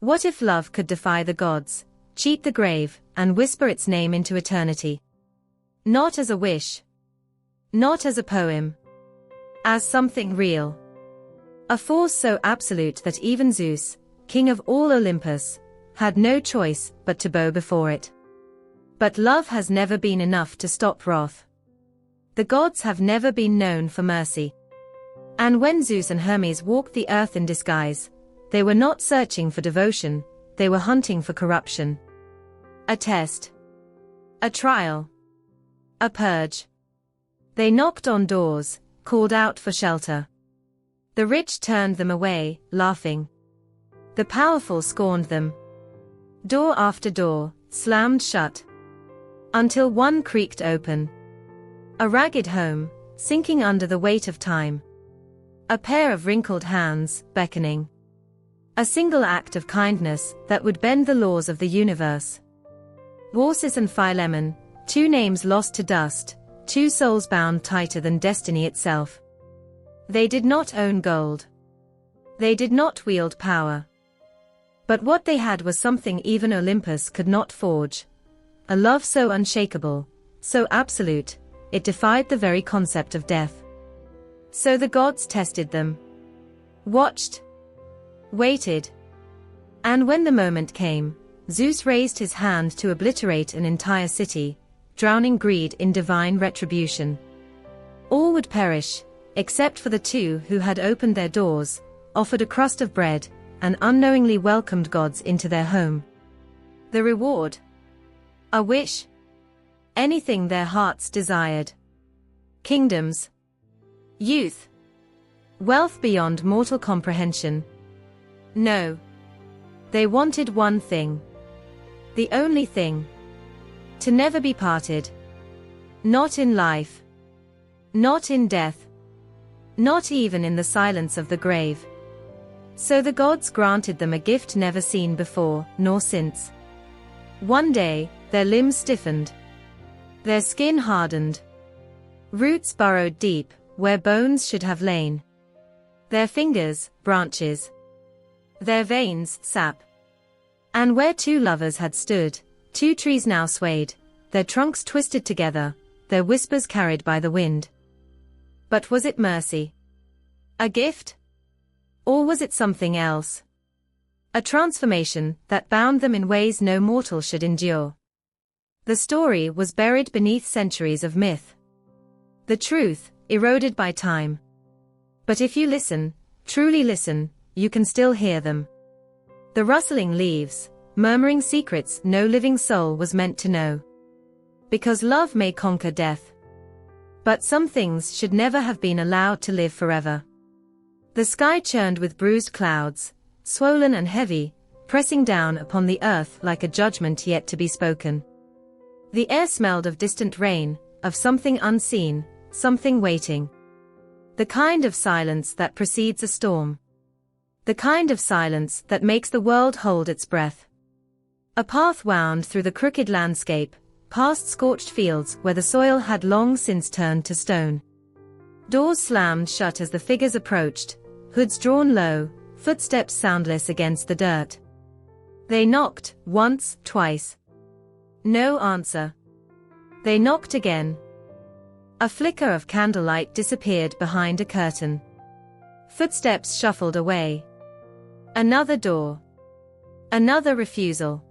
What if love could defy the gods, cheat the grave, and whisper its name into eternity? Not as a wish. Not as a poem. As something real. A force so absolute that even Zeus, king of all Olympus, had no choice but to bow before it. But love has never been enough to stop wrath. The gods have never been known for mercy. And when Zeus and Hermes walked the earth in disguise, they were not searching for devotion, they were hunting for corruption. A test. A trial. A purge. They knocked on doors, called out for shelter. The rich turned them away, laughing. The powerful scorned them. Door after door, slammed shut. Until one creaked open. A ragged home, sinking under the weight of time. A pair of wrinkled hands, beckoning. A single act of kindness that would bend the laws of the universe. Baucis and Philemon, two names lost to dust, two souls bound tighter than destiny itself. They did not own gold. They did not wield power. But what they had was something even Olympus could not forge. A love so unshakable, so absolute, it defied the very concept of death. So the gods tested them. Watched. Waited. And when the moment came, Zeus raised his hand to obliterate an entire city, drowning greed in divine retribution. All would perish, except for the two who had opened their doors, offered a crust of bread, and unknowingly welcomed gods into their home. The reward? A wish? Anything their hearts desired. Kingdoms. Youth. Wealth beyond mortal comprehension. No. They wanted one thing. The only thing. To never be parted. Not in life. Not in death. Not even in the silence of the grave. So the gods granted them a gift never seen before, nor since. One day, their limbs stiffened. Their skin hardened. Roots burrowed deep, where bones should have lain. Their fingers, branches. Their veins, sap. And where two lovers had stood, two trees now swayed, their trunks twisted together, their whispers carried by the wind. But was it mercy? A gift? Or was it something else? A transformation that bound them in ways no mortal should endure. The story was buried beneath centuries of myth. The truth, eroded by time. But if you listen, truly listen, you can still hear them. The rustling leaves, murmuring secrets no living soul was meant to know. Because love may conquer death. But some things should never have been allowed to live forever. The sky churned with bruised clouds, swollen and heavy, pressing down upon the earth like a judgment yet to be spoken. The air smelled of distant rain, of something unseen, something waiting. The kind of silence that precedes a storm. The kind of silence that makes the world hold its breath. A path wound through the crooked landscape, past scorched fields where the soil had long since turned to stone. Doors slammed shut as the figures approached, hoods drawn low, footsteps soundless against the dirt. They knocked, once, twice. No answer. They knocked again. A flicker of candlelight disappeared behind a curtain. Footsteps shuffled away. Another door. Another refusal.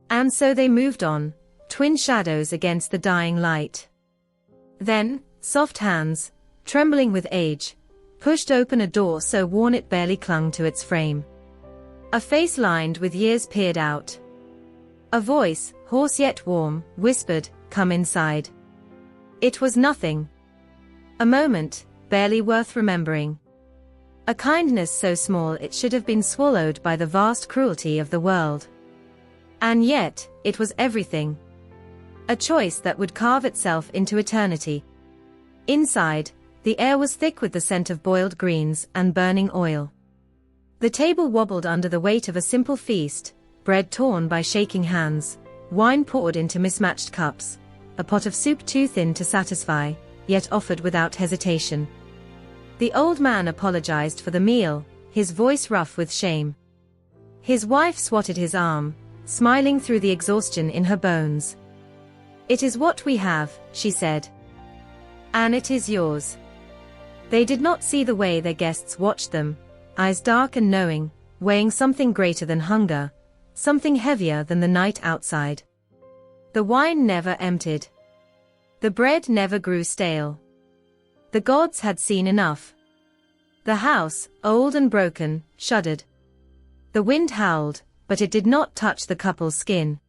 And so they moved on, twin shadows against the dying light. Then, soft hands, trembling with age, pushed open a door so worn it barely clung to its frame. A face lined with years peered out. A voice, hoarse yet warm, whispered, "Come inside." It was nothing. A moment, barely worth remembering. A kindness so small it should have been swallowed by the vast cruelty of the world. And yet, it was everything. A choice that would carve itself into eternity. Inside, the air was thick with the scent of boiled greens and burning oil. The table wobbled under the weight of a simple feast, bread torn by shaking hands, wine poured into mismatched cups, a pot of soup too thin to satisfy, yet offered without hesitation. The old man apologized for the meal, his voice rough with shame. His wife swatted his arm, smiling through the exhaustion in her bones. "It is what we have," she said. "And it is yours." They did not see the way their guests watched them, eyes dark and knowing, weighing something greater than hunger, something heavier than the night outside. The wine never emptied. The bread never grew stale. The gods had seen enough. The house, old and broken, shuddered. The wind howled, but it did not touch the couple's skin.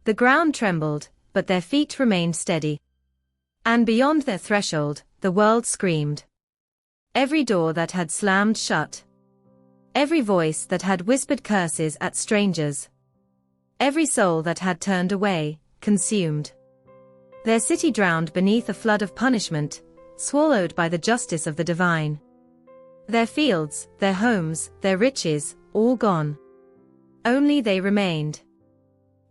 The ground trembled, but their feet remained steady. And beyond their threshold, the world screamed. Every door that had slammed shut. Every voice that had whispered curses at strangers. Every soul that had turned away, consumed. Their city drowned beneath a flood of punishment, swallowed by the justice of the divine. Their fields, their homes, their riches, all gone. Only they remained.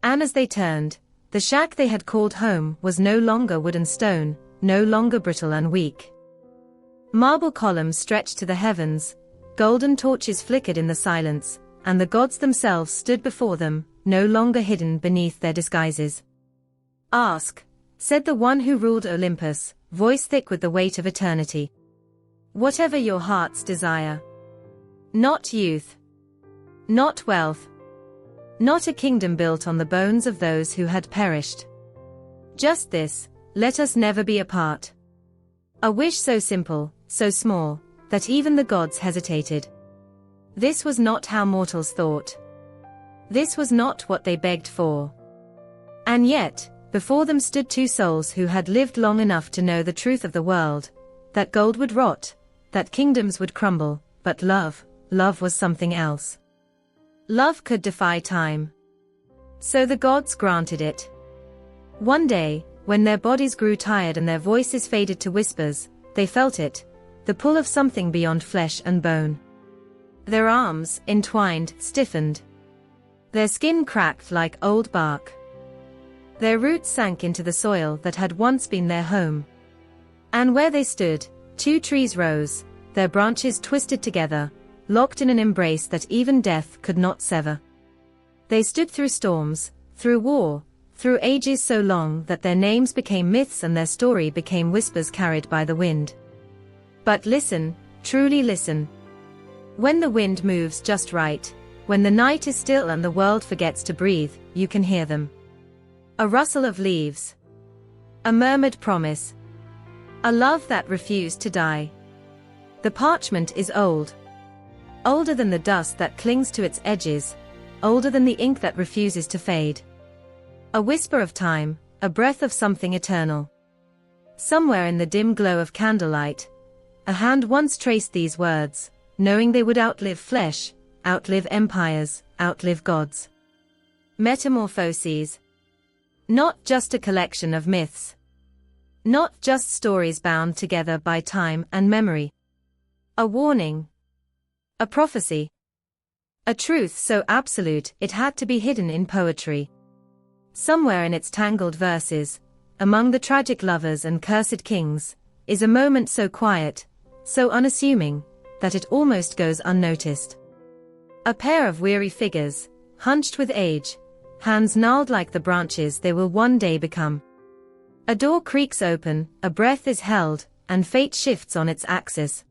And as they turned, the shack they had called home was no longer wood and stone, no longer brittle and weak. Marble columns stretched to the heavens, golden torches flickered in the silence, and the gods themselves stood before them, no longer hidden beneath their disguises. "Ask," said the one who ruled Olympus, voice thick with the weight of eternity. "Whatever your heart's desire. Not youth. Not wealth. Not a kingdom built on the bones of those who had perished. Just this, let us never be apart." A wish so simple, so small, that even the gods hesitated. This was not how mortals thought. This was not what they begged for. And yet, before them stood two souls who had lived long enough to know the truth of the world, that gold would rot, that kingdoms would crumble, but love was something else. Love could defy time. So the gods granted it. One day, when their bodies grew tired and their voices faded to whispers, they felt it, the pull of something beyond flesh and bone. Their arms, entwined, stiffened. Their skin cracked like old bark. Their roots sank into the soil that had once been their home. And where they stood, two trees rose, their branches twisted together, locked in an embrace that even death could not sever. They stood through storms, through war, through ages so long that their names became myths and their story became whispers carried by the wind. But listen, truly listen. When the wind moves just right, when the night is still and the world forgets to breathe, you can hear them. A rustle of leaves. A murmured promise. A love that refused to die. The parchment is old. Older than the dust that clings to its edges, older than the ink that refuses to fade. A whisper of time, a breath of something eternal. Somewhere in the dim glow of candlelight, a hand once traced these words, knowing they would outlive flesh, outlive empires, outlive gods. Metamorphoses. Not just a collection of myths. Not just stories bound together by time and memory. A warning. A prophecy. A truth so absolute it had to be hidden in poetry. Somewhere in its tangled verses, among the tragic lovers and cursed kings, is a moment so quiet, so unassuming, that it almost goes unnoticed. A pair of weary figures, hunched with age, hands gnarled like the branches they will one day become. A door creaks open, a breath is held, and fate shifts on its axis.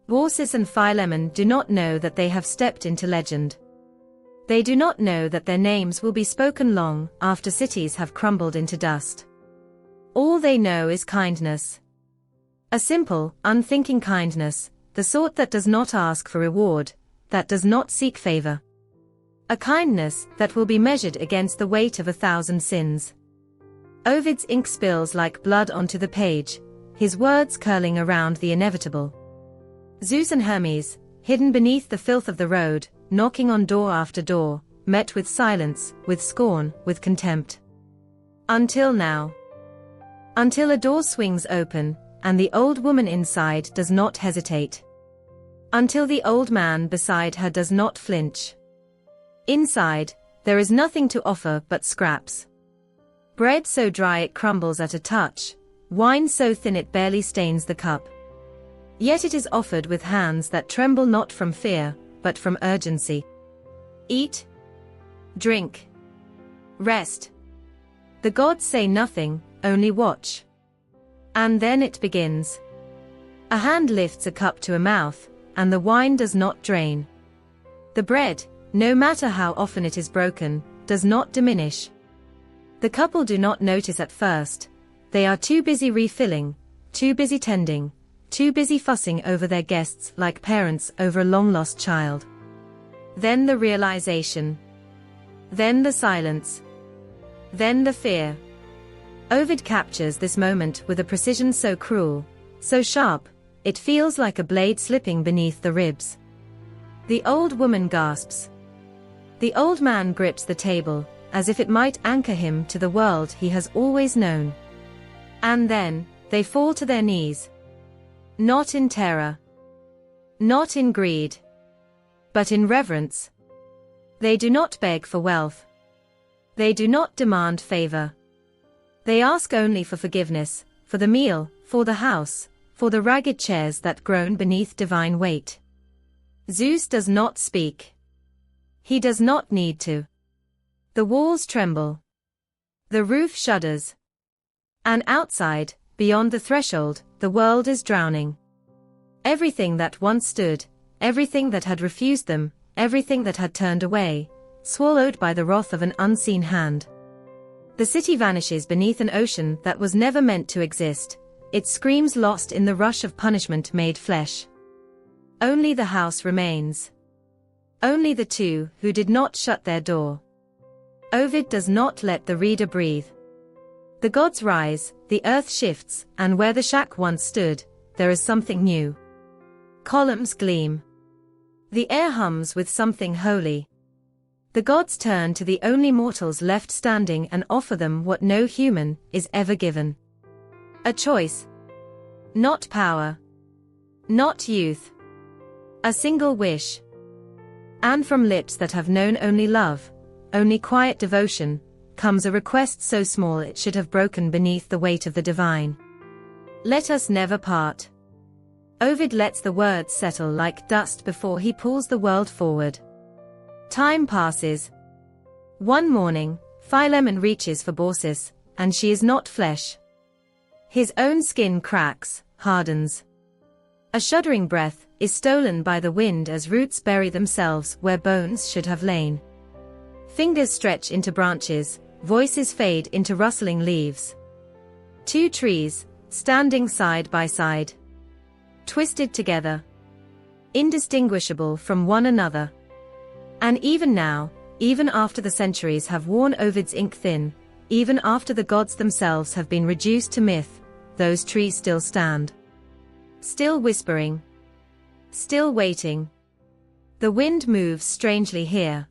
Baucis and Philemon do not know that they have stepped into legend. They do not know that their names will be spoken long after cities have crumbled into dust. All they know is kindness. A simple, unthinking kindness, the sort that does not ask for reward, that does not seek favor. A kindness that will be measured against the weight of 1,000 sins. Ovid's ink spills like blood onto the page, his words curling around the inevitable. Zeus and Hermes, hidden beneath the filth of the road, knocking on door after door, met with silence, with scorn, with contempt. Until now. Until a door swings open, and the old woman inside does not hesitate. Until the old man beside her does not flinch. Inside, there is nothing to offer but scraps. Bread so dry it crumbles at a touch, wine so thin it barely stains the cup. Yet it is offered with hands that tremble not from fear, but from urgency. Eat, drink, rest. The gods say nothing, only watch. And then it begins. A hand lifts a cup to a mouth, and the wine does not drain. The bread, no matter how often it is broken, does not diminish. The couple do not notice at first. They are too busy refilling, too busy tending, too busy fussing over their guests like parents over a long-lost child. Then the realization. Then the silence. Then the fear. Ovid captures this moment with a precision so cruel, so sharp, it feels like a blade slipping beneath the ribs. The old woman gasps. The old man grips the table, as if it might anchor him to the world he has always known. And then, they fall to their knees. Not in terror. Not in greed. But in reverence. They do not beg for wealth. They do not demand favor. They ask only for forgiveness, for the meal, for the house, for the ragged chairs that groan beneath divine weight. Zeus does not speak. He does not need to. The walls tremble. The roof shudders. And outside, beyond the threshold, the world is drowning. Everything that once stood, everything that had refused them, everything that had turned away, swallowed by the wrath of an unseen hand. The city vanishes beneath an ocean that was never meant to exist, its screams lost in the rush of punishment made flesh. Only the house remains. Only the two who did not shut their door. Ovid does not let the reader breathe. The gods rise, the earth shifts, and where the shack once stood, there is something new. Columns gleam. The air hums with something holy. The gods turn to the only mortals left standing and offer them what no human is ever given. A choice. Not power. Not youth. A single wish. And from lips that have known only love, only quiet devotion, comes a request so small it should have broken beneath the weight of the divine. Let us never part. Ovid lets the words settle like dust before he pulls the world forward. Time passes. One morning, Philemon reaches for Baucis, and she is not flesh. His own skin cracks, hardens. A shuddering breath is stolen by the wind as roots bury themselves where bones should have lain. Fingers stretch into branches, voices fade into rustling leaves. Two trees, standing side by side. Twisted together. Indistinguishable from one another. And even now, even after the centuries have worn Ovid's ink thin, even after the gods themselves have been reduced to myth, those trees still stand. Still whispering. Still waiting. The wind moves strangely here.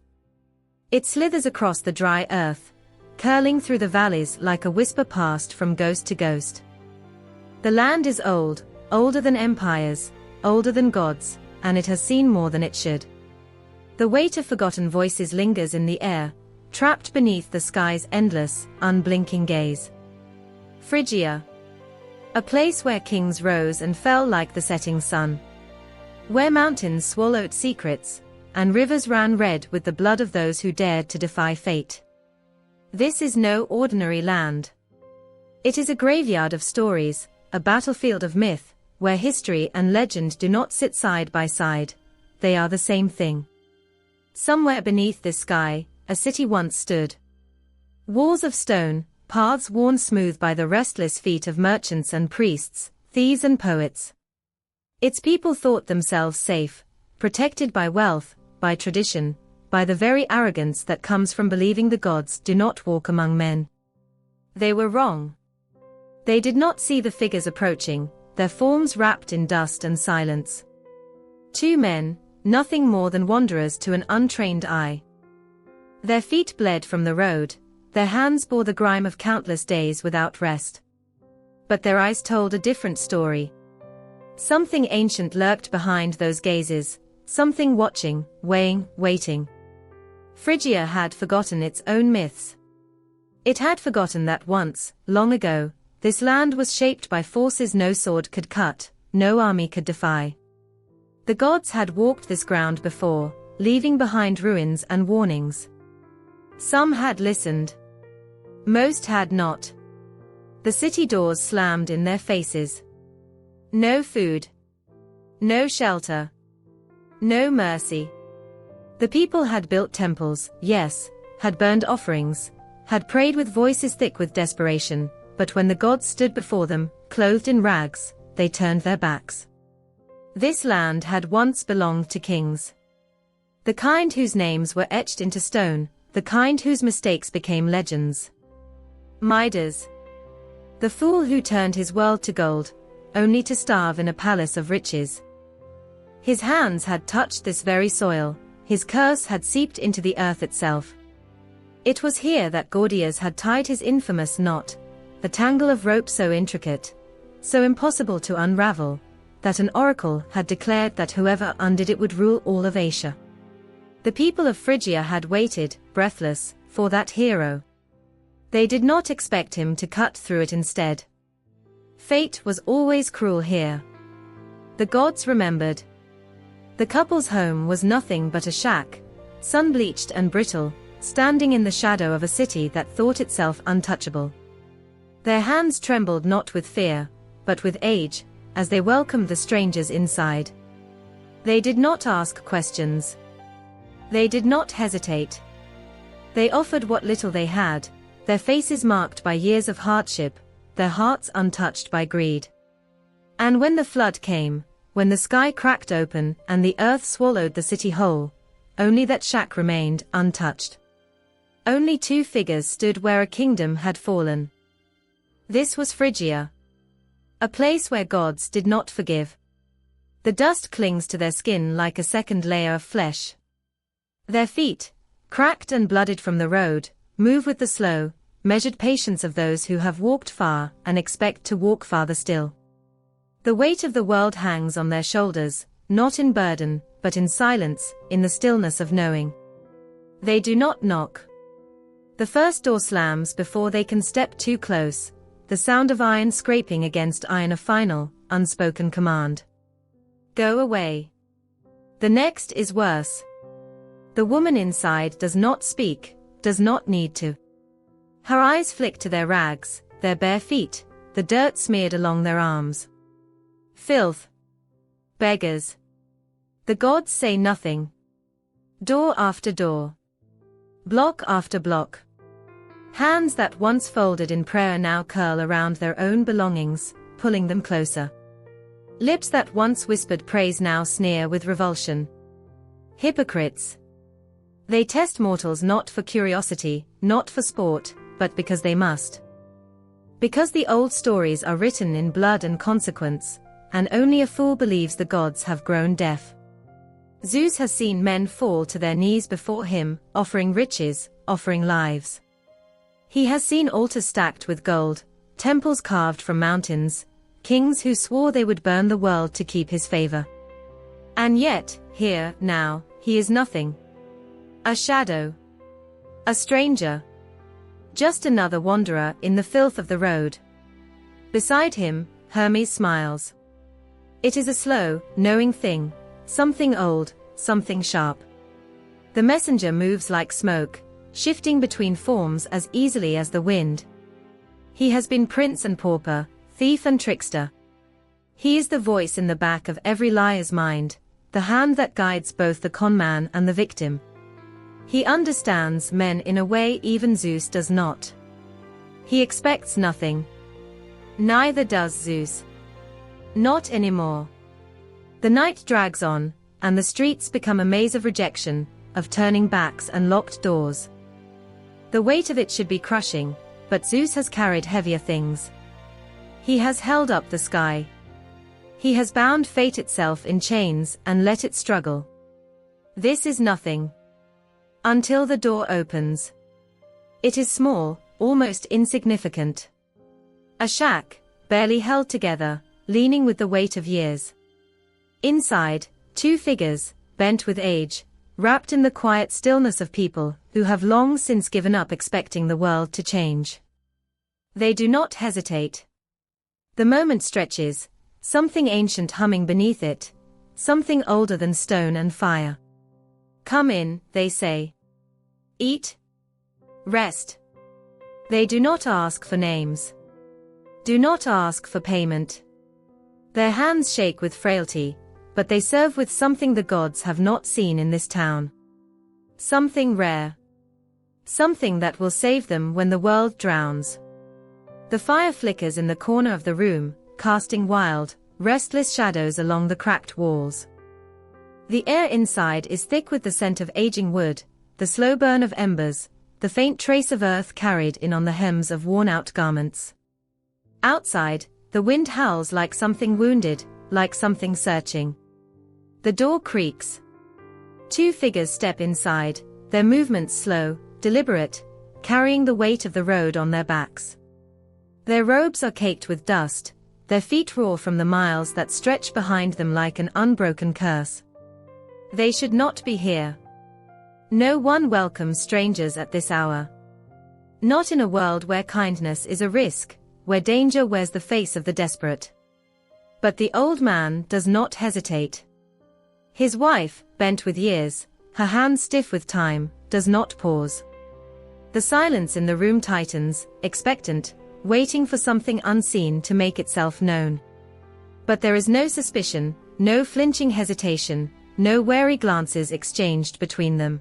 It slithers across the dry earth, curling through the valleys like a whisper passed from ghost to ghost. The land is old, older than empires, older than gods, and it has seen more than it should. The weight of forgotten voices lingers in the air, trapped beneath the sky's endless, unblinking gaze. Phrygia. A place where kings rose and fell like the setting sun. Where mountains swallowed secrets, and rivers ran red with the blood of those who dared to defy fate. This is no ordinary land. It is a graveyard of stories, a battlefield of myth, where history and legend do not sit side by side, they are the same thing. Somewhere beneath this sky, a city once stood. Walls of stone, paths worn smooth by the restless feet of merchants and priests, thieves and poets. Its people thought themselves safe, protected by wealth, by tradition, by the very arrogance that comes from believing the gods do not walk among men. They were wrong. They did not see the figures approaching, their forms wrapped in dust and silence. Two men, nothing more than wanderers to an untrained eye. Their feet bled from the road, their hands bore the grime of countless days without rest. But their eyes told a different story. Something ancient lurked behind those gazes, something watching, weighing, waiting. Phrygia had forgotten its own myths. It had forgotten that once, long ago, this land was shaped by forces no sword could cut, no army could defy. The gods had walked this ground before, leaving behind ruins and warnings. Some had listened. Most had not. The city doors slammed in their faces. No food. No shelter. No mercy. The people had built temples, yes, had burned offerings, had prayed with voices thick with desperation, but when the gods stood before them, clothed in rags, they turned their backs. This land had once belonged to kings. The kind whose names were etched into stone, the kind whose mistakes became legends. Midas. The fool who turned his world to gold, only to starve in a palace of riches. His hands had touched this very soil, his curse had seeped into the earth itself. It was here that Gordias had tied his infamous knot, a tangle of rope so intricate, so impossible to unravel, that an oracle had declared that whoever undid it would rule all of Asia. The people of Phrygia had waited, breathless, for that hero. They did not expect him to cut through it instead. Fate was always cruel here. The gods remembered. The couple's home was nothing but a shack, sun-bleached and brittle, standing in the shadow of a city that thought itself untouchable. Their hands trembled not with fear, but with age, as they welcomed the strangers inside. They did not ask questions. They did not hesitate. They offered what little they had, their faces marked by years of hardship, their hearts untouched by greed. And when the flood came, when the sky cracked open and the earth swallowed the city whole, only that shack remained untouched. Only two figures stood where a kingdom had fallen. This was Phrygia. A place where gods did not forgive. The dust clings to their skin like a second layer of flesh. Their feet, cracked and blooded from the road, move with the slow, measured patience of those who have walked far and expect to walk farther still. The weight of the world hangs on their shoulders, not in burden, but in silence, in the stillness of knowing. They do not knock. The first door slams before they can step too close, the sound of iron scraping against iron, a final, unspoken command. Go away. The next is worse. The woman inside does not speak, does not need to. Her eyes flick to their rags, their bare feet, the dirt smeared along their arms. Filth. Beggars. The gods say nothing. Door after door. Block after block. Hands that once folded in prayer now curl around their own belongings, pulling them closer. Lips that once whispered praise now sneer with revulsion. Hypocrites. They test mortals not for curiosity, not for sport, but because they must. Because the old stories are written in blood and consequence, and only a fool believes the gods have grown deaf. Zeus has seen men fall to their knees before him, offering riches, offering lives. He has seen altars stacked with gold, temples carved from mountains, kings who swore they would burn the world to keep his favor. And yet, here, now, he is nothing. A shadow. A stranger. Just another wanderer in the filth of the road. Beside him, Hermes smiles. It is a slow, knowing thing, something old, something sharp. The messenger moves like smoke, shifting between forms as easily as the wind. He has been prince and pauper, thief and trickster. He is the voice in the back of every liar's mind, the hand that guides both the conman and the victim. He understands men in a way even Zeus does not. He expects nothing. Neither does Zeus. Not anymore. The night drags on, and the streets become a maze of rejection, of turning backs and locked doors. The weight of it should be crushing, but Zeus has carried heavier things. He has held up the sky. He has bound fate itself in chains and let it struggle. This is nothing. Until the door opens. It is small, almost insignificant. A shack, barely held together, leaning with the weight of years. Inside, two figures, bent with age, wrapped in the quiet stillness of people who have long since given up expecting the world to change. They do not hesitate. The moment stretches, something ancient humming beneath it, something older than stone and fire. Come in, they say. Eat. Rest. They do not ask for names. Do not ask for payment. Their hands shake with frailty, but they serve with something the gods have not seen in this town. Something rare. Something that will save them when the world drowns. The fire flickers in the corner of the room, casting wild, restless shadows along the cracked walls. The air inside is thick with the scent of aging wood, the slow burn of embers, the faint trace of earth carried in on the hems of worn-out garments. Outside, the wind howls like something wounded, like something searching. The door creaks. Two figures step inside, their movements slow, deliberate, carrying the weight of the road on their backs. Their robes are caked with dust, their feet roar from the miles that stretch behind them like an unbroken curse. They should not be here. No one welcomes strangers at this hour. Not in a world where kindness is a risk, where danger wears the face of the desperate. But the old man does not hesitate. His wife, bent with years, her hands stiff with time, does not pause. The silence in the room tightens, expectant, waiting for something unseen to make itself known. But there is no suspicion, no flinching hesitation, no wary glances exchanged between them.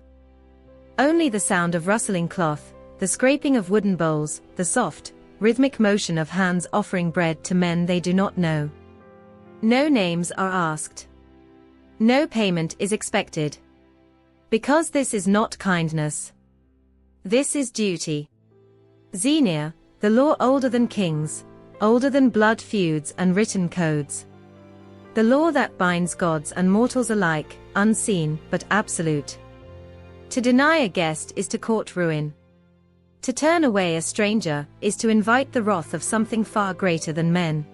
Only the sound of rustling cloth, the scraping of wooden bowls, the soft, rhythmic motion of hands offering bread to men they do not know. No names are asked. No payment is expected. Because this is not kindness. This is duty. Xenia, the law older than kings, older than blood feuds and written codes. The law that binds gods and mortals alike, unseen but absolute. To deny a guest is to court ruin. To turn away a stranger is to invite the wrath of something far greater than men.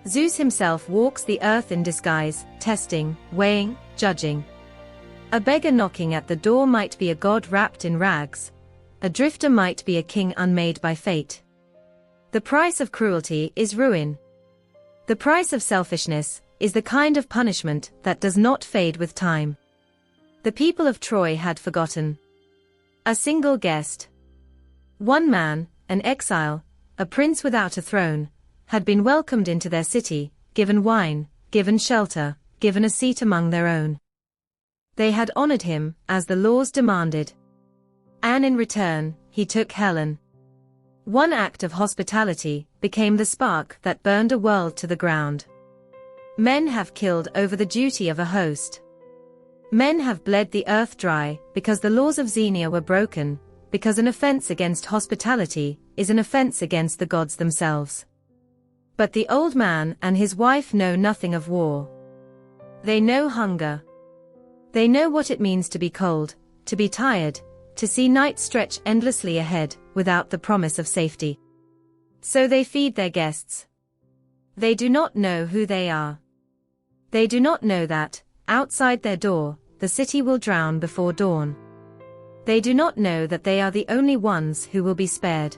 Zeus himself walks the earth in disguise, testing, weighing, judging. A beggar knocking at the door might be a god wrapped in rags. A drifter might be a king unmade by fate. The price of cruelty is ruin. The price of selfishness is the kind of punishment that does not fade with time. The people of Troy had forgotten. A single guest. One man, an exile, a prince without a throne, had been welcomed into their city, given wine, given shelter, given a seat among their own. They had honored him, as the laws demanded. And in return, he took Helen. One act of hospitality became the spark that burned a world to the ground. Men have killed over the duty of a host. Men have bled the earth dry because the laws of Xenia were broken, because an offense against hospitality is an offense against the gods themselves. But the old man and his wife know nothing of war. They know hunger. They know what it means to be cold, to be tired, to see night stretch endlessly ahead, without the promise of safety. So they feed their guests. They do not know who they are. They do not know that, outside their door, the city will drown before dawn. They do not know that they are the only ones who will be spared.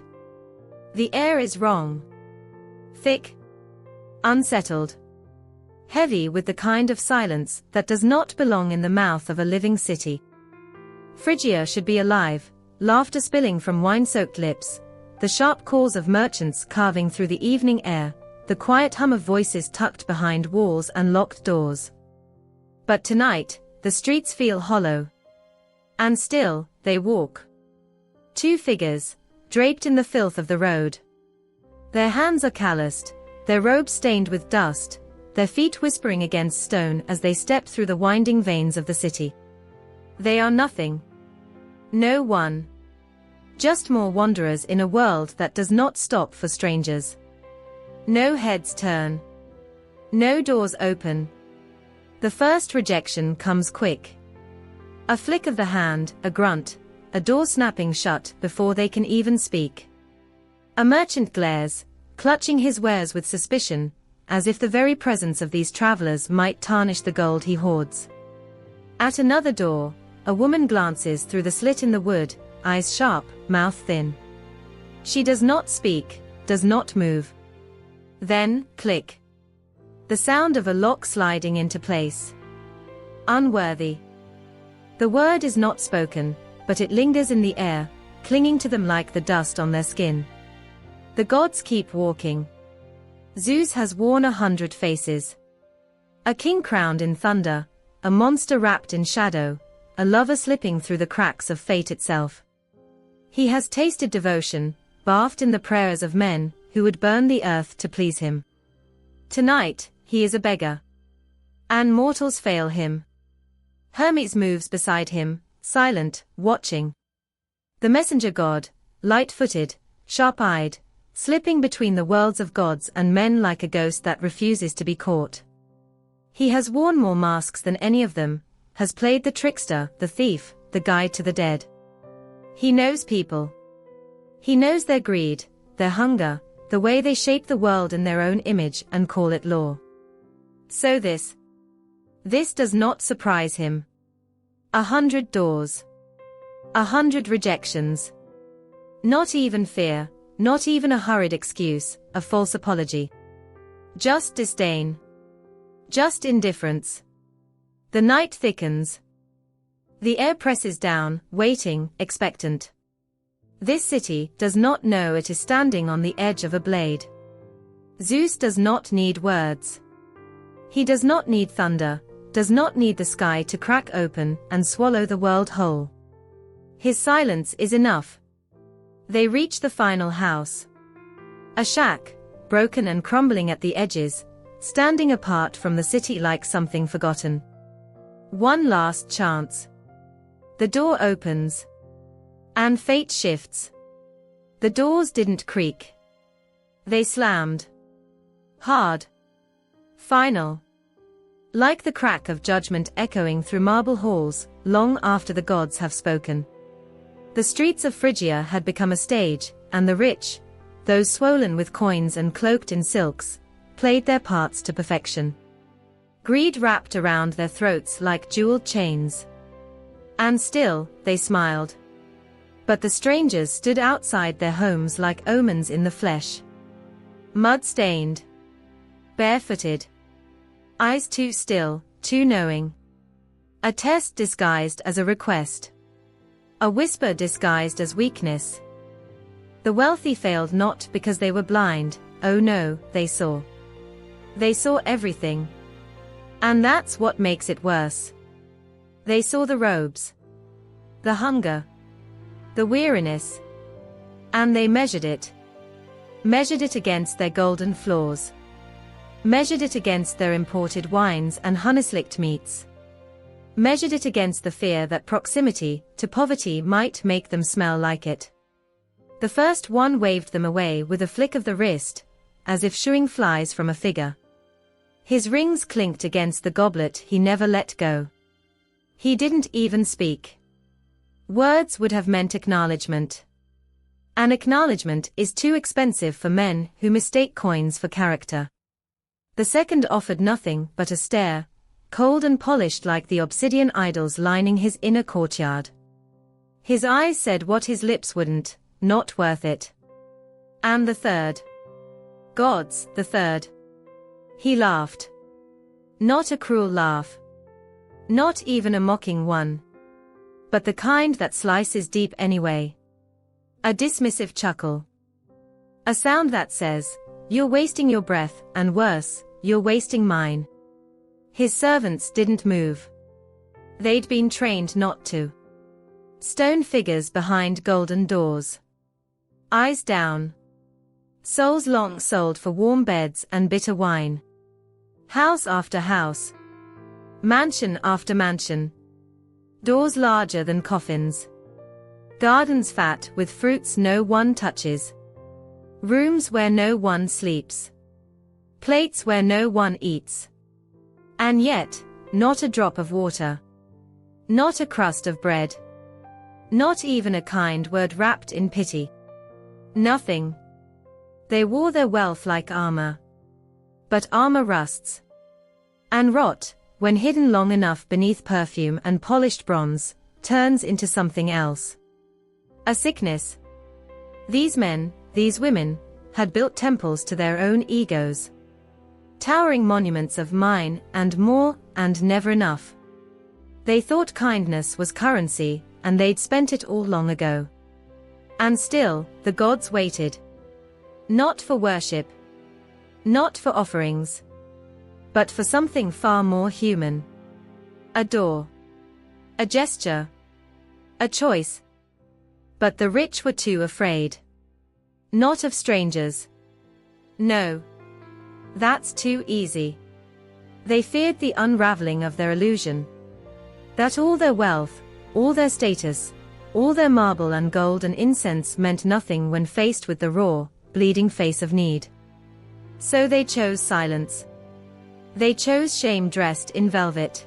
The air is wrong. Thick. Unsettled. Heavy with the kind of silence that does not belong in the mouth of a living city. Phrygia should be alive, laughter spilling from wine-soaked lips, the sharp calls of merchants carving through the evening air, the quiet hum of voices tucked behind walls and locked doors. But tonight, the streets feel hollow. And still, they walk. Two figures, draped in the filth of the road. Their hands are calloused, their robes stained with dust, their feet whispering against stone as they step through the winding veins of the city. They are nothing. No one. Just more wanderers in a world that does not stop for strangers. No heads turn. No doors open. The first rejection comes quick. A flick of the hand, a grunt, a door snapping shut before they can even speak. A merchant glares, clutching his wares with suspicion, as if the very presence of these travelers might tarnish the gold he hoards. At another door, a woman glances through the slit in the wood, eyes sharp, mouth thin. She does not speak, does not move. Then, click. The sound of a lock sliding into place. Unworthy. The word is not spoken, but it lingers in the air, clinging to them like the dust on their skin. The gods keep walking. Zeus has worn 100 faces. A king crowned in thunder, a monster wrapped in shadow, a lover slipping through the cracks of fate itself. He has tasted devotion, bathed in the prayers of men who would burn the earth to please him. Tonight, he is a beggar. And mortals fail him. Hermes moves beside him, silent, watching. The messenger god, light-footed, sharp-eyed, slipping between the worlds of gods and men like a ghost that refuses to be caught. He has worn more masks than any of them, has played the trickster, the thief, the guide to the dead. He knows people. He knows their greed, their hunger, the way they shape the world in their own image and call it law. So this does not surprise him. 100 doors. 100 rejections. Not even fear, not even a hurried excuse, a false apology. Just disdain. Just indifference. The night thickens. The air presses down, waiting, expectant. This city does not know it is standing on the edge of a blade. Zeus does not need words. He does not need thunder, does not need the sky to crack open and swallow the world whole. His silence is enough. They reach the final house. A shack, broken and crumbling at the edges, standing apart from the city like something forgotten. One last chance. The door opens. And fate shifts. The doors didn't creak. They slammed. Hard. Final. Like the crack of judgment echoing through marble halls, long after the gods have spoken. The streets of Phrygia had become a stage, and the rich, those swollen with coins and cloaked in silks, played their parts to perfection. Greed wrapped around their throats like jeweled chains. And still, they smiled. But the strangers stood outside their homes like omens in the flesh. Mud-stained. Barefooted. Eyes too still, too knowing. A test disguised as a request. A whisper disguised as weakness. The wealthy failed not because they were blind, oh no, they saw. They saw everything. And that's what makes it worse. They saw the robes. The hunger. The weariness. And they measured it. Measured it against their golden floors. Measured it against their imported wines and honey-slicked meats. Measured it against the fear that proximity to poverty might make them smell like it. The first one waved them away with a flick of the wrist, as if shooing flies from a figure. His rings clinked against the goblet he never let go. He didn't even speak. Words would have meant acknowledgement. An acknowledgement is too expensive for men who mistake coins for character. The second offered nothing but a stare, cold and polished like the obsidian idols lining his inner courtyard. His eyes said what his lips wouldn't, not worth it. And the third. Gods, the third. He laughed. Not a cruel laugh. Not even a mocking one. But the kind that slices deep anyway. A dismissive chuckle. A sound that says, "You're wasting your breath, and worse, you're wasting mine." His servants didn't move. They'd been trained not to. Stone figures behind golden doors. Eyes down. Souls long sold for warm beds and bitter wine. House after house. Mansion after mansion. Doors larger than coffins. Gardens fat with fruits no one touches. Rooms where no one sleeps. Plates where no one eats. And yet, not a drop of water. Not a crust of bread. Not even a kind word wrapped in pity. Nothing. They wore their wealth like armor. But armor rusts. And rot, when hidden long enough beneath perfume and polished bronze, turns into something else. A sickness. These men, these women, had built temples to their own egos. Towering monuments of mine and more, and never enough. They thought kindness was currency, and they'd spent it all long ago. And still, the gods waited. Not for worship. Not for offerings. But for something far more human. A door. A gesture. A choice. But the rich were too afraid. Not of strangers. No. That's too easy. They feared the unraveling of their illusion. That all their wealth, all their status, all their marble and gold and incense meant nothing when faced with the raw, bleeding face of need. So they chose silence. They chose shame dressed in velvet.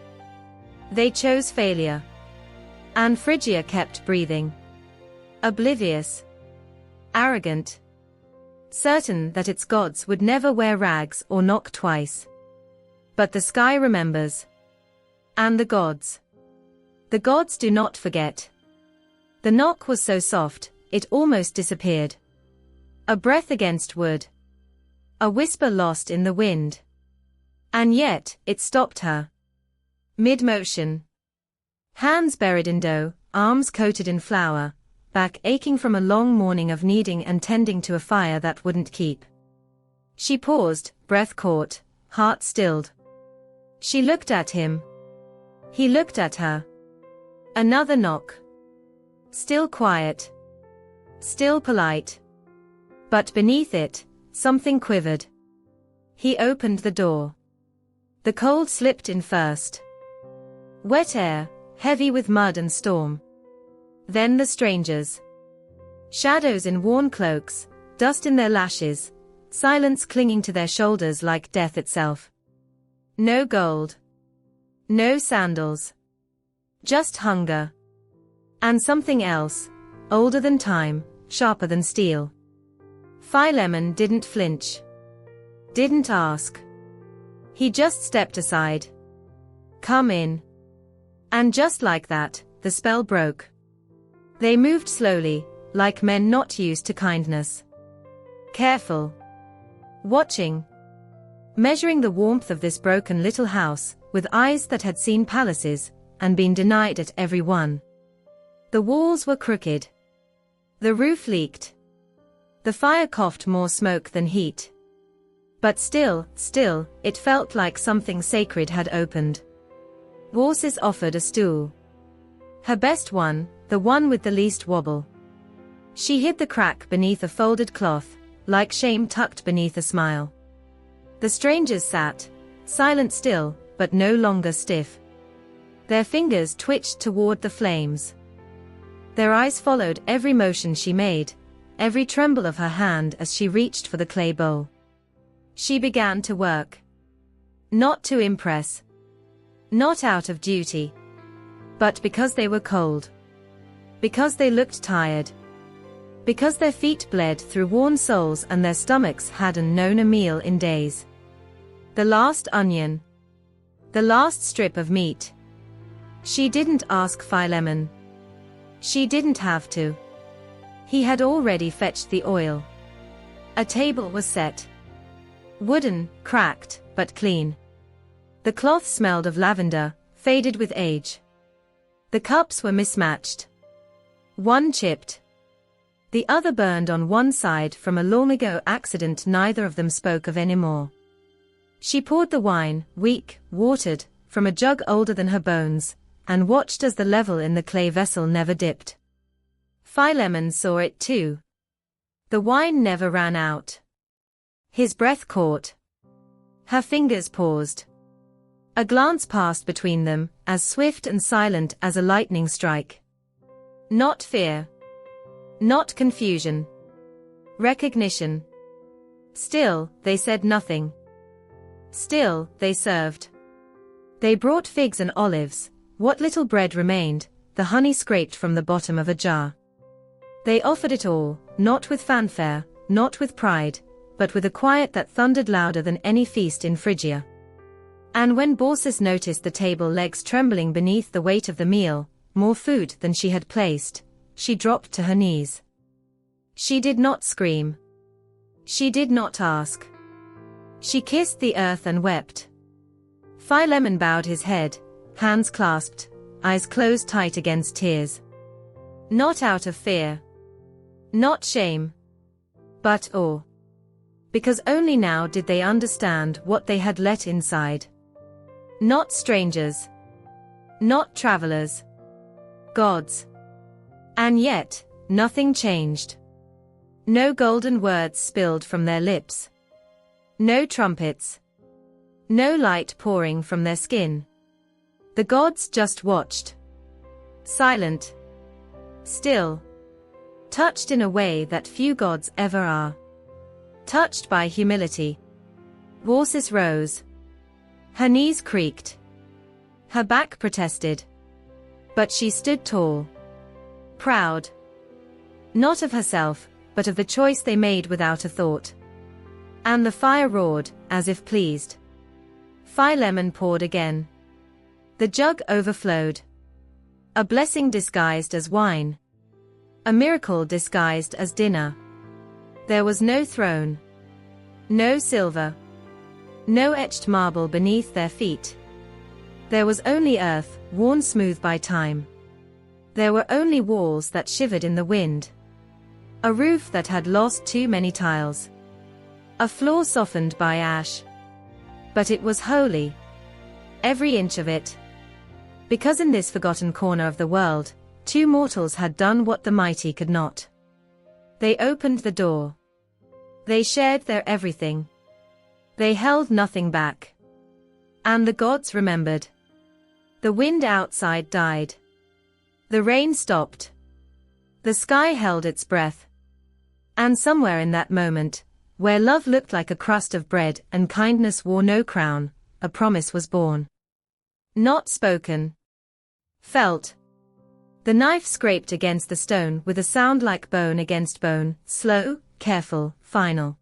They chose failure. And Phrygia kept breathing. Oblivious. Arrogant. Certain that its gods would never wear rags or knock twice. But the sky remembers. And the gods. The gods do not forget. The knock was so soft, it almost disappeared. A breath against wood. A whisper lost in the wind. And yet, it stopped her. Mid-motion. Hands buried in dough, arms coated in flour, back aching from a long morning of kneading and tending to a fire that wouldn't keep. She paused, breath caught, heart stilled. She looked at him. He looked at her. Another knock. Still quiet. Still polite. But beneath it, something quivered. He opened the door. The cold slipped in first. Wet air, heavy with mud and storm. Then the strangers. Shadows in worn cloaks, dust in their lashes, silence clinging to their shoulders like death itself. No gold. No sandals. Just hunger. And something else, older than time, sharper than steel. Philemon didn't flinch. Didn't ask. He just stepped aside. Come in. And just like that, the spell broke. They moved slowly, like men not used to kindness. Careful. Watching. Measuring the warmth of this broken little house, with eyes that had seen palaces, and been denied at every one. The walls were crooked. The roof leaked. The fire coughed more smoke than heat. But still, it felt like something sacred had opened. Baucis offered a stool. Her best one, the one with the least wobble. She hid the crack beneath a folded cloth, like shame tucked beneath a smile. The strangers sat, silent still, but no longer stiff. Their fingers twitched toward the flames. Their eyes followed every motion she made, every tremble of her hand as she reached for the clay bowl. She began to work. Not to impress. Not out of duty. But because they were cold. Because they looked tired. Because their feet bled through worn soles and their stomachs hadn't known a meal in days. The last onion. The last strip of meat. She didn't ask Philemon. She didn't have to. He had already fetched the oil. A table was set. Wooden, cracked, but clean. The cloth smelled of lavender, faded with age. The cups were mismatched. One chipped. The other burned on one side from a long-ago accident neither of them spoke of anymore. She poured the wine, weak, watered, from a jug older than her bones, and watched as the level in the clay vessel never dipped. Philemon saw it too. The wine never ran out. His breath caught. Her fingers paused. A glance passed between them, as swift and silent as a lightning strike. Not fear. Not confusion. Recognition. Still, they said nothing. Still, they served. They brought figs and olives, what little bread remained, the honey scraped from the bottom of a jar. They offered it all, not with fanfare, not with pride, but with a quiet that thundered louder than any feast in Phrygia. And when Baucis noticed the table legs trembling beneath the weight of the meal, more food than she had placed, she dropped to her knees. She did not scream. She did not ask. She kissed the earth and wept. Philemon bowed his head, hands clasped, eyes closed tight against tears. Not out of fear. Not shame. But awe. Because only now did they understand what they had let inside. Not strangers. Not travelers. Gods. And yet, nothing changed. No golden words spilled from their lips. No trumpets. No light pouring from their skin. The gods just watched. Silent. Still. Touched in a way that few gods ever are. Touched by humility. Baucis rose. Her knees creaked. Her back protested. But she stood tall. Proud. Not of herself, but of the choice they made without a thought. And the fire roared, as if pleased. Philemon poured again. The jug overflowed. A blessing disguised as wine. A miracle disguised as dinner. There was no throne. No silver. No etched marble beneath their feet. There was only earth, worn smooth by time. There were only walls that shivered in the wind. A roof that had lost too many tiles. A floor softened by ash. But it was holy. Every inch of it. Because in this forgotten corner of the world, two mortals had done what the mighty could not. They opened the door. They shared their everything. They held nothing back. And the gods remembered. The wind outside died. The rain stopped. The sky held its breath. And somewhere in that moment, where love looked like a crust of bread and kindness wore no crown, a promise was born. Not spoken. Felt. The knife scraped against the stone with a sound like bone against bone, slow, careful, final.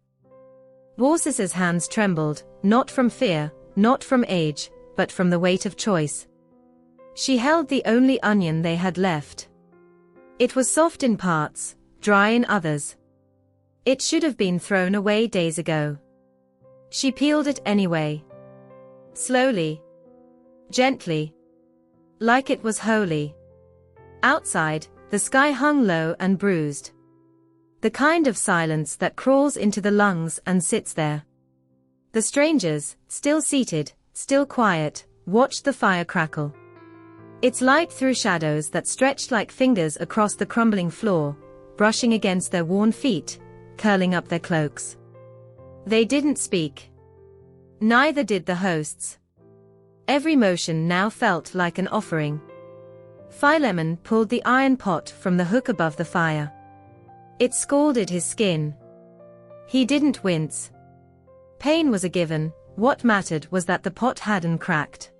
Baucis's hands trembled, not from fear, not from age, but from the weight of choice. She held the only onion they had left. It was soft in parts, dry in others. It should have been thrown away days ago. She peeled it anyway. Slowly. Gently. Like it was holy. Outside, the sky hung low and bruised. The kind of silence that crawls into the lungs and sits there. The strangers, still seated, still quiet, watched the fire crackle. Its light threw shadows that stretched like fingers across the crumbling floor, brushing against their worn feet, curling up their cloaks. They didn't speak. Neither did the hosts. Every motion now felt like an offering. Philemon pulled the iron pot from the hook above the fire. It scalded his skin. He didn't wince. Pain was a given, what mattered was that the pot hadn't cracked.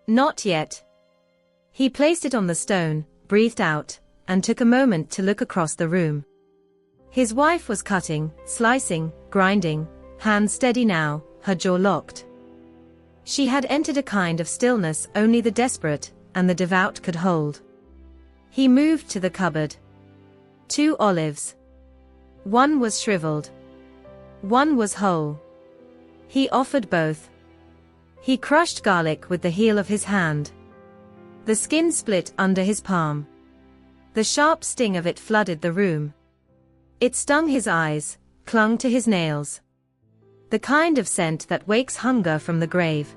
Not yet. He placed it on the stone, breathed out, and took a moment to look across the room. His wife was cutting, slicing, grinding, hands steady now, her jaw locked. She had entered a kind of stillness only the desperate and the devout could hold. He moved to the cupboard. 2 olives. One was shriveled. One was whole. He offered both. He crushed garlic with the heel of his hand. The skin split under his palm. The sharp sting of it flooded the room. It stung his eyes, clung to his nails. The kind of scent that wakes hunger from the grave.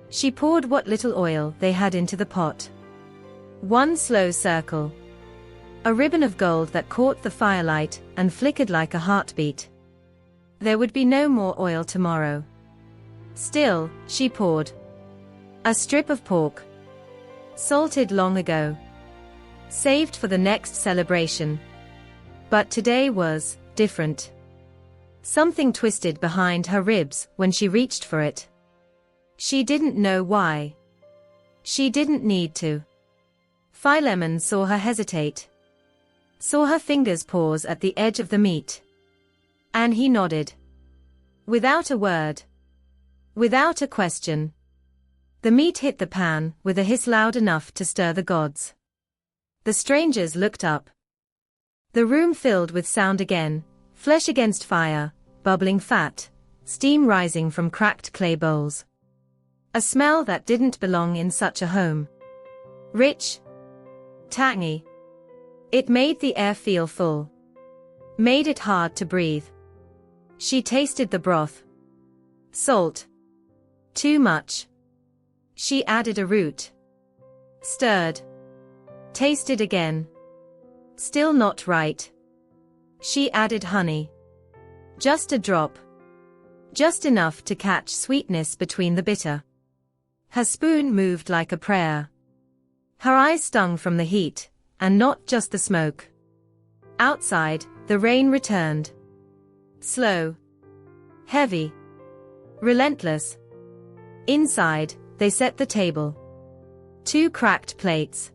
She poured what little oil they had into the pot. One slow circle. A ribbon of gold that caught the firelight and flickered like a heartbeat. There would be no more oil tomorrow. Still, she poured. A strip of pork. Salted long ago. Saved for the next celebration. But today was different. Something twisted behind her ribs when she reached for it. She didn't know why. She didn't need to. Philemon saw her hesitate. Saw her fingers pause at the edge of the meat. And he nodded. Without a word. Without a question. The meat hit the pan with a hiss loud enough to stir the gods. The strangers looked up. The room filled with sound again, flesh against fire, bubbling fat, steam rising from cracked clay bowls. A smell that didn't belong in such a home. Rich. Tangy. It made the air feel full. Made it hard to breathe. She tasted the broth. Salt. Too much. She added a root. Stirred. Tasted again. Still not right. She added honey. Just a drop. Just enough to catch sweetness between the bitter. Her spoon moved like a prayer. Her eyes stung from the heat, and not just the smoke. Outside, the rain returned. Slow. Heavy. Relentless. Inside, they set the table. 2 cracked plates.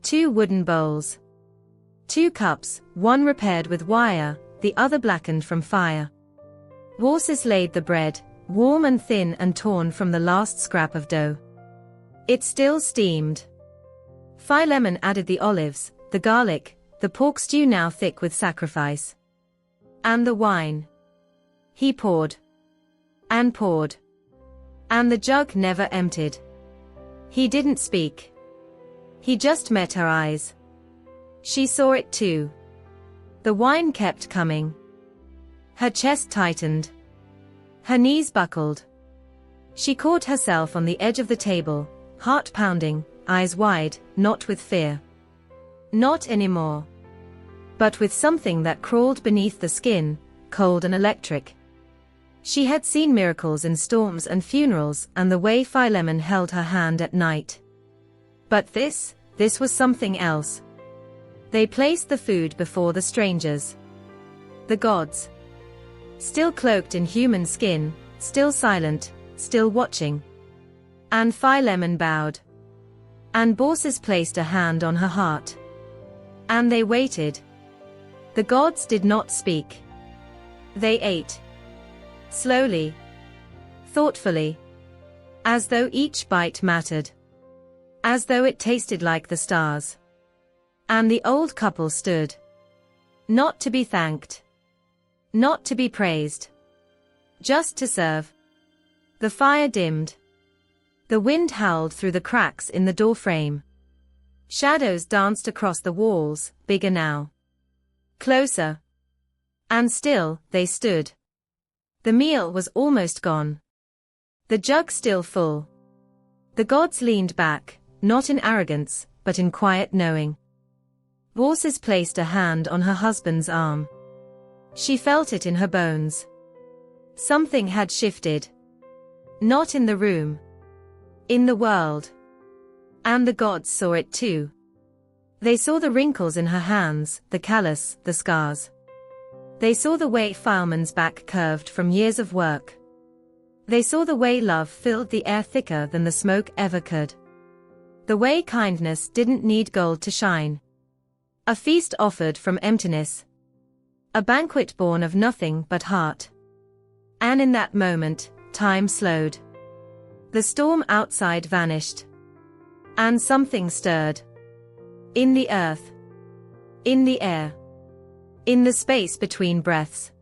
2 wooden bowls. 2 cups, one repaired with wire, the other blackened from fire. Baucis laid the bread, warm and thin and torn from the last scrap of dough. It still steamed. Philemon added the olives, the garlic, the pork stew now thick with sacrifice. And the wine. He poured. And poured. And the jug never emptied. He didn't speak. He just met her eyes. She saw it too. The wine kept coming. Her chest tightened. Her knees buckled. She caught herself on the edge of the table, heart pounding, eyes wide, not with fear. Not anymore. But with something that crawled beneath the skin, cold and electric. She had seen miracles in storms and funerals and the way Philemon held her hand at night. But this was something else. They placed the food before the strangers. The gods. Still cloaked in human skin, still silent, still watching. And Philemon bowed. And Baucis placed a hand on her heart. And they waited. The gods did not speak. They ate. Slowly. Thoughtfully. As though each bite mattered. As though it tasted like the stars. And the old couple stood. Not to be thanked. Not to be praised. Just to serve. The fire dimmed. The wind howled through the cracks in the door frame. Shadows danced across the walls, bigger now. Closer. And still, they stood. The meal was almost gone. The jug still full. The gods leaned back, not in arrogance, but in quiet knowing. Baucis placed a hand on her husband's arm. She felt it in her bones. Something had shifted. Not in the room. In the world. And the gods saw it too. They saw the wrinkles in her hands, the callus, the scars. They saw the way Philemon's back curved from years of work. They saw the way love filled the air thicker than the smoke ever could. The way kindness didn't need gold to shine. A feast offered from emptiness. A banquet born of nothing but heart. And in that moment, time slowed. The storm outside vanished. And something stirred. In the earth. In the air. In the space between breaths.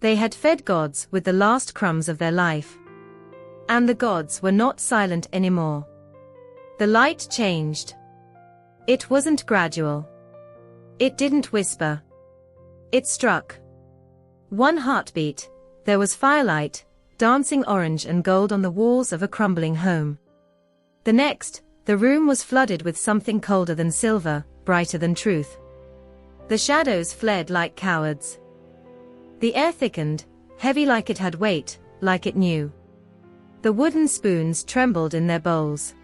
They had fed gods with the last crumbs of their life. And the gods were not silent anymore. The light changed. It wasn't gradual. It didn't whisper. It struck. One heartbeat, there was firelight, dancing orange and gold on the walls of a crumbling home. The next, the room was flooded with something colder than silver, brighter than truth. The shadows fled like cowards. The air thickened, heavy like it had weight, like it knew. The wooden spoons trembled in their bowls.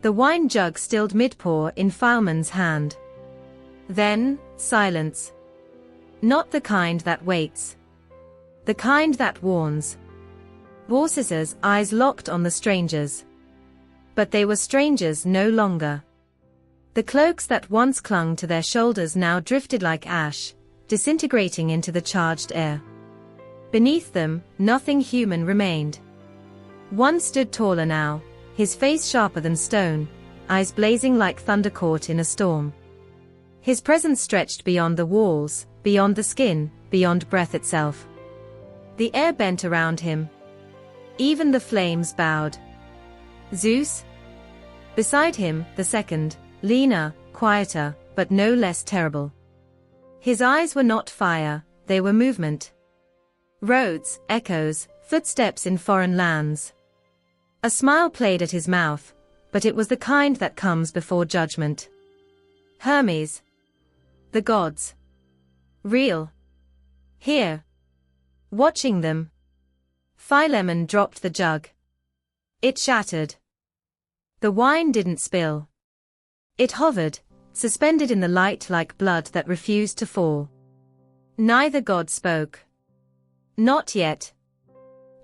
The wine jug stilled mid-pour in Philemon's hand. Then, silence. Not the kind that waits. The kind that warns. Baucis's eyes locked on the strangers. But they were strangers no longer. The cloaks that once clung to their shoulders now drifted like ash, disintegrating into the charged air. Beneath them, nothing human remained. One stood taller now, his face sharper than stone, eyes blazing like thunder caught in a storm. His presence stretched beyond the walls, beyond the skin, beyond breath itself. The air bent around him. Even the flames bowed. Zeus? Beside him, the second, leaner, quieter, but no less terrible. His eyes were not fire, they were movement. Roads, echoes, footsteps in foreign lands. A smile played at his mouth, but it was the kind that comes before judgment. Hermes. The gods. Real. Here. Watching them. Philemon dropped the jug. It shattered. The wine didn't spill. It hovered, suspended in the light like blood that refused to fall. Neither god spoke. Not yet.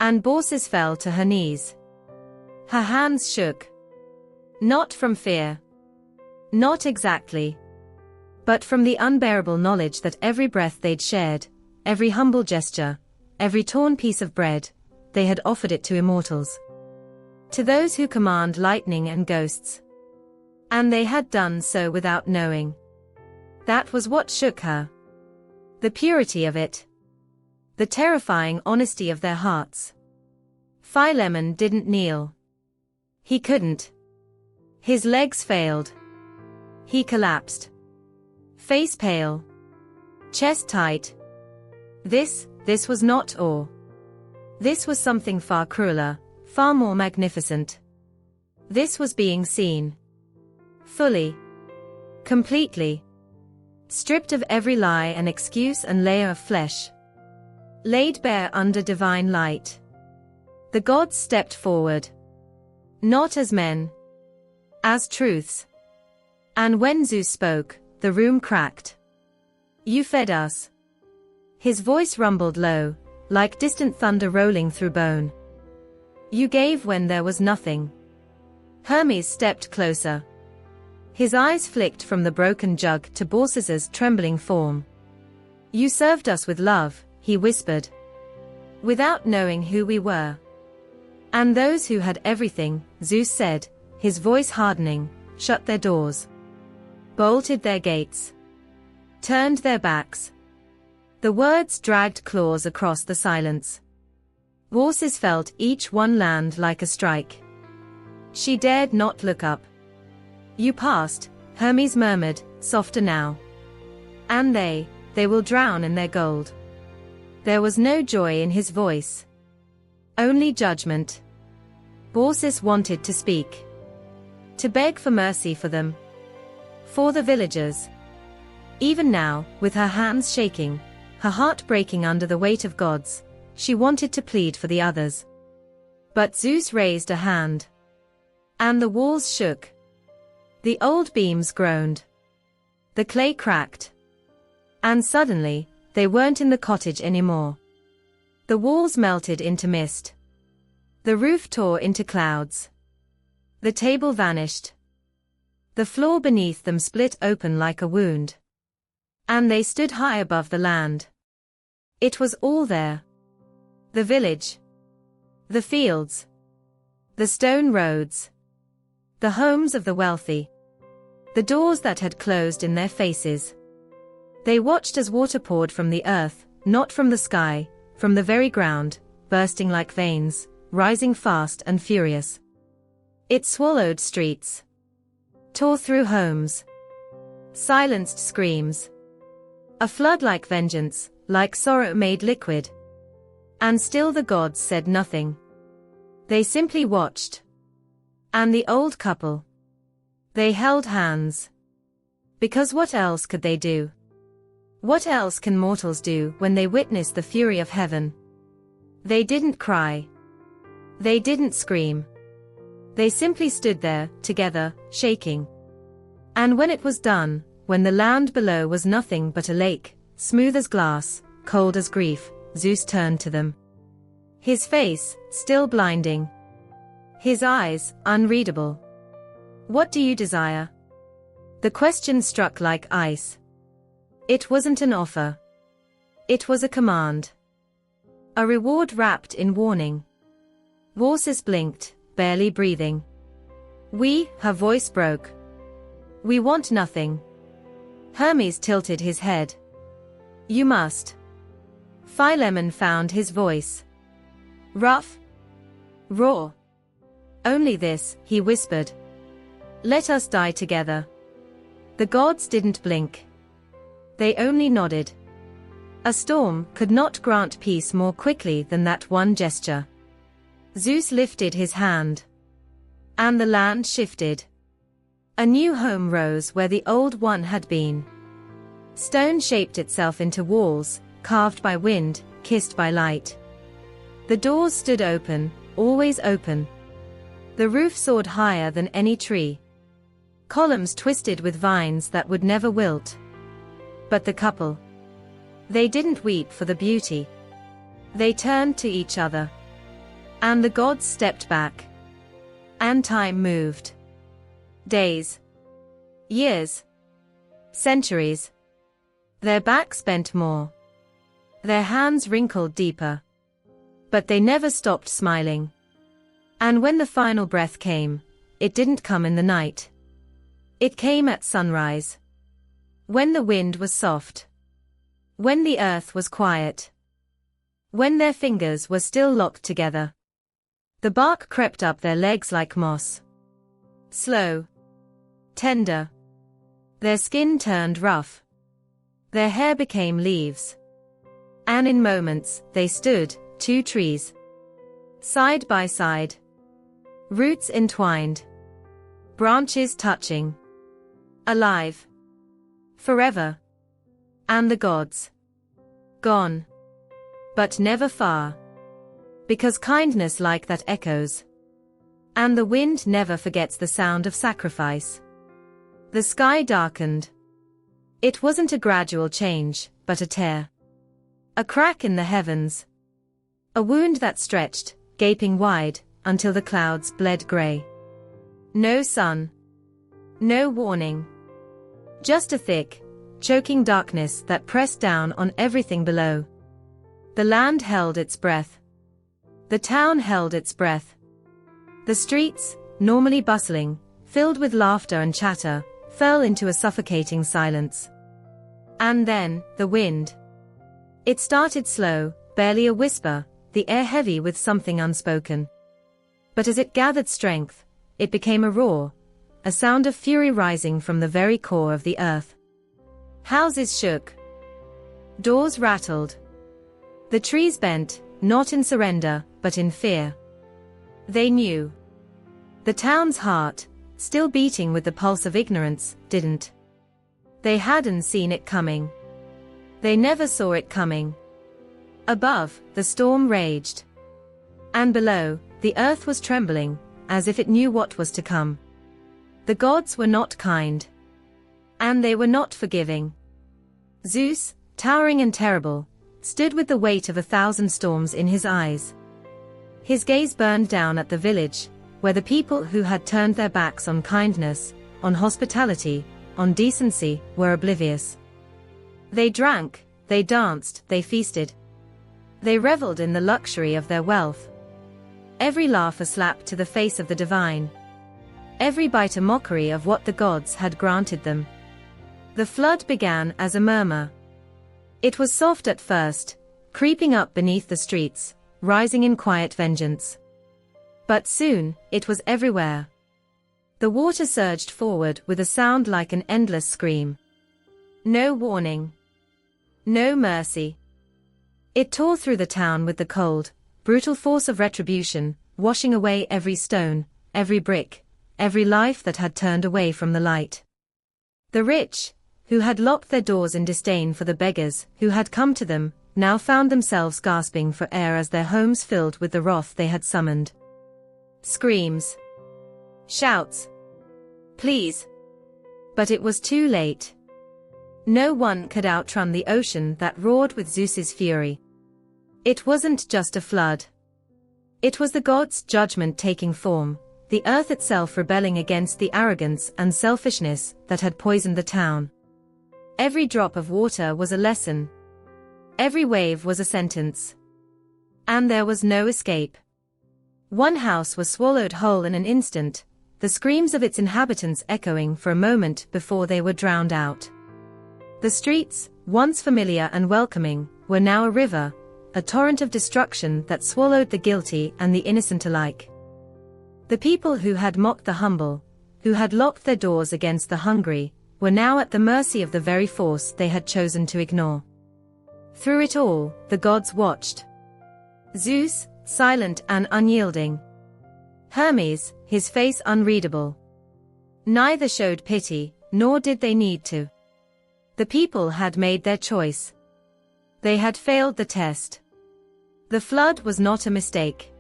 And Baucis fell to her knees. Her hands shook. Not from fear. Not exactly. But from the unbearable knowledge that every breath they'd shared, every humble gesture, every torn piece of bread, they had offered it to immortals. To those who command lightning and ghosts. And they had done so without knowing. That was what shook her. The purity of it. The terrifying honesty of their hearts. Philemon didn't kneel. He couldn't. His legs failed. He collapsed. Face pale. Chest tight. This was not awe. This was something far crueler, far more magnificent. This was being seen. Fully. Completely. Stripped of every lie and excuse and layer of flesh. Laid bare under divine light. The gods stepped forward. Not as men. As truths. And when Zeus spoke, the room cracked. You fed us. His voice rumbled low, like distant thunder rolling through bone. You gave when there was nothing. Hermes stepped closer. His eyes flicked from the broken jug to Baucis's trembling form. You served us with love, he whispered. Without knowing who we were. And those who had everything, Zeus said, his voice hardening, shut their doors. Bolted their gates. Turned their backs. The words dragged claws across the silence. Baucis felt each one land like a strike. She dared not look up. You passed, Hermes murmured, softer now. And they will drown in their gold. There was no joy in his voice. Only judgment. Baucis wanted to speak. To beg for mercy for them. For the villagers. Even now, with her hands shaking, her heart breaking under the weight of gods, she wanted to plead for the others. But Zeus raised a hand. And the walls shook. The old beams groaned. The clay cracked. And suddenly, they weren't in the cottage anymore. The walls melted into mist. The roof tore into clouds. The table vanished. The floor beneath them split open like a wound. And they stood high above the land. It was all there. The village. The fields. The stone roads. The homes of the wealthy. The doors that had closed in their faces. They watched as water poured from the earth, not from the sky, from the very ground, bursting like veins, rising fast and furious. It swallowed streets. Tore through homes. Silenced screams. A flood like vengeance, like sorrow made liquid. And still the gods said nothing. They simply watched. And the old couple. They held hands. Because what else could they do? What else can mortals do when they witness the fury of heaven? They didn't cry. They didn't scream. They simply stood there, together, shaking. And when it was done, when the land below was nothing but a lake, smooth as glass, cold as grief, Zeus turned to them. His face, still blinding. His eyes, unreadable. What do you desire? The question struck like ice. It wasn't an offer. It was a command. A reward wrapped in warning. Baucis blinked, barely breathing. Her voice broke. We want nothing. Hermes tilted his head. You must. Philemon found his voice. Rough. Raw. Only this, he whispered. Let us die together. The gods didn't blink. They only nodded. A storm could not grant peace more quickly than that one gesture. Zeus lifted his hand. And the land shifted. A new home rose where the old one had been. Stone shaped itself into walls, carved by wind, kissed by light. The doors stood open, always open. The roof soared higher than any tree. Columns twisted with vines that would never wilt. But the couple, they didn't weep for the beauty. They turned to each other. And the gods stepped back. And time moved. Days. Years. Centuries. Their backs bent more. Their hands wrinkled deeper. But they never stopped smiling. And when the final breath came, it didn't come in the night. It came at sunrise. When the wind was soft. When the earth was quiet. When their fingers were still locked together. The bark crept up their legs like moss. Slow. Tender. Their skin turned rough. Their hair became leaves. And in moments, they stood, two trees. Side by side. Roots entwined. Branches touching. Alive. Forever. And the gods. Gone. But never far. Because kindness like that echoes. And the wind never forgets the sound of sacrifice. The sky darkened. It wasn't a gradual change, but a tear. A crack in the heavens. A wound that stretched, gaping wide, until the clouds bled gray. No sun. No warning. Just a thick, choking darkness that pressed down on everything below. The land held its breath. The town held its breath. The streets, normally bustling, filled with laughter and chatter, fell into a suffocating silence. And then, the wind. It started slow, barely a whisper, the air heavy with something unspoken. But as it gathered strength, it became a roar, a sound of fury rising from the very core of the earth. Houses shook. Doors rattled. The trees bent, not in surrender, but in fear. They knew. The town's heart, still beating with the pulse of ignorance, didn't. They hadn't seen it coming. They never saw it coming. Above, the storm raged. And below, the earth was trembling, as if it knew what was to come. The gods were not kind. And they were not forgiving. Zeus, towering and terrible, stood with the weight of 1,000 storms in his eyes. His gaze burned down at the village, where the people who had turned their backs on kindness, on hospitality, on decency, were oblivious. They drank, they danced, they feasted. They reveled in the luxury of their wealth. Every laugh a slap to the face of the divine. Every bite a mockery of what the gods had granted them. The flood began as a murmur. It was soft at first, creeping up beneath the streets, rising in quiet vengeance. But soon, it was everywhere. The water surged forward with a sound like an endless scream. No warning. No mercy. It tore through the town with the cold, brutal force of retribution, washing away every stone, every brick, every life that had turned away from the light. The rich, who had locked their doors in disdain for the beggars who had come to them, now found themselves gasping for air as their homes filled with the wrath they had summoned. Screams. Shouts. Pleas. But it was too late. No one could outrun the ocean that roared with Zeus's fury. It wasn't just a flood. It was the gods' judgment taking form, the earth itself rebelling against the arrogance and selfishness that had poisoned the town. Every drop of water was a lesson. Every wave was a sentence. And there was no escape. One house was swallowed whole in an instant, the screams of its inhabitants echoing for a moment before they were drowned out. The streets, once familiar and welcoming, were now a river, a torrent of destruction that swallowed the guilty and the innocent alike. The people who had mocked the humble, who had locked their doors against the hungry, were now at the mercy of the very force they had chosen to ignore. Through it all, the gods watched. Zeus, silent and unyielding. Hermes, his face unreadable. Neither showed pity, nor did they need to. The people had made their choice. They had failed the test. The flood was not a mistake.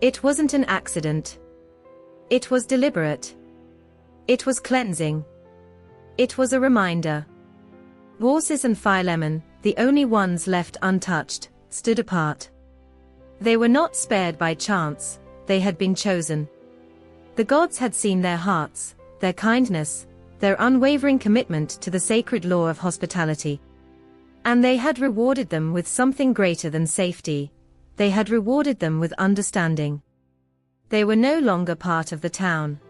It wasn't an accident. It was deliberate. It was cleansing. It was a reminder. Baucis and Philemon, the only ones left untouched, stood apart. They were not spared by chance, they had been chosen. The gods had seen their hearts, their kindness, their unwavering commitment to the sacred law of hospitality. And they had rewarded them with something greater than safety. They had rewarded them with understanding. They were no longer part of the town.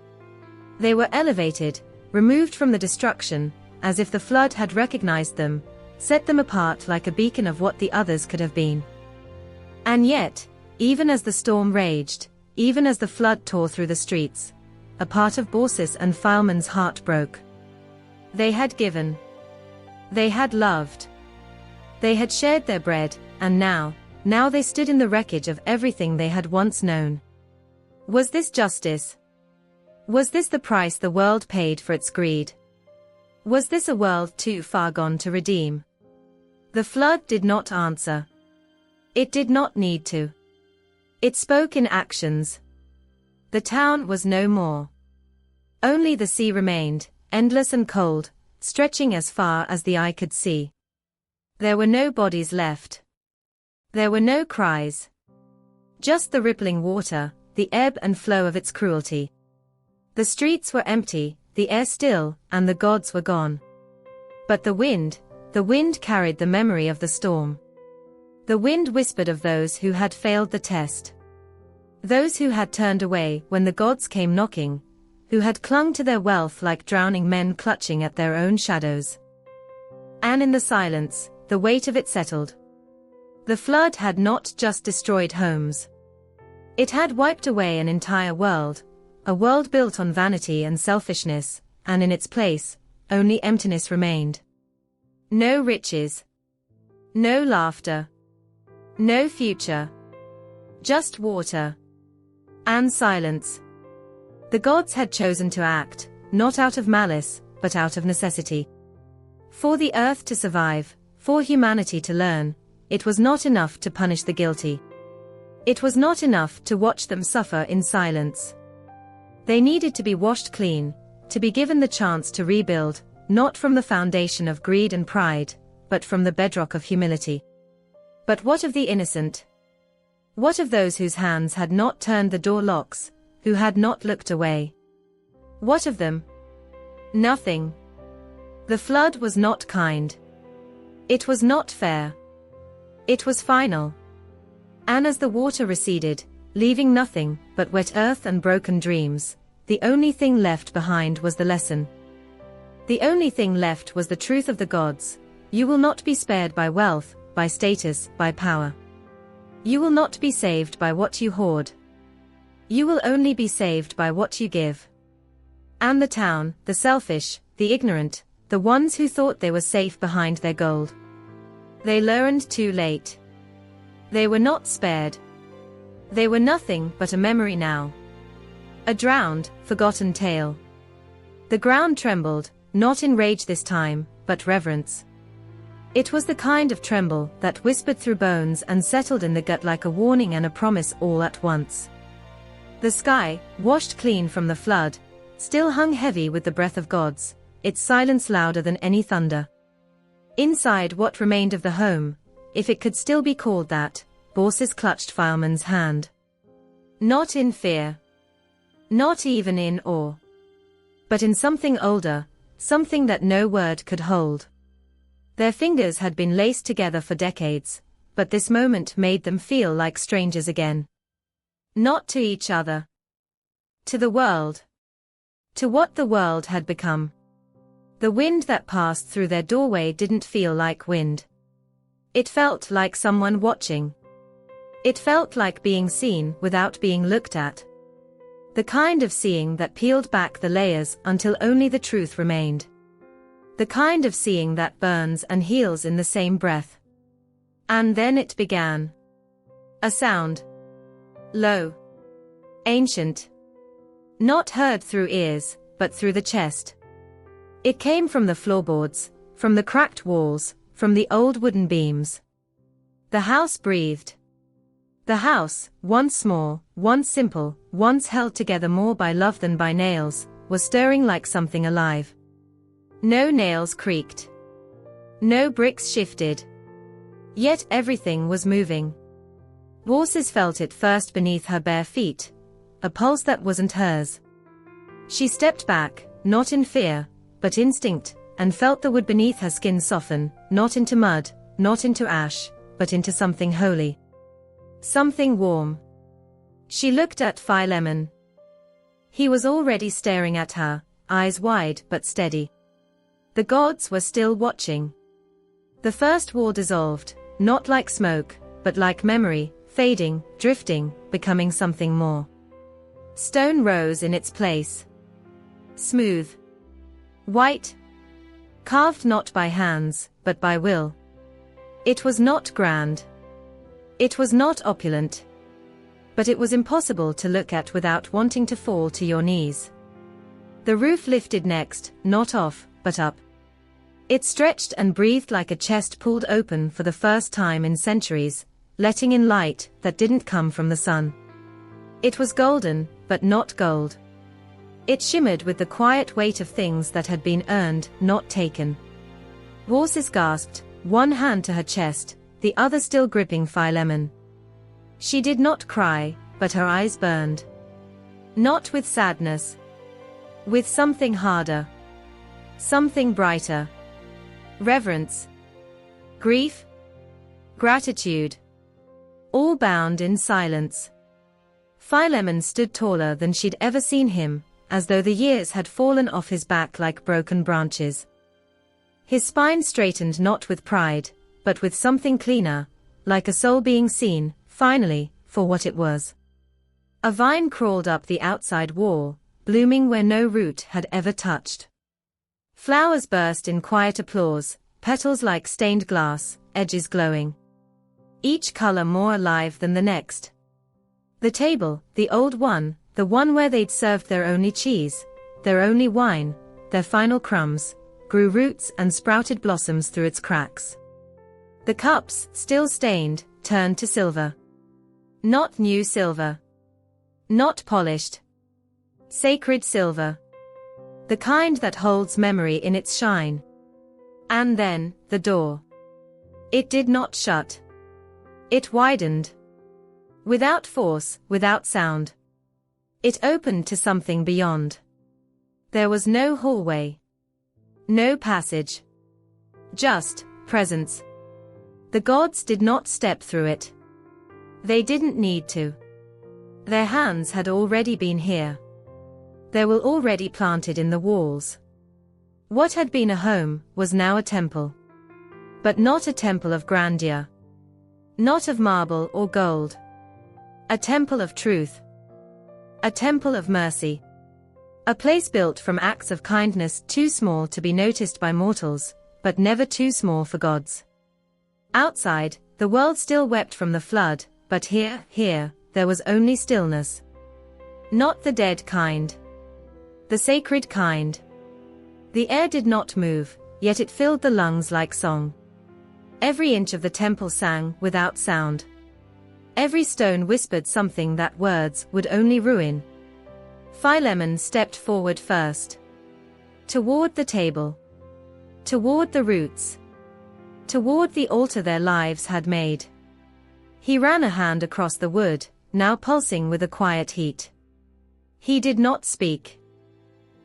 They were elevated, removed from the destruction, as if the flood had recognized them, set them apart like a beacon of what the others could have been. And yet, even as the storm raged, even as the flood tore through the streets, a part of Baucis and Philemon's heart broke. They had given. They had loved. They had shared their bread, and now they stood in the wreckage of everything they had once known. Was this justice? Was this the price the world paid for its greed? Was this a world too far gone to redeem? The flood did not answer. It did not need to. It spoke in actions. The town was no more. Only the sea remained, endless and cold, stretching as far as the eye could see. There were no bodies left. There were no cries. Just the rippling water, the ebb and flow of its cruelty. The streets were empty, the air still, and the gods were gone. But the wind carried the memory of the storm. The wind whispered of those who had failed the test. Those who had turned away when the gods came knocking, who had clung to their wealth like drowning men clutching at their own shadows. And in the silence, the weight of it settled. The flood had not just destroyed homes. It had wiped away an entire world, a world built on vanity and selfishness, and in its place, only emptiness remained. No riches. No laughter. No future. Just water. And silence. The gods had chosen to act, not out of malice, but out of necessity. For the earth to survive, for humanity to learn, it was not enough to punish the guilty. It was not enough to watch them suffer in silence. They needed to be washed clean, to be given the chance to rebuild, not from the foundation of greed and pride, but from the bedrock of humility. But what of the innocent? What of those whose hands had not turned the door locks, who had not looked away? What of them? Nothing. The flood was not kind. It was not fair. It was final. And as the water receded, leaving nothing but wet earth and broken dreams, the only thing left behind was the lesson. The only thing left was the truth of the gods. You will not be spared by wealth, by status, by power. You will not be saved by what you hoard. You will only be saved by what you give. And the town, the selfish, the ignorant, the ones who thought they were safe behind their gold. They learned too late. They were not spared. They were nothing but a memory now. A drowned, forgotten tale. The ground trembled, not in rage this time, but reverence. It was the kind of tremble that whispered through bones and settled in the gut like a warning and a promise all at once. The sky, washed clean from the flood, still hung heavy with the breath of gods, its silence louder than any thunder. Inside what remained of the home, if it could still be called that, Baucis clutched Philemon's hand. Not in fear. Not even in awe. But in something older, something that no word could hold. Their fingers had been laced together for decades, but this moment made them feel like strangers again. Not to each other. To the world. To what the world had become. The wind that passed through their doorway didn't feel like wind. It felt like someone watching. It felt like being seen without being looked at. The kind of seeing that peeled back the layers until only the truth remained. The kind of seeing that burns and heals in the same breath. And then it began. A sound. Low. Ancient. Not heard through ears, but through the chest. It came from the floorboards, from the cracked walls, from the old wooden beams. The house breathed. The house, once small, once simple, once held together more by love than by nails, was stirring like something alive. No nails creaked. No bricks shifted. Yet everything was moving. Baucis felt it first beneath her bare feet, a pulse that wasn't hers. She stepped back, not in fear, but instinct, and felt the wood beneath her skin soften, not into mud, not into ash, but into something holy. Something warm. She looked at Philemon. He was already staring at her, eyes wide but steady. The gods were still watching. The first wall dissolved, not like smoke, but like memory, fading, drifting, becoming something more. Stone rose in its place. Smooth. White. Carved not by hands, but by will. It was not grand. It was not opulent. But it was impossible to look at without wanting to fall to your knees. The roof lifted next, not off, but up. It stretched and breathed like a chest pulled open for the first time in centuries, letting in light that didn't come from the sun. It was golden, but not gold. It shimmered with the quiet weight of things that had been earned, not taken. Baucis gasped, one hand to her chest, the other still gripping Philemon. She did not cry, but her eyes burned. Not with sadness. With something harder. Something brighter. Reverence. Grief. Gratitude. All bound in silence. Philemon stood taller than she'd ever seen him, as though the years had fallen off his back like broken branches. His spine straightened not with pride, but with something cleaner, like a soul being seen, finally, for what it was. A vine crawled up the outside wall, blooming where no root had ever touched. Flowers burst in quiet applause, petals like stained glass, edges glowing. Each color more alive than the next. The table, the old one, the one where they'd served their only cheese, their only wine, their final crumbs, grew roots and sprouted blossoms through its cracks. The cups, still stained, turned to silver. Not new silver. Not polished. Sacred silver. The kind that holds memory in its shine. And then, the door. It did not shut. It widened. Without force, without sound. It opened to something beyond. There was no hallway. No passage. Just presence. The gods did not step through it. They didn't need to. Their hands had already been here. They were already planted in the walls. What had been a home was now a temple. But not a temple of grandeur. Not of marble or gold. A temple of truth. A temple of mercy. A place built from acts of kindness too small to be noticed by mortals, but never too small for gods. Outside, the world still wept from the flood, but here, there was only stillness. Not the dead kind. The sacred kind. The air did not move, yet it filled the lungs like song. Every inch of the temple sang without sound. Every stone whispered something that words would only ruin. Philemon stepped forward first. Toward the table. Toward the roots. Toward the altar their lives had made. He ran a hand across the wood, now pulsing with a quiet heat. He did not speak.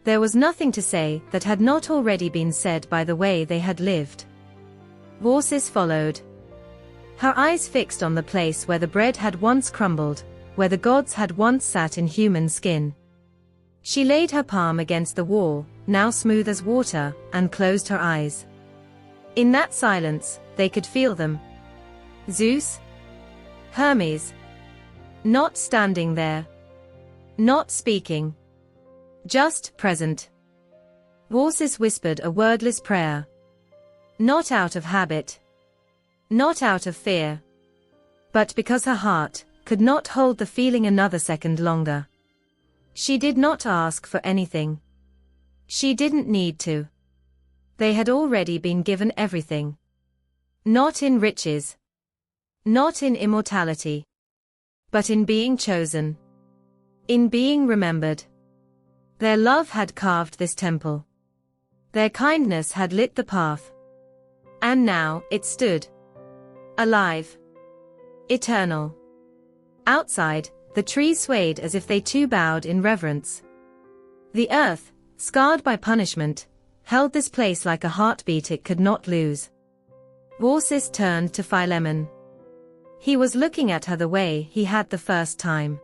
There was nothing to say that had not already been said by the way they had lived. Baucis followed. Her eyes fixed on the place where the bread had once crumbled, where the gods had once sat in human skin. She laid her palm against the wall, now smooth as water, and closed her eyes. In that silence, they could feel them. Zeus? Hermes? Not standing there. Not speaking. Just present. Baucis whispered a wordless prayer. Not out of habit. Not out of fear. But because her heart could not hold the feeling another second longer. She did not ask for anything. She didn't need to. They had already been given everything. Not in riches. Not in immortality. But in being chosen. In being remembered. Their love had carved this temple. Their kindness had lit the path. And now it stood. Alive. Eternal. Outside, the trees swayed as if they too bowed in reverence. The earth, scarred by punishment, held this place like a heartbeat it could not lose. Baucis turned to Philemon. He was looking at her the way he had the first time.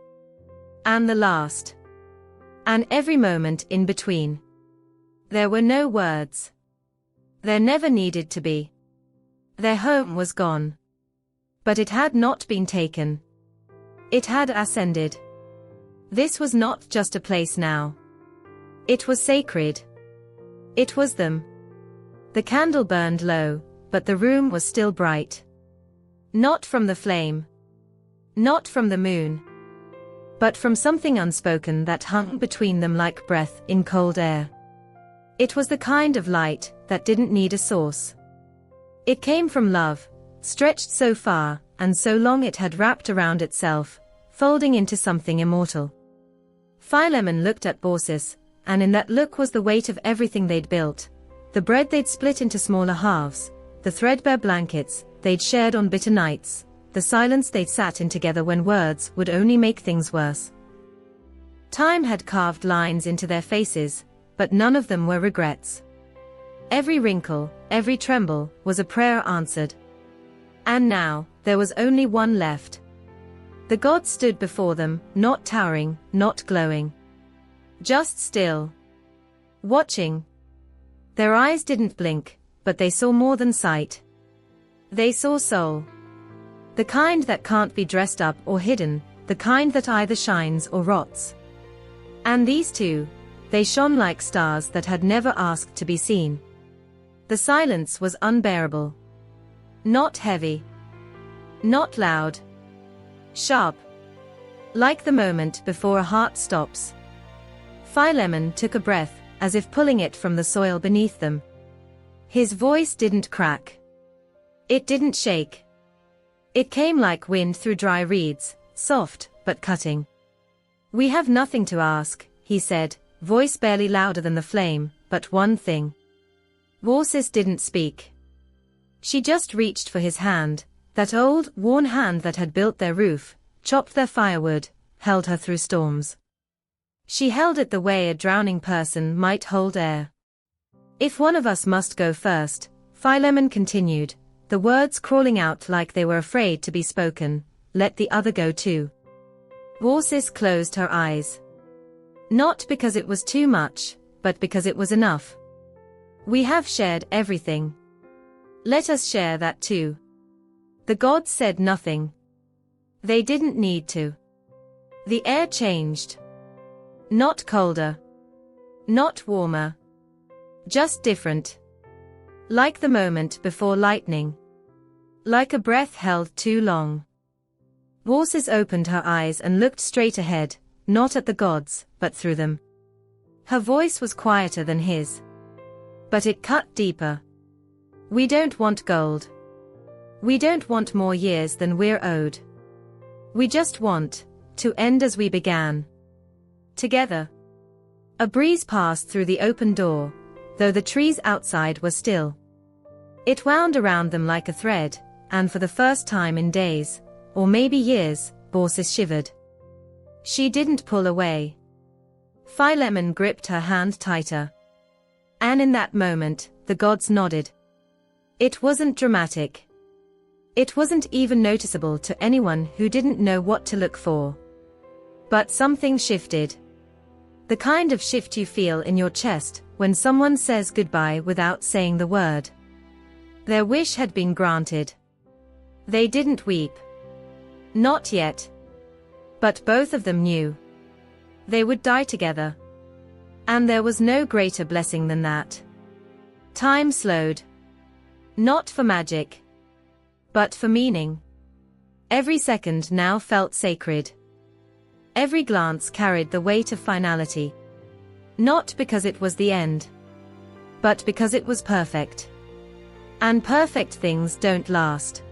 And the last. And every moment in between. There were no words. There never needed to be. Their home was gone. But it had not been taken. It had ascended. This was not just a place now. It was sacred. It was them. The candle burned low, but the room was still bright. Not from the flame. Not from the moon. But from something unspoken that hung between them like breath in cold air. It was the kind of light that didn't need a source. It came from love, stretched so far, and so long it had wrapped around itself, folding into something immortal. Philemon looked at Baucis, and in that look was the weight of everything they'd built, the bread they'd split into smaller halves, the threadbare blankets they'd shared on bitter nights, the silence they'd sat in together when words would only make things worse. Time had carved lines into their faces, but none of them were regrets. Every wrinkle, every tremble, was a prayer answered. And now, there was only one left. The gods stood before them, not towering, not glowing. Just still. Watching. Their eyes didn't blink, but they saw more than sight. They saw soul. The kind that can't be dressed up or hidden, the kind that either shines or rots. And these two, they shone like stars that had never asked to be seen. The silence was unbearable. Not heavy. Not loud. Sharp. Like the moment before a heart stops. Philemon took a breath, as if pulling it from the soil beneath them. His voice didn't crack. It didn't shake. It came like wind through dry reeds, soft, but cutting. "We have nothing to ask," he said, voice barely louder than the flame, "but one thing." Baucis didn't speak. She just reached for his hand, that old, worn hand that had built their roof, chopped their firewood, held her through storms. She held it the way a drowning person might hold air. "If one of us must go first," Philemon continued, the words crawling out like they were afraid to be spoken, "let the other go too." Baucis closed her eyes. Not because it was too much, but because it was enough. "We have shared everything. Let us share that too." The gods said nothing. They didn't need to. The air changed. Not colder. Not warmer. Just different. Like the moment before lightning. Like a breath held too long. Baucis opened her eyes and looked straight ahead, not at the gods, but through them. Her voice was quieter than his. But it cut deeper. "We don't want gold. We don't want more years than we're owed. We just want to end as we began. Together." A breeze passed through the open door, though the trees outside were still. It wound around them like a thread, and for the first time in days, or maybe years, Baucis shivered. She didn't pull away. Philemon gripped her hand tighter. And in that moment, the gods nodded. It wasn't dramatic. It wasn't even noticeable to anyone who didn't know what to look for. But something shifted. The kind of shift you feel in your chest when someone says goodbye without saying the word. Their wish had been granted. They didn't weep. Not yet. But both of them knew. They would die together. And there was no greater blessing than that. Time slowed. Not for magic, but for meaning. Every second now felt sacred. Every glance carried the weight of finality. Not because it was the end, but because it was perfect. And perfect things don't last.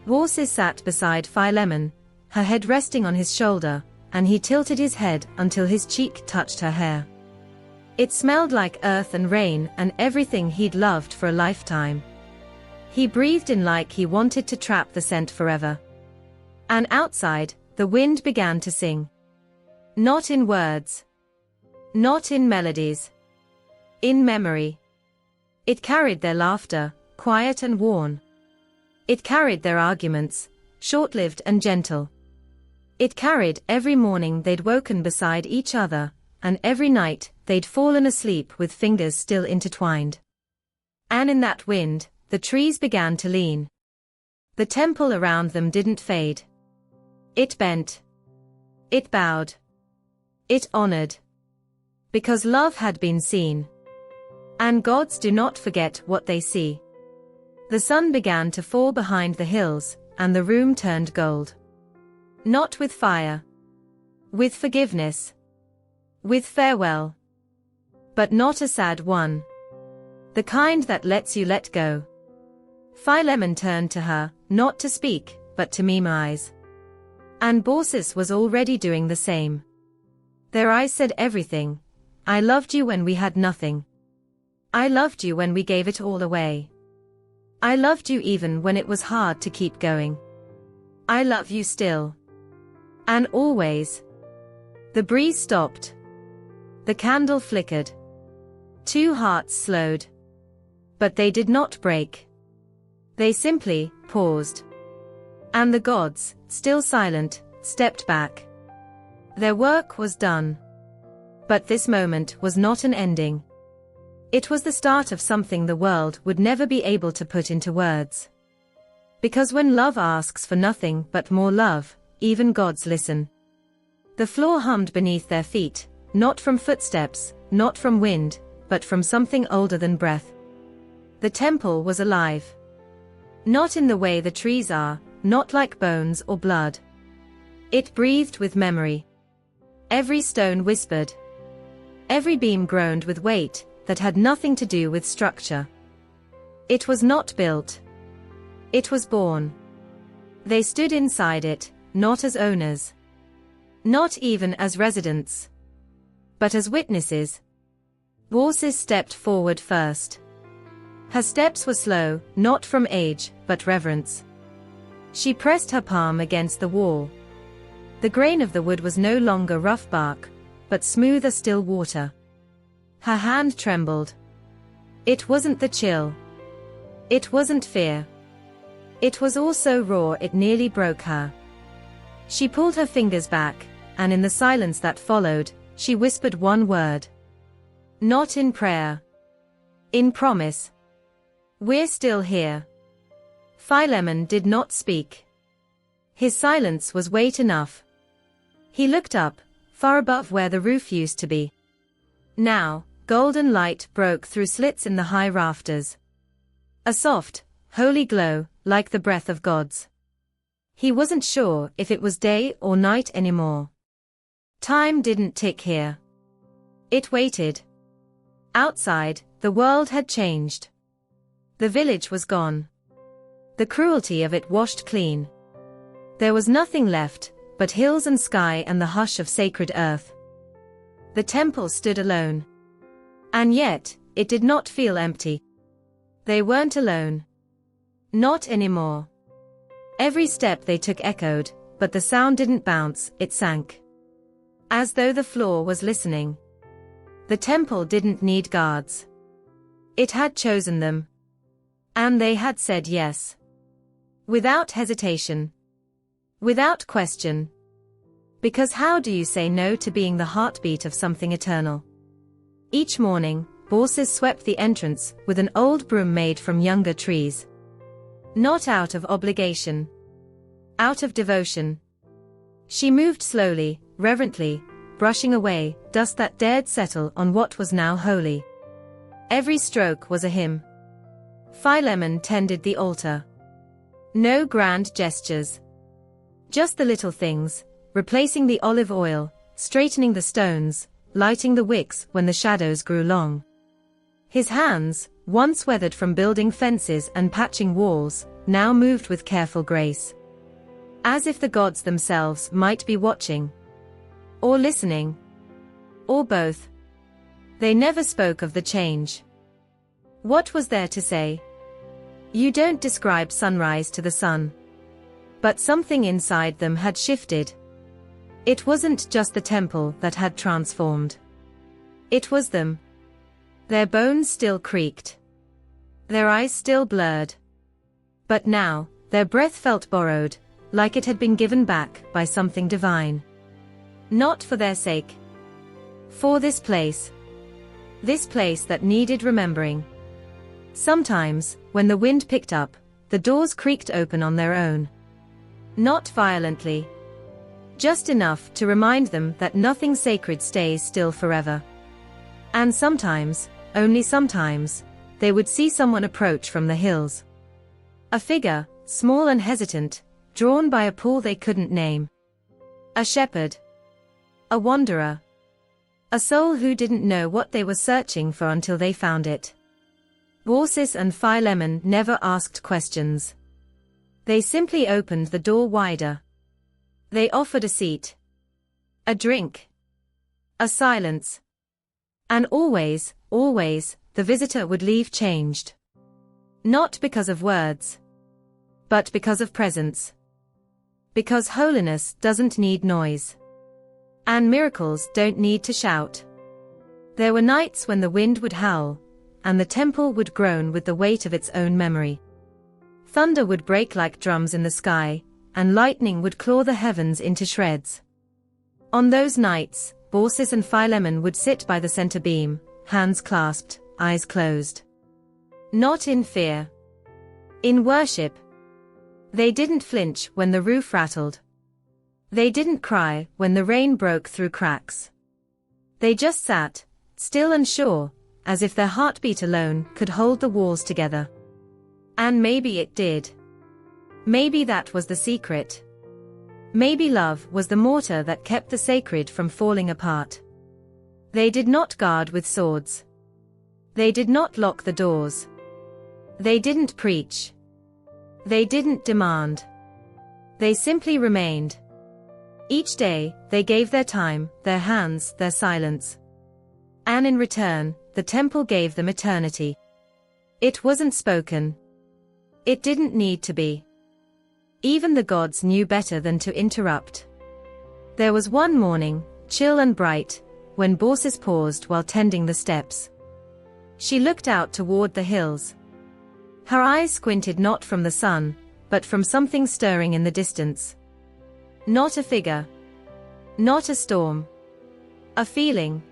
Baucis sat beside Philemon, her head resting on his shoulder, and he tilted his head until his cheek touched her hair. It smelled like earth and rain and everything he'd loved for a lifetime. He breathed in like he wanted to trap the scent forever. And outside, the wind began to sing. Not in words. Not in melodies. In memory. It carried their laughter, quiet and worn. It carried their arguments, short-lived and gentle. It carried every morning they'd woken beside each other, and every night they'd fallen asleep with fingers still intertwined. And in that wind, the trees began to lean. The temple around them didn't fade. It bent. It bowed. It honored. Because love had been seen. And gods do not forget what they see. The sun began to fall behind the hills, and the room turned gold. Not with fire. With forgiveness. With farewell. But not a sad one. The kind that lets you let go. Philemon turned to her, not to speak, but to mimize. And Baucis was already doing the same. Their eyes said everything. I loved you when we had nothing. I loved you when we gave it all away. I loved you even when it was hard to keep going. I love you still. And always. The breeze stopped. The candle flickered. Two hearts slowed. But they did not break. They simply paused. And the gods, still silent, stepped back. Their work was done. But this moment was not an ending. It was the start of something the world would never be able to put into words. Because when love asks for nothing but more love, even gods listen. The floor hummed beneath their feet, not from footsteps, not from wind, but from something older than breath. The temple was alive. Not in the way the trees are, not like bones or blood. It breathed with memory. Every stone whispered. Every beam groaned with weight that had nothing to do with structure. It was not built. It was born. They stood inside it, not as owners. Not even as residents. But as witnesses. Baucis stepped forward first. Her steps were slow, not from age, but reverence. She pressed her palm against the wall. The grain of the wood was no longer rough bark, but smooth as still water. Her hand trembled. It wasn't the chill. It wasn't fear. It was also raw. It nearly broke her. She pulled her fingers back, and in the silence that followed, she whispered one word. Not in prayer. In promise. We're still here. Philemon did not speak. His silence was weight enough. He looked up, far above where the roof used to be. Now, golden light broke through slits in the high rafters. A soft, holy glow, like the breath of gods. He wasn't sure if it was day or night anymore. Time didn't tick here. It waited. Outside, the world had changed. The village was gone. The cruelty of it washed clean. There was nothing left, but hills and sky and the hush of sacred earth. The temple stood alone. And yet, it did not feel empty. They weren't alone. Not anymore. Every step they took echoed, but the sound didn't bounce, it sank. As though the floor was listening. The temple didn't need guards. It had chosen them. And they had said yes. Without hesitation. Without question. Because how do you say no to being the heartbeat of something eternal? Each morning, Baucis swept the entrance with an old broom made from younger trees. Not out of obligation. Out of devotion. She moved slowly, reverently, brushing away dust that dared settle on what was now holy. Every stroke was a hymn. Philemon tended the altar. No grand gestures. Just the little things, replacing the olive oil, straightening the stones, lighting the wicks when the shadows grew long. His hands, once weathered from building fences and patching walls, now moved with careful grace. As if the gods themselves might be watching. Or listening. Or both. They never spoke of the change. What was there to say? You don't describe sunrise to the sun. But something inside them had shifted. It wasn't just the temple that had transformed. It was them. Their bones still creaked. Their eyes still blurred. But now, their breath felt borrowed, like it had been given back by something divine. Not for their sake. For this place. This place that needed remembering. Sometimes, when the wind picked up, the doors creaked open on their own. Not violently. Just enough to remind them that nothing sacred stays still forever. And sometimes, only sometimes, they would see someone approach from the hills. A figure, small and hesitant, drawn by a pull they couldn't name. A shepherd. A wanderer. A soul who didn't know what they were searching for until they found it. Baucis and Philemon never asked questions. They simply opened the door wider. They offered a seat. A drink. A silence. And always, always, the visitor would leave changed. Not because of words. But because of presence. Because holiness doesn't need noise. And miracles don't need to shout. There were nights when the wind would howl, and the temple would groan with the weight of its own memory. Thunder would break like drums in the sky, and lightning would claw the heavens into shreds. On those nights, Baucis and Philemon would sit by the center beam, hands clasped, eyes closed. Not in fear. In worship. They didn't flinch when the roof rattled. They didn't cry when the rain broke through cracks. They just sat, still and sure, as if their heartbeat alone could hold the walls together. And maybe it did. Maybe that was the secret. Maybe love was the mortar that kept the sacred from falling apart. They did not guard with swords. They did not lock the doors. They didn't preach. They didn't demand. They simply remained. Each day, they gave their time, their hands, their silence. And in return, the temple gave them eternity. It wasn't spoken. It didn't need to be. Even the gods knew better than to interrupt. There was one morning, chill and bright, when Baucis paused while tending the steps. She looked out toward the hills. Her eyes squinted not from the sun, but from something stirring in the distance. Not a figure. Not a storm. A feeling.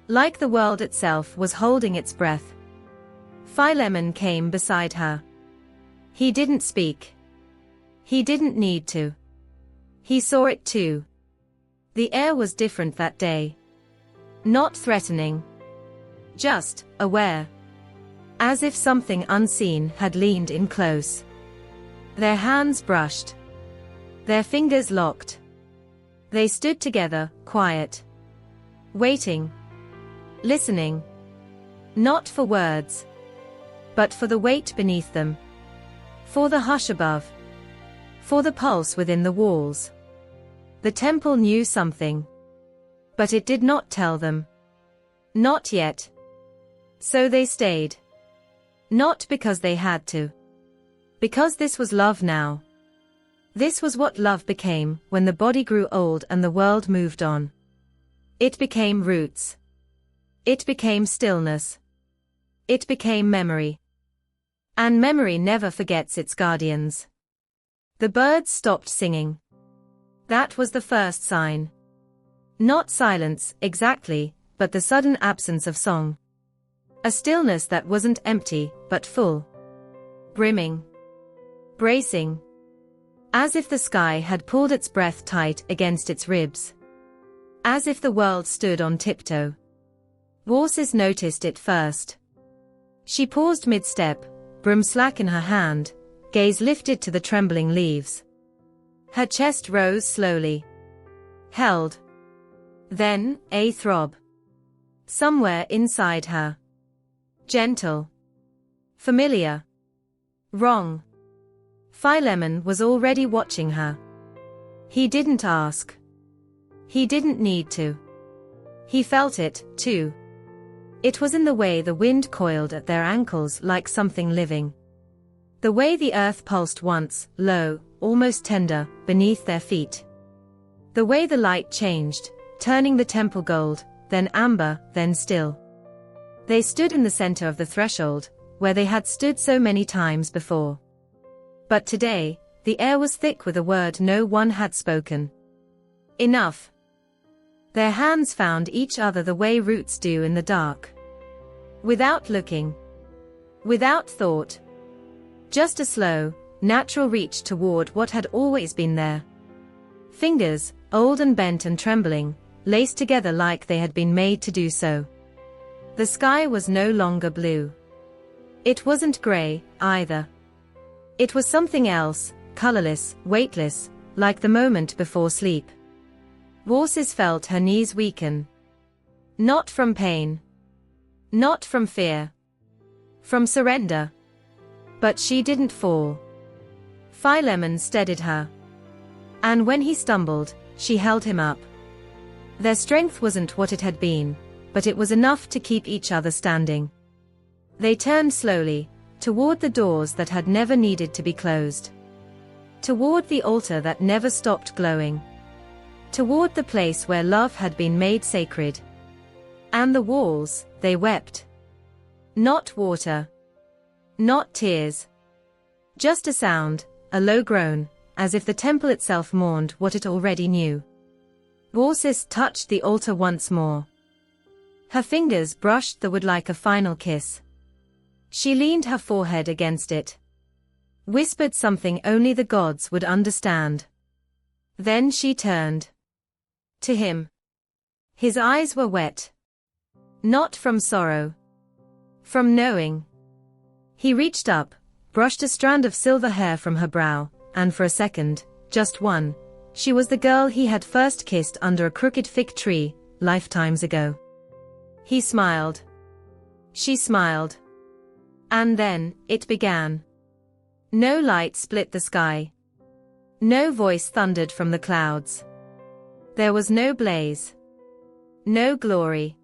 Like the world itself was holding its breath. Philemon came beside her. He didn't speak. He didn't need to. He saw it too. The air was different that day. Not threatening. Just aware. As if something unseen had leaned in close. Their hands brushed. Their fingers locked. They stood together, quiet. Waiting. Listening. Not for words. But for the weight beneath them. For the hush above. For the pulse within the walls. The temple knew something. But it did not tell them. Not yet. So they stayed. Not because they had to. Because this was love now. This was what love became when the body grew old and the world moved on. It became roots. It became stillness. It became memory. And memory never forgets its guardians. The birds stopped singing. That was the first sign. Not silence, exactly, but the sudden absence of song. A stillness that wasn't empty, but full. Brimming. Bracing. As if the sky had pulled its breath tight against its ribs. As if the world stood on tiptoe. Baucis noticed it first. She paused mid-step, broom slack in her hand, gaze lifted to the trembling leaves. Her chest rose slowly. Held. Then, a throb. Somewhere inside her. Gentle. Familiar. Wrong. Philemon was already watching her. He didn't ask. He didn't need to. He felt it, too. It was in the way the wind coiled at their ankles like something living. The way the earth pulsed once, low, almost tender, beneath their feet. The way the light changed, turning the temple gold, then amber, then still. They stood in the center of the threshold, where they had stood so many times before. But today, the air was thick with a word no one had spoken. Enough. Their hands found each other the way roots do in the dark. Without looking. Without thought. Just a slow, natural reach toward what had always been there. Fingers, old and bent and trembling, laced together like they had been made to do so. The sky was no longer blue. It wasn't gray, either. It was something else, colorless, weightless, like the moment before sleep. Baucis felt her knees weaken. Not from pain. Not from fear. From surrender. But she didn't fall. Philemon steadied her. And when he stumbled, she held him up. Their strength wasn't what it had been, but it was enough to keep each other standing. They turned slowly, toward the doors that had never needed to be closed. Toward the altar that never stopped glowing. Toward the place where love had been made sacred. And the walls, they wept. Not water. Not tears. Just a sound, a low groan, as if the temple itself mourned what it already knew. Baucis touched the altar once more. Her fingers brushed the wood like a final kiss. She leaned her forehead against it. Whispered something only the gods would understand. Then she turned. To him. His eyes were wet. Not from sorrow. From knowing. He reached up, brushed a strand of silver hair from her brow, and for a second, just one, she was the girl he had first kissed under a crooked fig tree, lifetimes ago. He smiled. She smiled. And then, it began. No light split the sky. No voice thundered from the clouds. There was no blaze. No glory.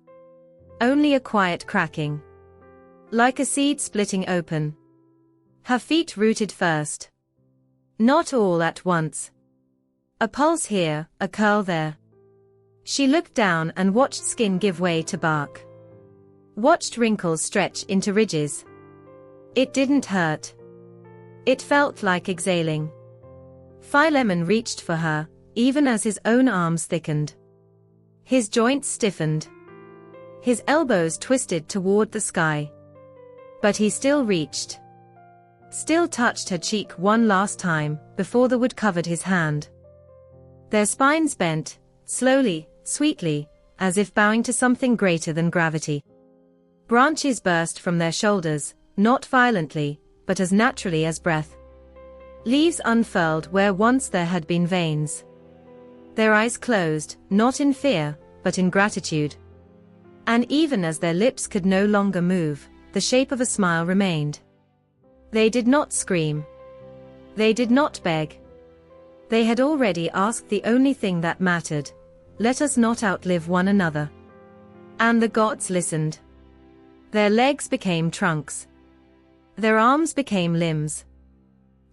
Only a quiet cracking. Like a seed splitting open. Her feet rooted first. Not all at once. A pulse here, a curl there. She looked down and watched skin give way to bark. Watched wrinkles stretch into ridges. It didn't hurt. It felt like exhaling. Philemon reached for her, even as his own arms thickened. His joints stiffened. His elbows twisted toward the sky. But he still reached. Still touched her cheek one last time, before the wood covered his hand. Their spines bent, slowly, sweetly, as if bowing to something greater than gravity. Branches burst from their shoulders, not violently, but as naturally as breath. Leaves unfurled where once there had been veins. Their eyes closed, not in fear, but in gratitude. And even as their lips could no longer move, the shape of a smile remained. They did not scream. They did not beg. They had already asked the only thing that mattered. Let us not outlive one another. And the gods listened. Their legs became trunks. Their arms became limbs.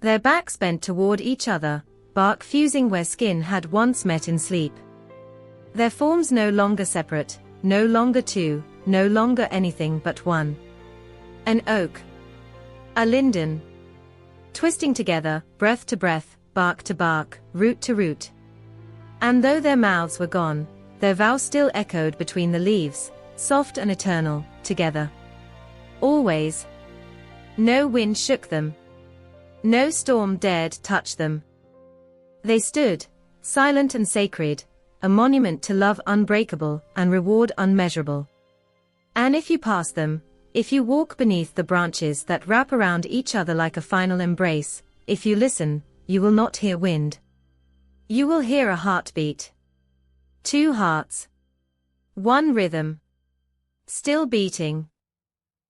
Their backs bent toward each other, bark fusing where skin had once met in sleep. Their forms no longer separate, no longer two, no longer anything but one. An oak. A linden. Twisting together, breath to breath, bark to bark, root to root. And though their mouths were gone, their vow still echoed between the leaves, soft and eternal, together. Always. No wind shook them. No storm dared touch them. They stood, silent and sacred, a monument to love unbreakable and reward unmeasurable. And if you pass them, if you walk beneath the branches that wrap around each other like a final embrace, if you listen, you will not hear wind. You will hear a heartbeat. Two hearts. One rhythm. Still beating.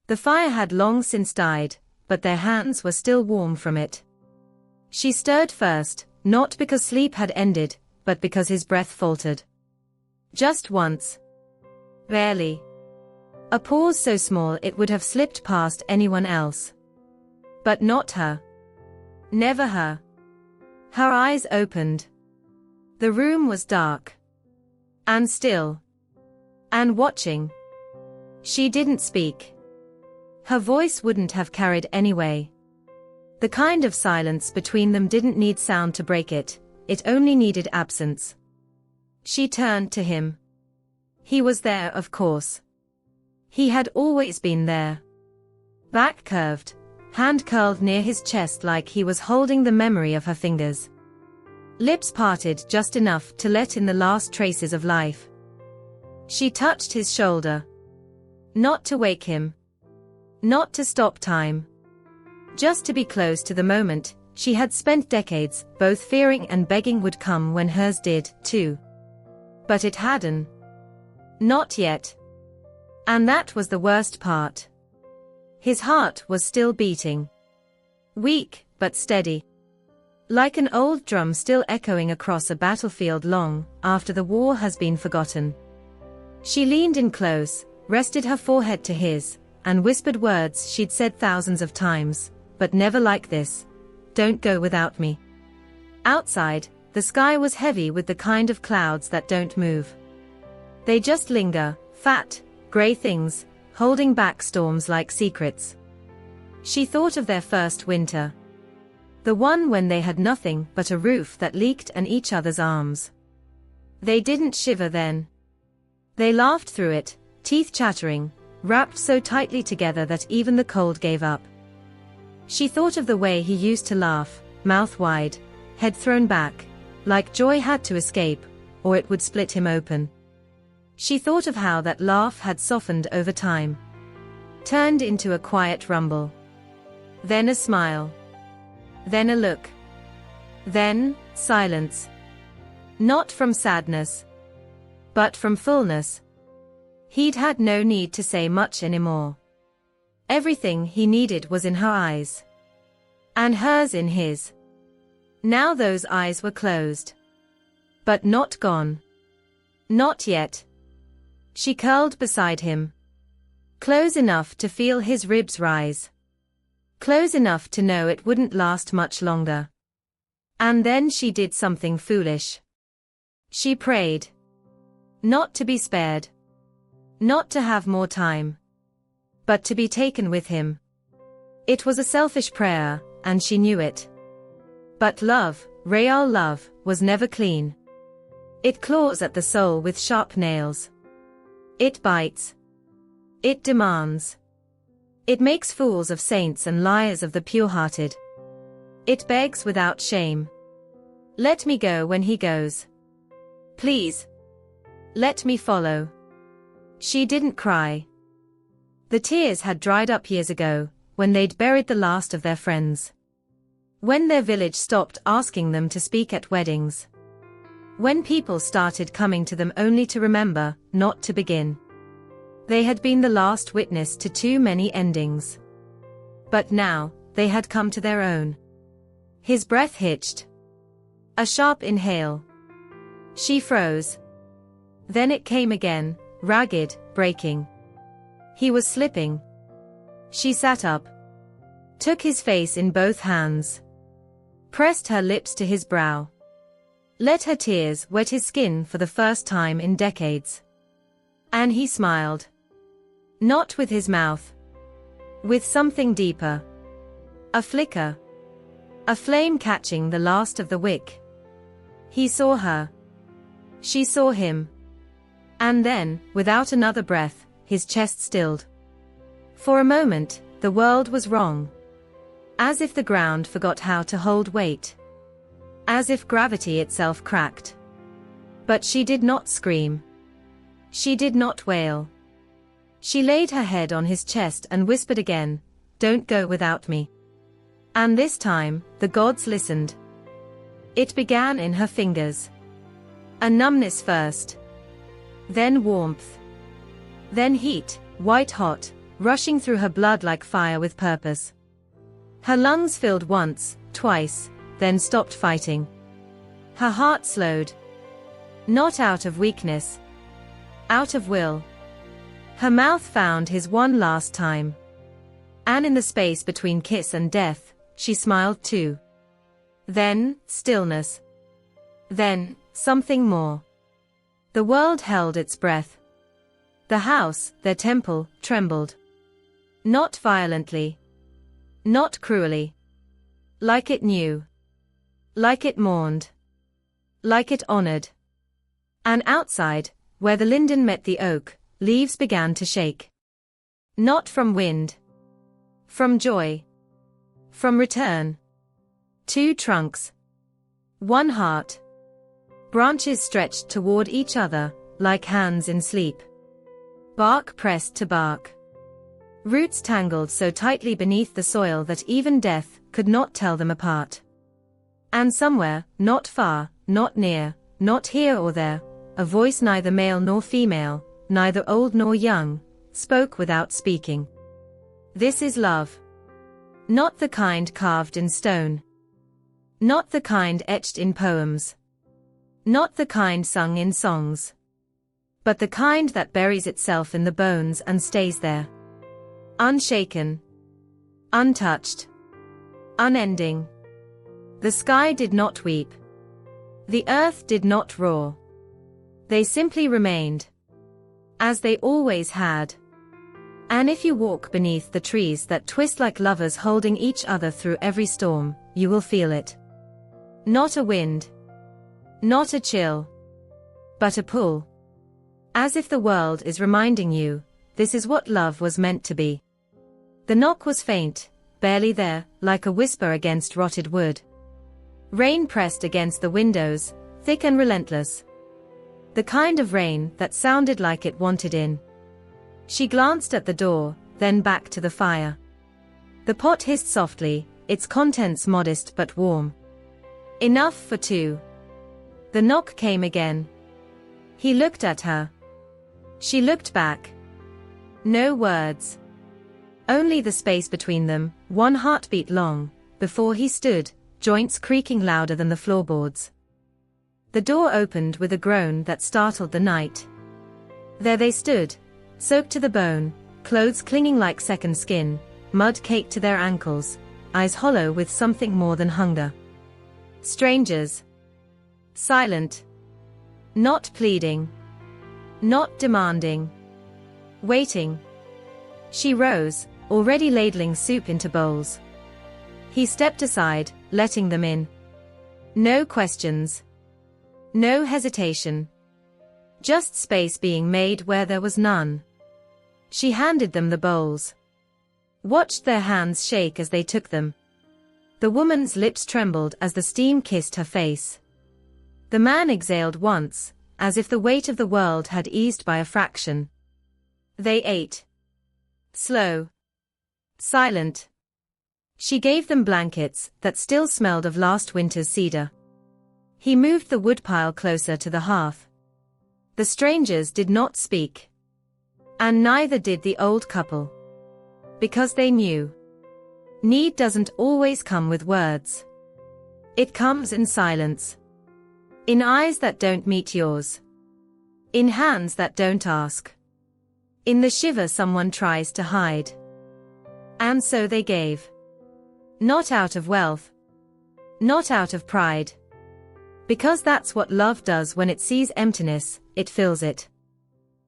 The fire had long since died, but their hands were still warm from it. She stirred first, not because sleep had ended, but because his breath faltered. Just once. Barely. A pause so small it would have slipped past anyone else. But not her. Never her. Her eyes opened. The room was dark. And still. And watching. She didn't speak. Her voice wouldn't have carried anyway. The kind of silence between them didn't need sound to break it, it only needed absence. She turned to him. He was there, of course. He had always been there. Back curved, hand curled near his chest like he was holding the memory of her fingers. Lips parted just enough to let in the last traces of life. She touched his shoulder. Not to wake him. Not to stop time. Just to be close to the moment she had spent decades both fearing and begging would come when hers did, too. But it hadn't. Not yet. And that was the worst part. His heart was still beating. Weak, but steady. Like an old drum still echoing across a battlefield long after the war has been forgotten. She leaned in close, rested her forehead to his, and whispered words she'd said thousands of times, but never like this. Don't go without me. Outside, the sky was heavy with the kind of clouds that don't move. They just linger, fat, gray things, holding back storms like secrets. She thought of their first winter. The one when they had nothing but a roof that leaked and each other's arms. They didn't shiver then. They laughed through it, teeth chattering, wrapped so tightly together that even the cold gave up. She thought of the way he used to laugh, mouth wide, head thrown back, like joy had to escape, or it would split him open. She thought of how that laugh had softened over time. Turned into a quiet rumble. Then a smile. Then a look. Then, silence. Not from sadness. But from fullness. He'd had no need to say much anymore. Everything he needed was in her eyes. And hers in his. Now those eyes were closed. But not gone. Not yet. She curled beside him. Close enough to feel his ribs rise. Close enough to know it wouldn't last much longer. And then she did something foolish. She prayed. Not to be spared. Not to have more time. But to be taken with him. It was a selfish prayer, and she knew it. But love, real love, was never clean. It claws at the soul with sharp nails. It bites. It demands. It makes fools of saints and liars of the pure-hearted. It begs without shame. Let me go when he goes. Please. Let me follow. She didn't cry. The tears had dried up years ago, when they'd buried the last of their friends. When their village stopped asking them to speak at weddings. When people started coming to them only to remember, not to begin. They had been the last witness to too many endings. But now, they had come to their own. His breath hitched. A sharp inhale. She froze. Then it came again, ragged, breaking. He was slipping. She sat up. Took his face in both hands. Pressed her lips to his brow. Let her tears wet his skin for the first time in decades. And he smiled. Not with his mouth. With something deeper. A flicker. A flame catching the last of the wick. He saw her. She saw him. And then, without another breath, his chest stilled. For a moment, the world was wrong. As if the ground forgot how to hold weight. As if gravity itself cracked. But she did not scream. She did not wail. She laid her head on his chest and whispered again, "Don't go without me." And this time, the gods listened. It began in her fingers. A numbness first. Then warmth. Then heat, white hot, rushing through her blood like fire with purpose. Her lungs filled once, twice, then stopped fighting. Her heart slowed. Not out of weakness. Out of will. Her mouth found his one last time. And in the space between kiss and death, she smiled too. Then, stillness. Then, something more. The world held its breath. The house, their temple, trembled. Not violently. Not cruelly. Like it knew. Like it mourned. Like it honored. And outside, where the linden met the oak, leaves began to shake. Not from wind. From joy. From return. Two trunks. One heart. Branches stretched toward each other, like hands in sleep. Bark pressed to bark. Roots tangled so tightly beneath the soil that even death could not tell them apart. And somewhere, not far, not near, not here or there, a voice neither male nor female, neither old nor young, spoke without speaking. This is love. Not the kind carved in stone. Not the kind etched in poems. Not the kind sung in songs. But the kind that buries itself in the bones and stays there. Unshaken. Untouched. Unending. The sky did not weep. The earth did not roar. They simply remained. As they always had. And if you walk beneath the trees that twist like lovers holding each other through every storm, you will feel it. Not a wind. Not a chill. But a pull. As if the world is reminding you, this is what love was meant to be. The knock was faint, barely there, like a whisper against rotted wood. Rain pressed against the windows, thick and relentless. The kind of rain that sounded like it wanted in. She glanced at the door, then back to the fire. The pot hissed softly, its contents modest but warm. Enough for two. The knock came again. He looked at her. She looked back. No words. Only the space between them, one heartbeat long, before he stood, joints creaking louder than the floorboards. The door opened with a groan that startled the night. There they stood, soaked to the bone, clothes clinging like second skin, mud caked to their ankles, eyes hollow with something more than hunger. Strangers. Silent. Not pleading. Not demanding. Waiting. She rose, already ladling soup into bowls. He stepped aside, letting them in. No questions. No hesitation. Just space being made where there was none. She handed them the bowls. Watched their hands shake as they took them. The woman's lips trembled as the steam kissed her face. The man exhaled once, as if the weight of the world had eased by a fraction. They ate. Slow. Silent. She gave them blankets that still smelled of last winter's cedar. He moved the woodpile closer to the hearth. The strangers did not speak. And neither did the old couple. Because they knew. Need doesn't always come with words. It comes in silence. In eyes that don't meet yours. In hands that don't ask. In the shiver someone tries to hide. And so they gave. Not out of wealth. Not out of pride. Because that's what love does when it sees emptiness, it fills it.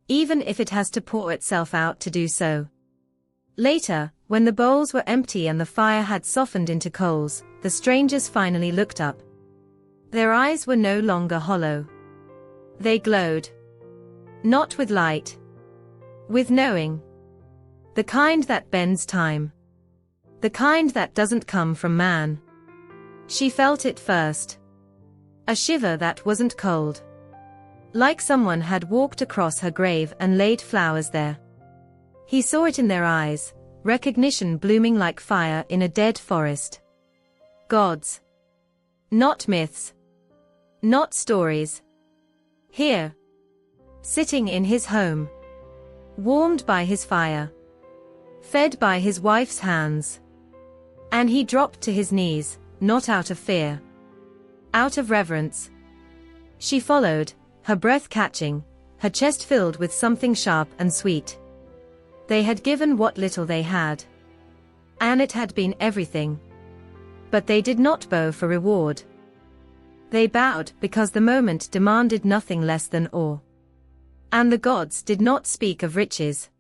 Even if it has to pour itself out to do so. Later, when the bowls were empty and the fire had softened into coals, the strangers finally looked up. Their eyes were no longer hollow. They glowed. Not with light. With knowing. The kind that bends time. The kind that doesn't come from man. She felt it first. A shiver that wasn't cold. Like someone had walked across her grave and laid flowers there. He saw it in their eyes, recognition blooming like fire in a dead forest. Gods. Not myths. Not stories. Here. Sitting in his home. Warmed by his fire. Fed by his wife's hands. And he dropped to his knees, not out of fear. Out of reverence. She followed, her breath catching, her chest filled with something sharp and sweet. They had given what little they had. And it had been everything. But they did not bow for reward. They bowed because the moment demanded nothing less than awe. And the gods did not speak of riches.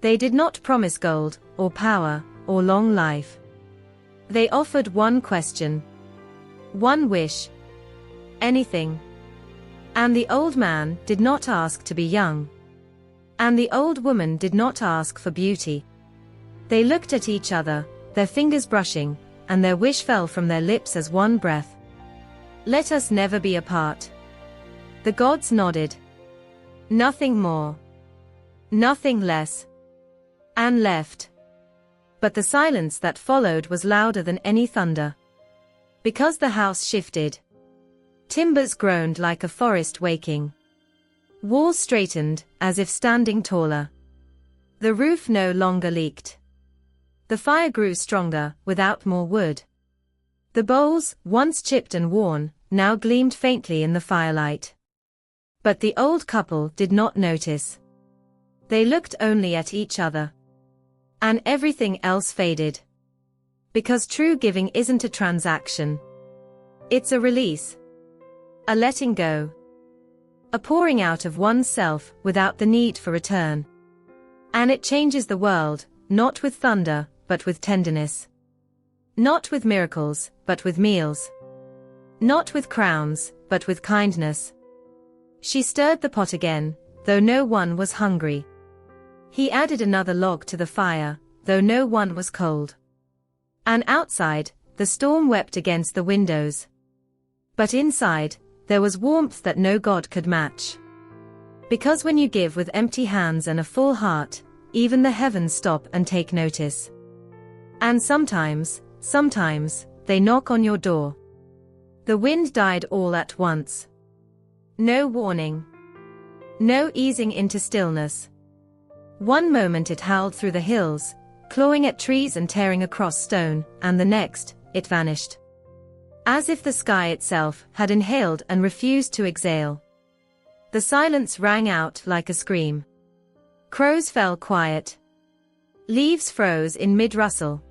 They did not promise gold, or power, or long life. They offered one question. One wish. Anything. And the old man did not ask to be young. And the old woman did not ask for beauty. They looked at each other, their fingers brushing, and their wish fell from their lips as one breath. Let us never be apart. The gods nodded. Nothing more. Nothing less. And left. But the silence that followed was louder than any thunder. Because the house shifted. Timbers groaned like a forest waking. Walls straightened, as if standing taller. The roof no longer leaked. The fire grew stronger, without more wood. The bowls, once chipped and worn, now gleamed faintly in the firelight. But the old couple did not notice. They looked only at each other. And everything else faded. Because true giving isn't a transaction. It's a release. A letting go. A pouring out of oneself without the need for return. And it changes the world, not with thunder, but with tenderness. Not with miracles, but with meals. Not with crowns, but with kindness. She stirred the pot again, though no one was hungry. He added another log to the fire, though no one was cold. And outside, the storm wept against the windows. But inside, there was warmth that no god could match. Because when you give with empty hands and a full heart, even the heavens stop and take notice. And sometimes, they knock on your door. The wind died all at once. No warning. No easing into stillness. One moment it howled through the hills, clawing at trees and tearing across stone, and the next, it vanished. As if the sky itself had inhaled and refused to exhale. The silence rang out like a scream. Crows fell quiet. Leaves froze in mid-rustle.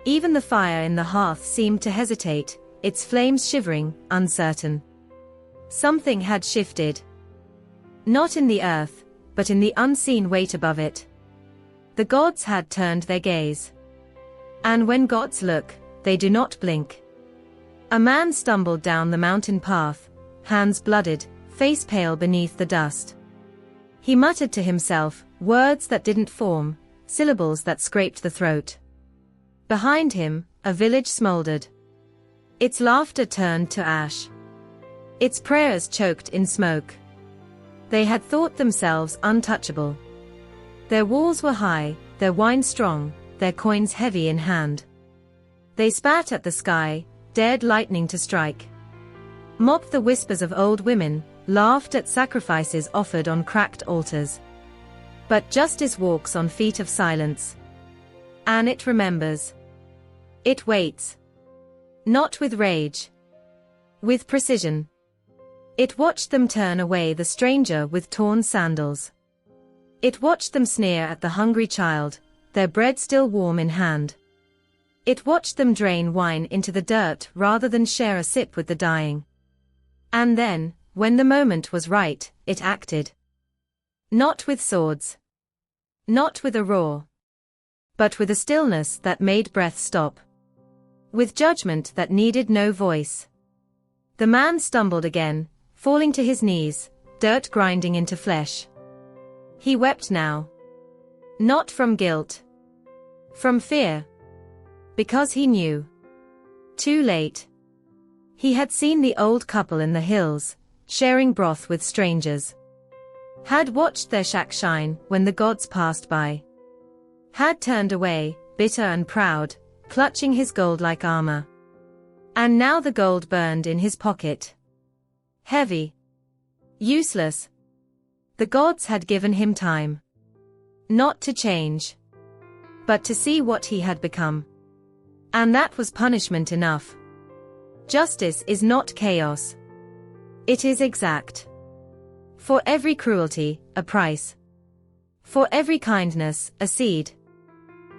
Even the fire in the hearth seemed to hesitate, its flames shivering, uncertain. Something had shifted. Not in the earth, but in the unseen weight above it. The gods had turned their gaze. And when gods look, they do not blink. A man stumbled down the mountain path, hands blooded, face pale beneath the dust. He muttered to himself, words that didn't form, syllables that scraped the throat. Behind him, a village smoldered. Its laughter turned to ash. Its prayers choked in smoke. They had thought themselves untouchable. Their walls were high, their wine strong, their coins heavy in hand. They spat at the sky, dared lightning to strike. Mocked the whispers of old women, laughed at sacrifices offered on cracked altars. But justice walks on feet of silence. And it remembers. It waits. Not with rage. With precision. It watched them turn away the stranger with torn sandals. It watched them sneer at the hungry child, their bread still warm in hand. It watched them drain wine into the dirt rather than share a sip with the dying. And then, when the moment was right, it acted. Not with swords. Not with a roar. But with a stillness that made breath stop. With judgment that needed no voice. The man stumbled again, falling to his knees, dirt grinding into flesh. He wept now. Not from guilt. From fear. Because he knew. Too late. He had seen the old couple in the hills, sharing broth with strangers. Had watched their shack shine when the gods passed by. Had turned away, bitter and proud, clutching his gold like armor. And now the gold burned in his pocket. Heavy. Useless. The gods had given him time. Not to change. But to see what he had become. And that was punishment enough. Justice is not chaos. It is exact. For every cruelty, a price. For every kindness, a seed.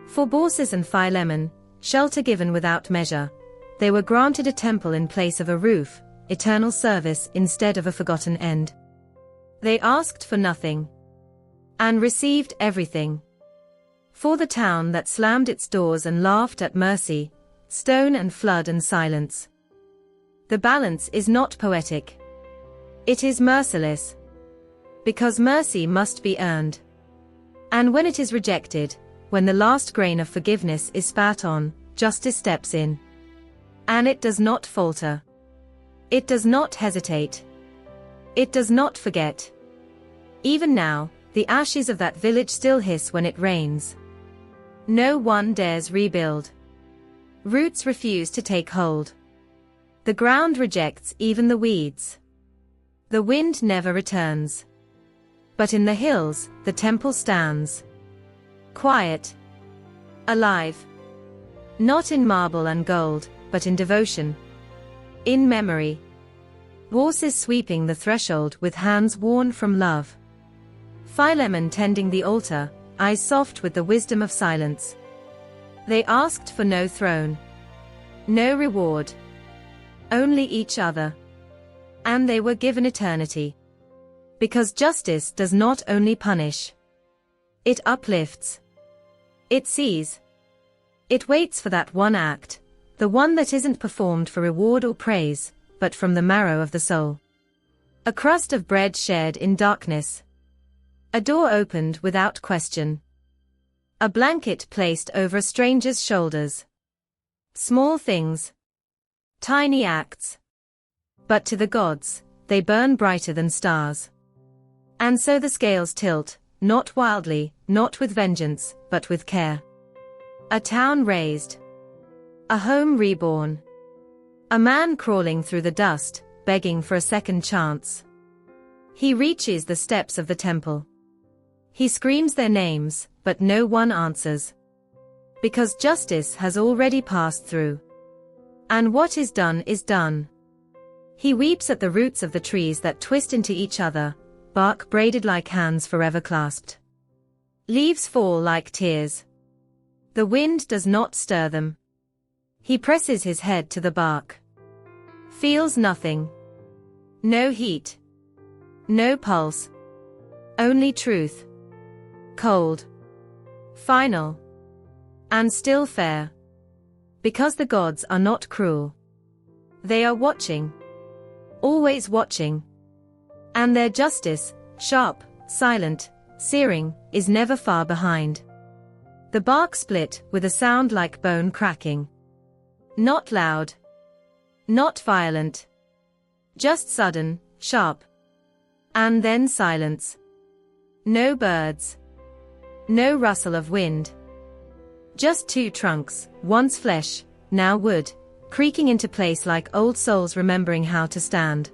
For Baucis and Philemon, shelter given without measure, they were granted a temple in place of a roof, eternal service instead of a forgotten end. They asked for nothing. And received everything. For the town that slammed its doors and laughed at mercy, stone and flood and silence. The balance is not poetic. It is merciless. Because mercy must be earned. And when it is rejected, when the last grain of forgiveness is spat on, justice steps in. And it does not falter. It does not hesitate. It does not forget. Even now, the ashes of that village still hiss when it rains. No one dares rebuild. Roots refuse to take hold. The ground rejects even the weeds. The wind never returns. But in the hills, the temple stands. Quiet. Alive. Not in marble and gold, but in devotion. In memory. Baucis sweeping the threshold with hands worn from love. Philemon tending the altar, eyes soft with the wisdom of silence. They asked for no throne. No reward. Only each other. And they were given eternity. Because justice does not only punish. It uplifts. It sees. It waits for that one act, the one that isn't performed for reward or praise, but from the marrow of the soul. A crust of bread shared in darkness. A door opened without question. A blanket placed over a stranger's shoulders. Small things. Tiny acts. But to the gods, they burn brighter than stars. And so the scales tilt, not wildly, not with vengeance, but with care. A town raised. A home reborn. A man crawling through the dust, begging for a second chance. He reaches the steps of the temple. He screams their names, but no one answers. Because justice has already passed through. And what is done is done. He weeps at the roots of the trees that twist into each other, bark braided like hands forever clasped. Leaves fall like tears. The wind does not stir them. He presses his head to the bark. Feels nothing. No heat. No pulse. Only truth. Cold. Final. And still fair. Because the gods are not cruel. They are watching. Always watching. And their justice, sharp, silent, searing, is never far behind. The bark split with a sound like bone cracking. Not loud. Not violent. Just sudden, sharp. And then silence. No birds. No rustle of wind. Just two trunks, once flesh, now wood, creaking into place like old souls remembering how to stand.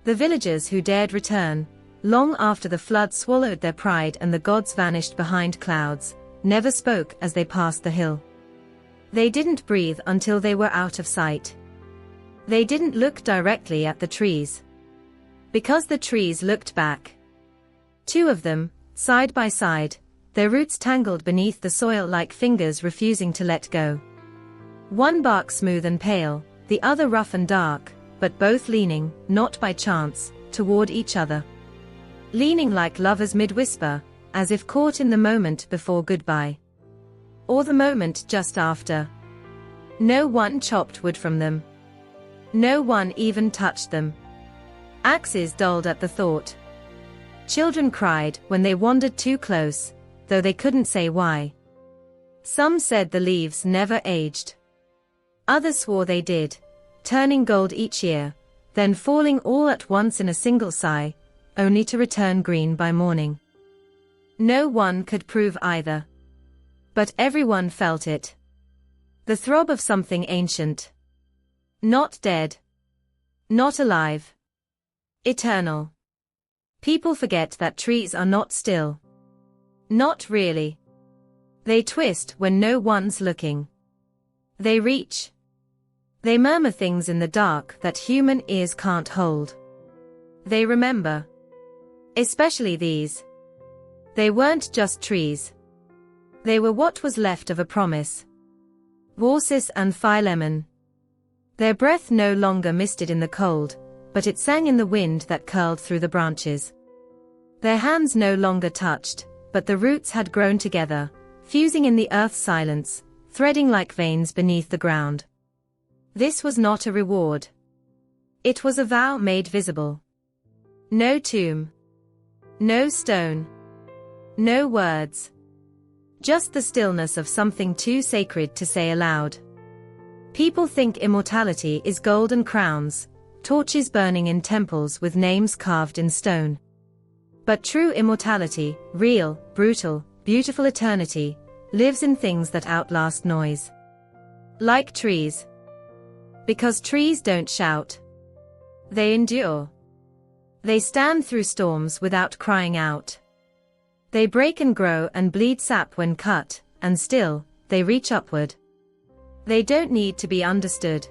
The villagers who dared return, long after the flood swallowed their pride and the gods vanished behind clouds, never spoke as they passed the hill. They didn't breathe until they were out of sight. They didn't look directly at the trees. Because the trees looked back. Two of them, side by side, their roots tangled beneath the soil like fingers refusing to let go. One bark smooth and pale, the other rough and dark, but both leaning, not by chance, toward each other. Leaning like lovers mid-whisper, as if caught in the moment before goodbye. Or the moment just after. No one chopped wood from them. No one even touched them. Axes dulled at the thought. Children cried when they wandered too close, though they couldn't say why. Some said the leaves never aged. Others swore they did, turning gold each year, then falling all at once in a single sigh, only to return green by morning. No one could prove either. But everyone felt it. The throb of something ancient. Not dead. Not alive. Eternal. People forget that trees are not still. Not really. They twist when no one's looking. They reach. They murmur things in the dark that human ears can't hold. They remember. Especially these. They weren't just trees. They were what was left of a promise. Baucis and Philemon. Their breath no longer misted in the cold, but it sang in the wind that curled through the branches. Their hands no longer touched, but the roots had grown together, fusing in the earth's silence, threading like veins beneath the ground. This was not a reward. It was a vow made visible. No tomb. No stone. No words. Just the stillness of something too sacred to say aloud. People think immortality is golden crowns, torches burning in temples with names carved in stone. But true immortality, real, brutal, beautiful eternity, lives in things that outlast noise. Like trees. Because trees don't shout. They endure. They stand through storms without crying out. They break and grow and bleed sap when cut, and still, they reach upward. They don't need to be understood.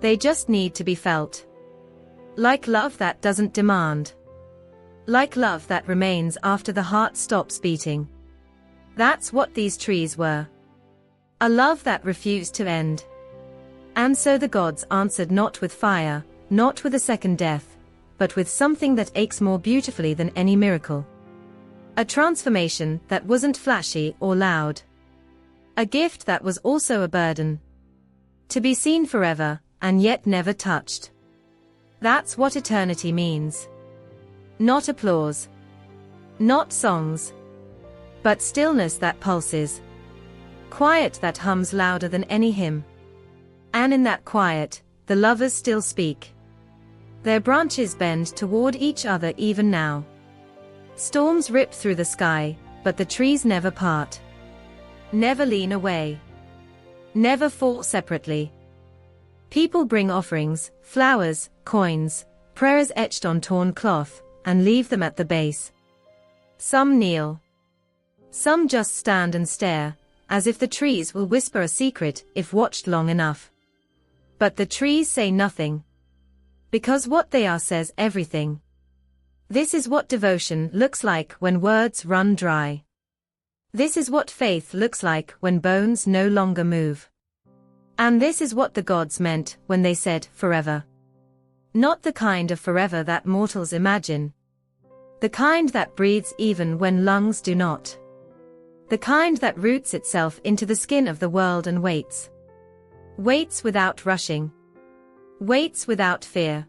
They just need to be felt. Like love that doesn't demand. Like love that remains after the heart stops beating. That's what these trees were. A love that refused to end. And so the gods answered not with fire, not with a second death, but with something that aches more beautifully than any miracle. A transformation that wasn't flashy or loud. A gift that was also a burden. To be seen forever, and yet never touched. That's what eternity means. Not applause. Not songs. But stillness that pulses. Quiet that hums louder than any hymn. And in that quiet, the lovers still speak. Their branches bend toward each other even now. Storms rip through the sky, but the trees never part. Never lean away. Never fall separately. People bring offerings, flowers, coins, prayers etched on torn cloth, and leave them at the base. Some kneel. Some just stand and stare, as if the trees will whisper a secret if watched long enough. But the trees say nothing. Because what they are says everything. This is what devotion looks like when words run dry. This is what faith looks like when bones no longer move. And this is what the gods meant when they said forever. Not the kind of forever that mortals imagine. The kind that breathes even when lungs do not. The kind that roots itself into the skin of the world and waits. Waits without rushing. Waits without fear.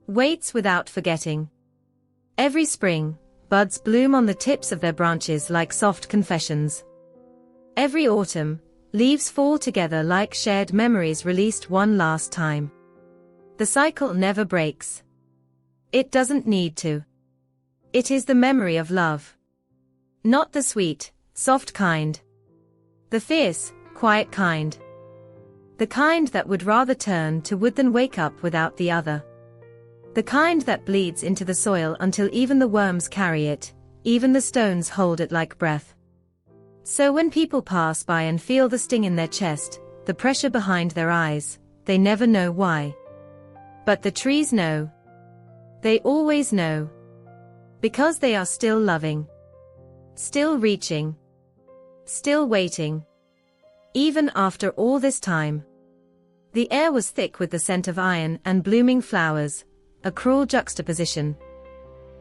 Waits without forgetting. Every spring, buds bloom on the tips of their branches like soft confessions. Every autumn, leaves fall together like shared memories released one last time. The cycle never breaks. It doesn't need to. It is the memory of love. Not the sweet, soft kind. The fierce, quiet kind. The kind that would rather turn to wood than wake up without the other. The kind that bleeds into the soil until even the worms carry it, even the stones hold it like breath. So when people pass by and feel the sting in their chest, the pressure behind their eyes, they never know why. But the trees know. They always know. Because they are still loving. Still reaching. Still waiting. Even after all this time. The air was thick with the scent of iron and blooming flowers. A cruel juxtaposition.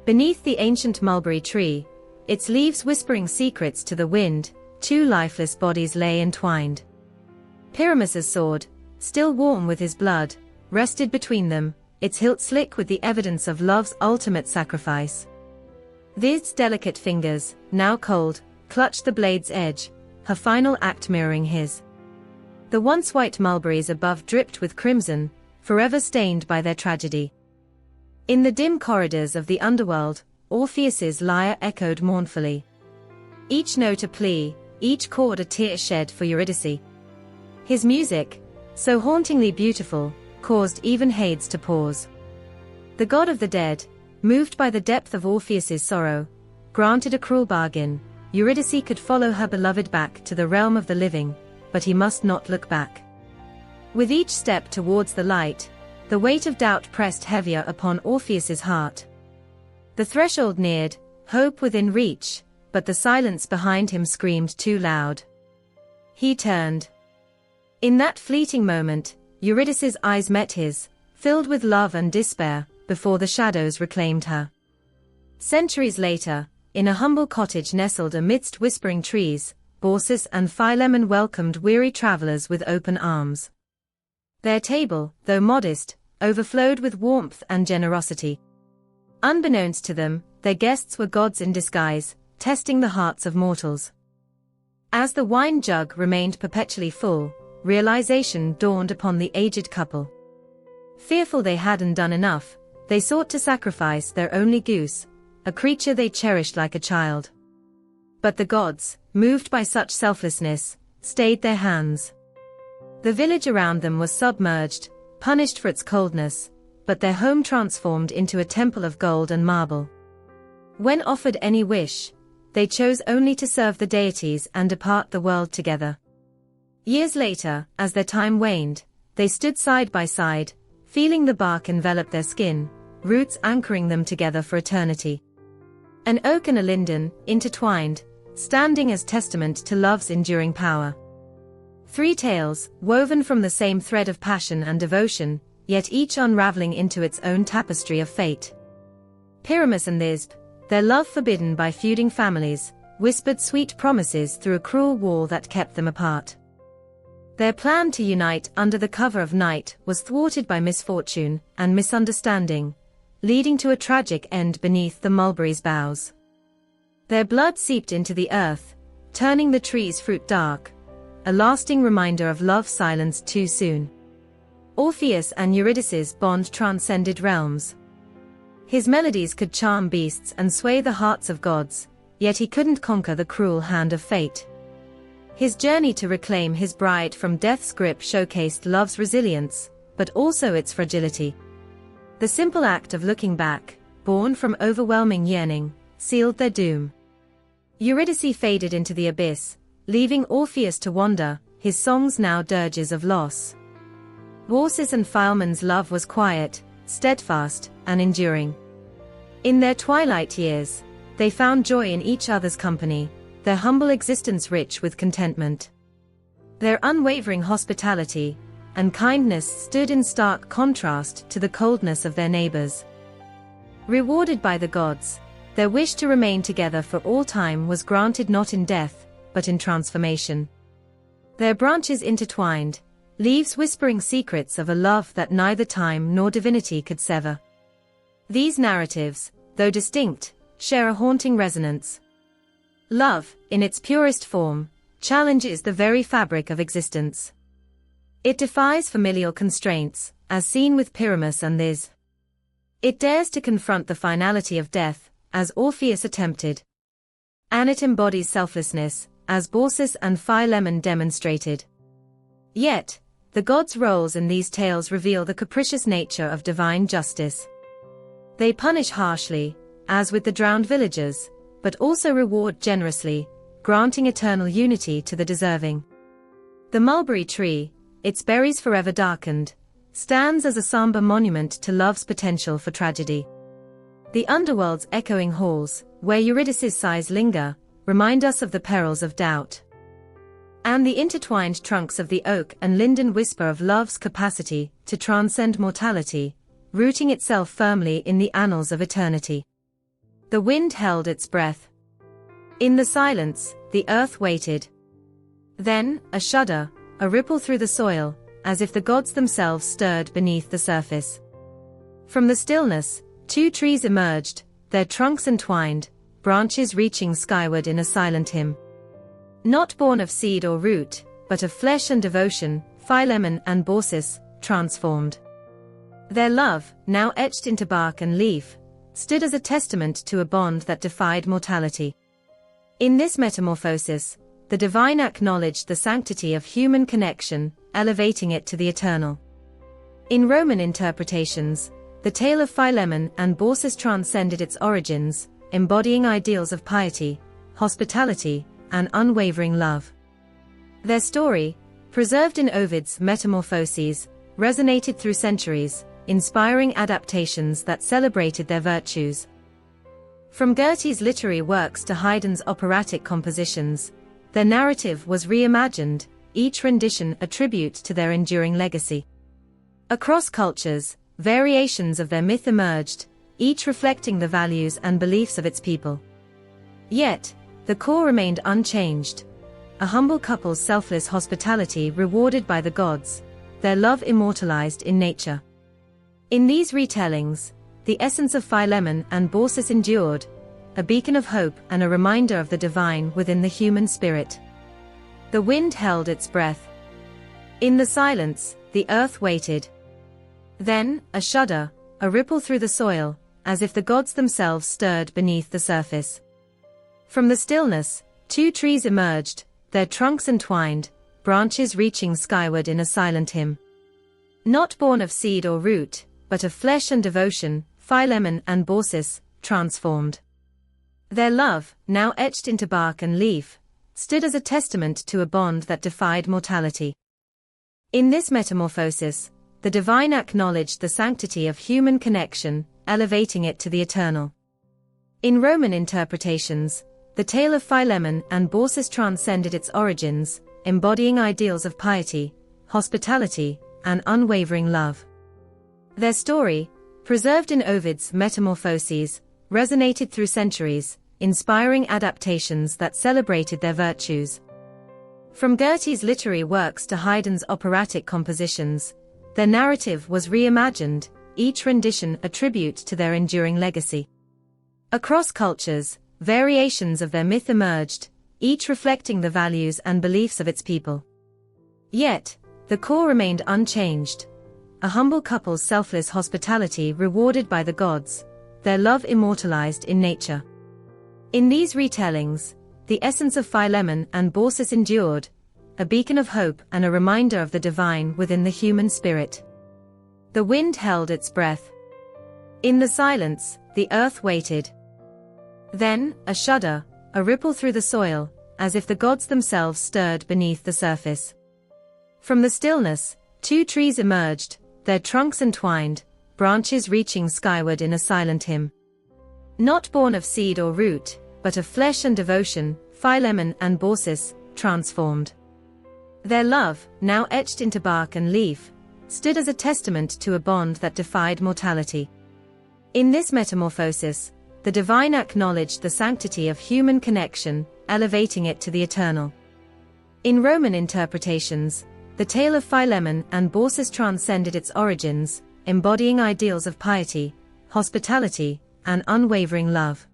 Beneath the ancient mulberry tree, its leaves whispering secrets to the wind, two lifeless bodies lay entwined. Pyramus's sword, still warm with his blood, rested between them, its hilt slick with the evidence of love's ultimate sacrifice. These delicate fingers, now cold, clutched the blade's edge, her final act mirroring his. The once white mulberries above dripped with crimson, forever stained by their tragedy. In the dim corridors of the underworld, Orpheus's lyre echoed mournfully. Each note a plea, each chord a tear shed for Eurydice. His music, so hauntingly beautiful, caused even Hades to pause. The god of the dead, moved by the depth of Orpheus's sorrow, granted a cruel bargain. Eurydice could follow her beloved back to the realm of the living, but he must not look back. With each step towards the light, the weight of doubt pressed heavier upon Orpheus's heart. The threshold neared, hope within reach, but the silence behind him screamed too loud. He turned. In that fleeting moment, Eurydice's eyes met his, filled with love and despair, before the shadows reclaimed her. Centuries later, in a humble cottage nestled amidst whispering trees, Baucis and Philemon welcomed weary travelers with open arms. Their table, though modest, overflowed with warmth and generosity. Unbeknownst to them, their guests were gods in disguise, testing the hearts of mortals. As the wine jug remained perpetually full, realization dawned upon the aged couple. Fearful they hadn't done enough, they sought to sacrifice their only goose, a creature they cherished like a child. But the gods, moved by such selflessness, stayed their hands. The village around them was submerged, punished for its coldness, but their home transformed into a temple of gold and marble. When offered any wish, they chose only to serve the deities and depart the world together. Years later, as their time waned, they stood side by side, feeling the bark envelop their skin, roots anchoring them together for eternity. An oak and a linden, intertwined, standing as testament to love's enduring power. Three tales, woven from the same thread of passion and devotion, yet each unraveling into its own tapestry of fate. Pyramus and Thisbe, their love forbidden by feuding families, whispered sweet promises through a cruel wall that kept them apart. Their plan to unite under the cover of night was thwarted by misfortune and misunderstanding, leading to a tragic end beneath the mulberry's boughs. Their blood seeped into the earth, turning the tree's fruit dark, a lasting reminder of love silenced too soon. Orpheus and Eurydice's bond transcended realms. His melodies could charm beasts and sway the hearts of gods, yet he couldn't conquer the cruel hand of fate. His journey to reclaim his bride from death's grip showcased love's resilience, but also its fragility. The simple act of looking back, born from overwhelming yearning, sealed their doom. Eurydice faded into the abyss, leaving Orpheus to wander, his songs now dirges of loss. Baucis and Philemon's love was quiet, steadfast, and enduring. In their twilight years, they found joy in each other's company, their humble existence rich with contentment. Their unwavering hospitality and kindness stood in stark contrast to the coldness of their neighbors. Rewarded by the gods, their wish to remain together for all time was granted not in death, but in transformation. Their branches intertwined, leaves whispering secrets of a love that neither time nor divinity could sever. These narratives, though distinct, share a haunting resonance. Love, in its purest form, challenges the very fabric of existence. It defies familial constraints, as seen with Pyramus and Thisbe. It dares to confront the finality of death, as Orpheus attempted. And it embodies selflessness, as Baucis and Philemon demonstrated. Yet, the gods' roles in these tales reveal the capricious nature of divine justice. They punish harshly, as with the drowned villagers, but also reward generously, granting eternal unity to the deserving. The mulberry tree, its berries forever darkened, stands as a somber monument to love's potential for tragedy. The underworld's echoing halls, where Eurydice's sighs linger, remind us of the perils of doubt. And the intertwined trunks of the oak and linden whisper of love's capacity to transcend mortality, rooting itself firmly in the annals of eternity. The wind held its breath. In the silence, the earth waited. Then, a shudder, a ripple through the soil, as if the gods themselves stirred beneath the surface. From the stillness, two trees emerged, their trunks entwined, branches reaching skyward in a silent hymn. Not born of seed or root, but of flesh and devotion, Philemon and Baucis, transformed. Their love, now etched into bark and leaf, stood as a testament to a bond that defied mortality. In this metamorphosis, the divine acknowledged the sanctity of human connection, elevating it to the eternal. In Roman interpretations, the tale of Philemon and Baucis transcended its origins, embodying ideals of piety, hospitality, and unwavering love. Their story, preserved in Ovid's Metamorphoses, resonated through centuries, inspiring adaptations that celebrated their virtues. From Goethe's literary works to Haydn's operatic compositions, their narrative was reimagined, each rendition a tribute to their enduring legacy. Across cultures, variations of their myth emerged, each reflecting the values and beliefs of its people. Yet, the core remained unchanged. A humble couple's selfless hospitality rewarded by the gods, their love immortalized in nature. In these retellings, the essence of Philemon and Baucis endured, a beacon of hope and a reminder of the divine within the human spirit. The wind held its breath. In the silence, the earth waited. Then, a shudder, a ripple through the soil, as if the gods themselves stirred beneath the surface. From the stillness, two trees emerged, their trunks entwined, branches reaching skyward in a silent hymn. Not born of seed or root, but of flesh and devotion, Philemon and Baucis, transformed. Their love, now etched into bark and leaf, stood as a testament to a bond that defied mortality. In this metamorphosis, the divine acknowledged the sanctity of human connection, elevating it to the eternal. In Roman interpretations, the tale of Philemon and Baucis transcended its origins, embodying ideals of piety, hospitality, and unwavering love. Their story, preserved in Ovid's Metamorphoses, resonated through centuries, inspiring adaptations that celebrated their virtues. From Goethe's literary works to Haydn's operatic compositions, their narrative was reimagined, each rendition a tribute to their enduring legacy. Across cultures, variations of their myth emerged, each reflecting the values and beliefs of its people. Yet, the core remained unchanged. A humble couple's selfless hospitality rewarded by the gods, their love immortalized in nature. In these retellings, the essence of Philemon and Baucis endured, a beacon of hope and a reminder of the divine within the human spirit. The wind held its breath. In the silence, the earth waited. Then, a shudder, a ripple through the soil, as if the gods themselves stirred beneath the surface. From the stillness, two trees emerged, their trunks entwined, branches reaching skyward in a silent hymn. Not born of seed or root, but of flesh and devotion, Philemon and Baucis, transformed. Their love, now etched into bark and leaf, stood as a testament to a bond that defied mortality. In this metamorphosis, the divine acknowledged the sanctity of human connection, elevating it to the eternal. In Roman interpretations, the tale of Philemon and Baucis transcended its origins, embodying ideals of piety, hospitality, and unwavering love.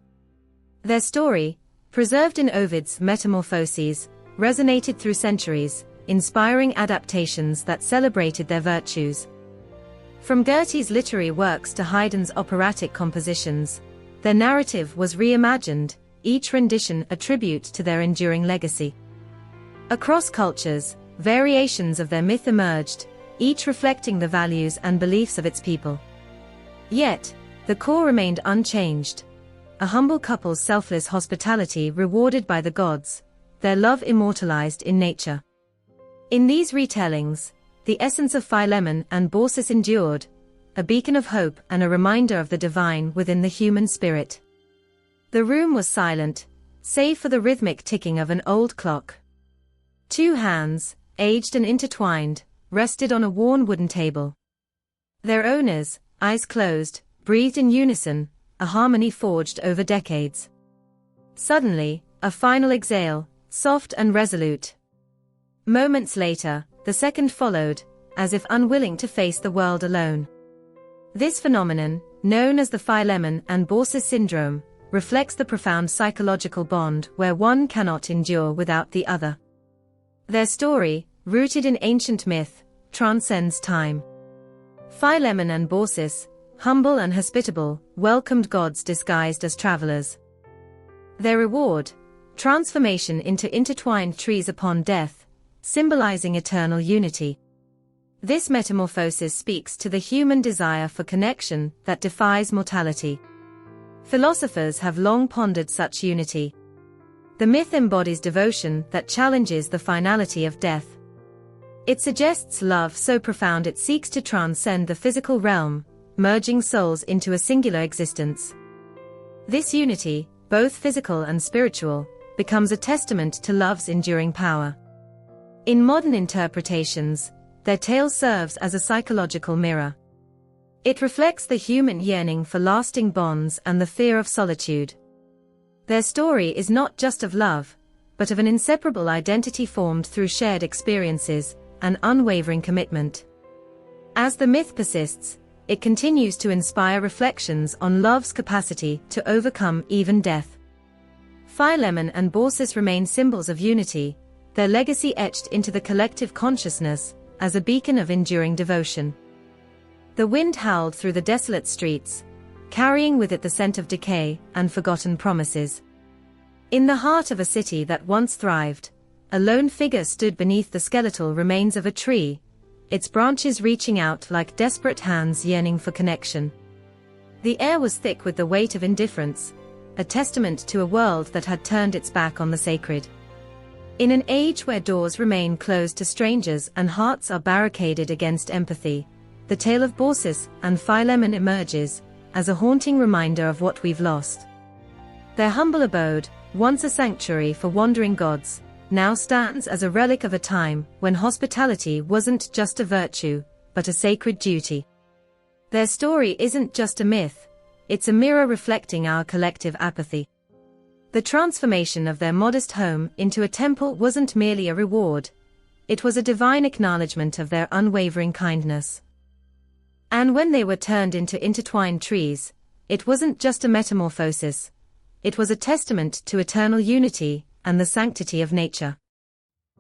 Their story, preserved in Ovid's Metamorphoses, resonated through centuries, inspiring adaptations that celebrated their virtues. From Goethe's literary works to Haydn's operatic compositions, their narrative was reimagined, each rendition a tribute to their enduring legacy. Across cultures, variations of their myth emerged, each reflecting the values and beliefs of its people. Yet, the core remained unchanged. A humble couple's selfless hospitality rewarded by the gods, their love immortalized in nature. In these retellings, the essence of Philemon and Baucis endured, a beacon of hope and a reminder of the divine within the human spirit. The room was silent, save for the rhythmic ticking of an old clock. Two hands, aged and intertwined, rested on a worn wooden table. Their owners, eyes closed, breathed in unison, a harmony forged over decades. Suddenly, a final exhale, soft and resolute. Moments later, the second followed, as if unwilling to face the world alone. This phenomenon, known as the Philemon and Baucis syndrome, reflects the profound psychological bond where one cannot endure without the other. Their story, rooted in ancient myth, transcends time. Philemon and Baucis, humble and hospitable, welcomed gods disguised as travelers. Their reward: transformation into intertwined trees upon death, symbolizing eternal unity. This metamorphosis speaks to the human desire for connection that defies mortality. Philosophers have long pondered such unity. The myth embodies devotion that challenges the finality of death. It suggests love so profound it seeks to transcend the physical realm, merging souls into a singular existence. This unity, both physical and spiritual, becomes a testament to love's enduring power. In modern interpretations, their tale serves as a psychological mirror. It reflects the human yearning for lasting bonds and the fear of solitude. Their story is not just of love, but of an inseparable identity formed through shared experiences, an unwavering commitment. As the myth persists, it continues to inspire reflections on love's capacity to overcome even death. Philemon and Baucis remain symbols of unity, their legacy etched into the collective consciousness as a beacon of enduring devotion. The wind howled through the desolate streets, carrying with it the scent of decay and forgotten promises. In the heart of a city that once thrived, a lone figure stood beneath the skeletal remains of a tree, its branches reaching out like desperate hands yearning for connection. The air was thick with the weight of indifference, a testament to a world that had turned its back on the sacred. In an age where doors remain closed to strangers and hearts are barricaded against empathy, the tale of Baucis and Philemon emerges as a haunting reminder of what we've lost. Their humble abode, once a sanctuary for wandering gods, now stands as a relic of a time when hospitality wasn't just a virtue, but a sacred duty. Their story isn't just a myth, it's a mirror reflecting our collective apathy. The transformation of their modest home into a temple wasn't merely a reward, it was a divine acknowledgement of their unwavering kindness. And when they were turned into intertwined trees, it wasn't just a metamorphosis, it was a testament to eternal unity and the sanctity of nature.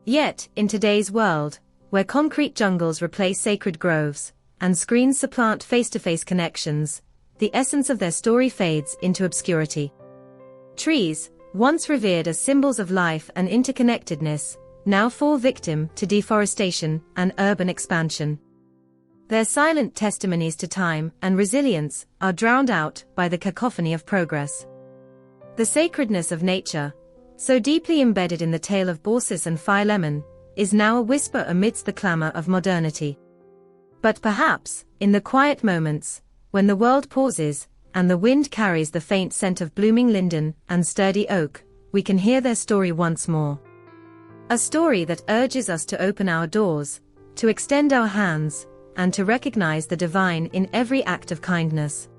Yet, in today's world, where concrete jungles replace sacred groves, and screens supplant face-to-face connections, the essence of their story fades into obscurity. Trees, once revered as symbols of life and interconnectedness, now fall victim to deforestation and urban expansion. Their silent testimonies to time and resilience are drowned out by the cacophony of progress. The sacredness of nature, so deeply embedded in the tale of Baucis and Philemon, is now a whisper amidst the clamor of modernity. But perhaps, in the quiet moments, when the world pauses, and the wind carries the faint scent of blooming linden and sturdy oak, we can hear their story once more. A story that urges us to open our doors, to extend our hands, and to recognize the divine in every act of kindness.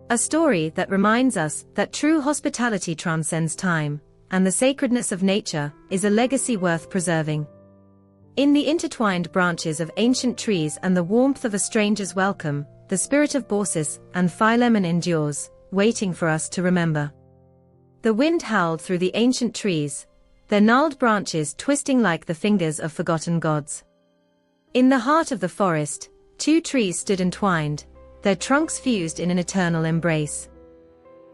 A story that reminds us that true hospitality transcends time, and the sacredness of nature is a legacy worth preserving. In the intertwined branches of ancient trees and the warmth of a stranger's welcome, the spirit of Baucis and Philemon endures, waiting for us to remember. The wind howled through the ancient trees, their gnarled branches twisting like the fingers of forgotten gods. In the heart of the forest, two trees stood entwined, their trunks fused in an eternal embrace.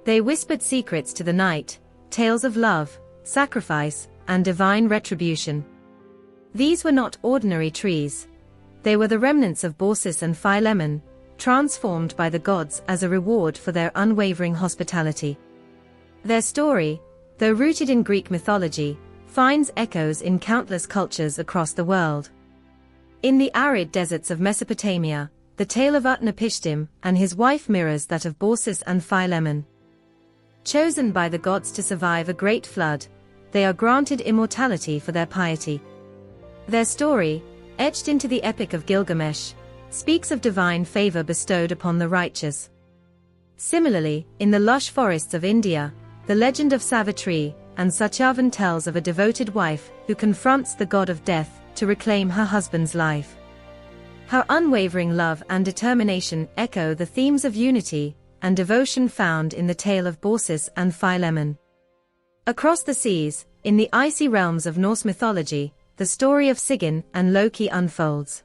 They whispered secrets to the night, tales of love, sacrifice, and divine retribution. These were not ordinary trees. They were the remnants of Baucis and Philemon, transformed by the gods as a reward for their unwavering hospitality. Their story, though rooted in Greek mythology, finds echoes in countless cultures across the world. In the arid deserts of Mesopotamia, the tale of Utnapishtim and his wife mirrors that of Baucis and Philemon. Chosen by the gods to survive a great flood, they are granted immortality for their piety. Their story, etched into the Epic of Gilgamesh, speaks of divine favor bestowed upon the righteous. Similarly, in the lush forests of India, the legend of Savitri and Satyavan tells of a devoted wife who confronts the god of death to reclaim her husband's life. Her unwavering love and determination echo the themes of unity and devotion found in the tale of Baucis and Philemon. Across the seas, in the icy realms of Norse mythology, the story of Sigyn and Loki unfolds.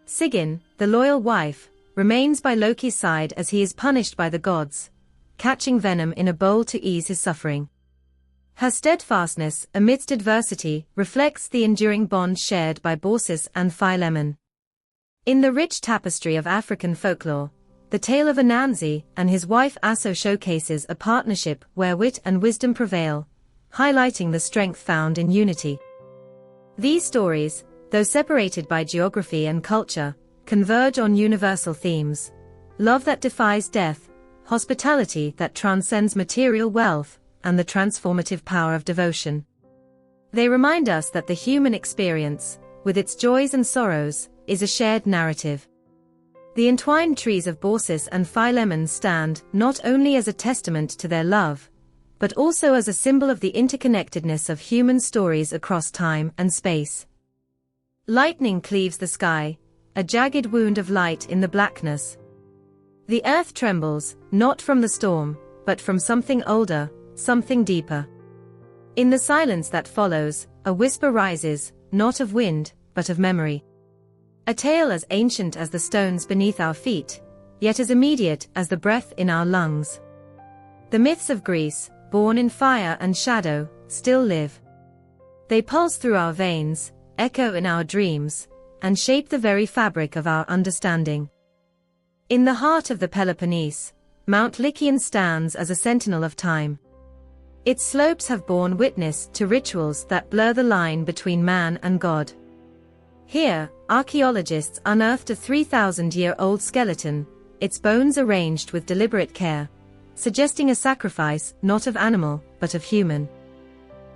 Sigyn, the loyal wife, remains by Loki's side as he is punished by the gods, catching venom in a bowl to ease his suffering. Her steadfastness amidst adversity reflects the enduring bond shared by Baucis and Philemon. In the rich tapestry of African folklore, the tale of Anansi and his wife Aso showcases a partnership where wit and wisdom prevail, highlighting the strength found in unity. These stories, though separated by geography and culture, converge on universal themes: love that defies death, hospitality that transcends material wealth, and the transformative power of devotion. They remind us that the human experience, with its joys and sorrows, is a shared narrative. The entwined trees of Baucis and Philemon stand not only as a testament to their love, but also as a symbol of the interconnectedness of human stories across time and space. Lightning cleaves the sky, a jagged wound of light in the blackness. The earth trembles, not from the storm, but from something older, something deeper. In the silence that follows, a whisper rises, not of wind, but of memory. A tale as ancient as the stones beneath our feet, yet as immediate as the breath in our lungs. The myths of Greece, born in fire and shadow, still live. They pulse through our veins, echo in our dreams, and shape the very fabric of our understanding. In the heart of the Peloponnese, Mount Lycaon stands as a sentinel of time. Its slopes have borne witness to rituals that blur the line between man and God. Here, archaeologists unearthed a 3,000-year-old skeleton, its bones arranged with deliberate care, suggesting a sacrifice not of animal, but of human.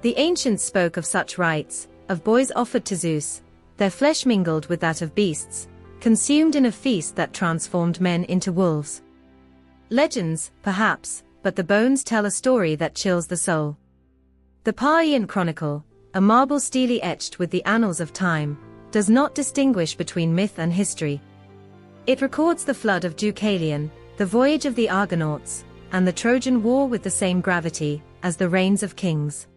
The ancients spoke of such rites, of boys offered to Zeus, their flesh mingled with that of beasts, consumed in a feast that transformed men into wolves. Legends, perhaps, but the bones tell a story that chills the soul. The Parthian Chronicle, a marble stele etched with the annals of time, does not distinguish between myth and history. It records the flood of Deucalion, the voyage of the Argonauts, and the Trojan War with the same gravity as the reigns of kings.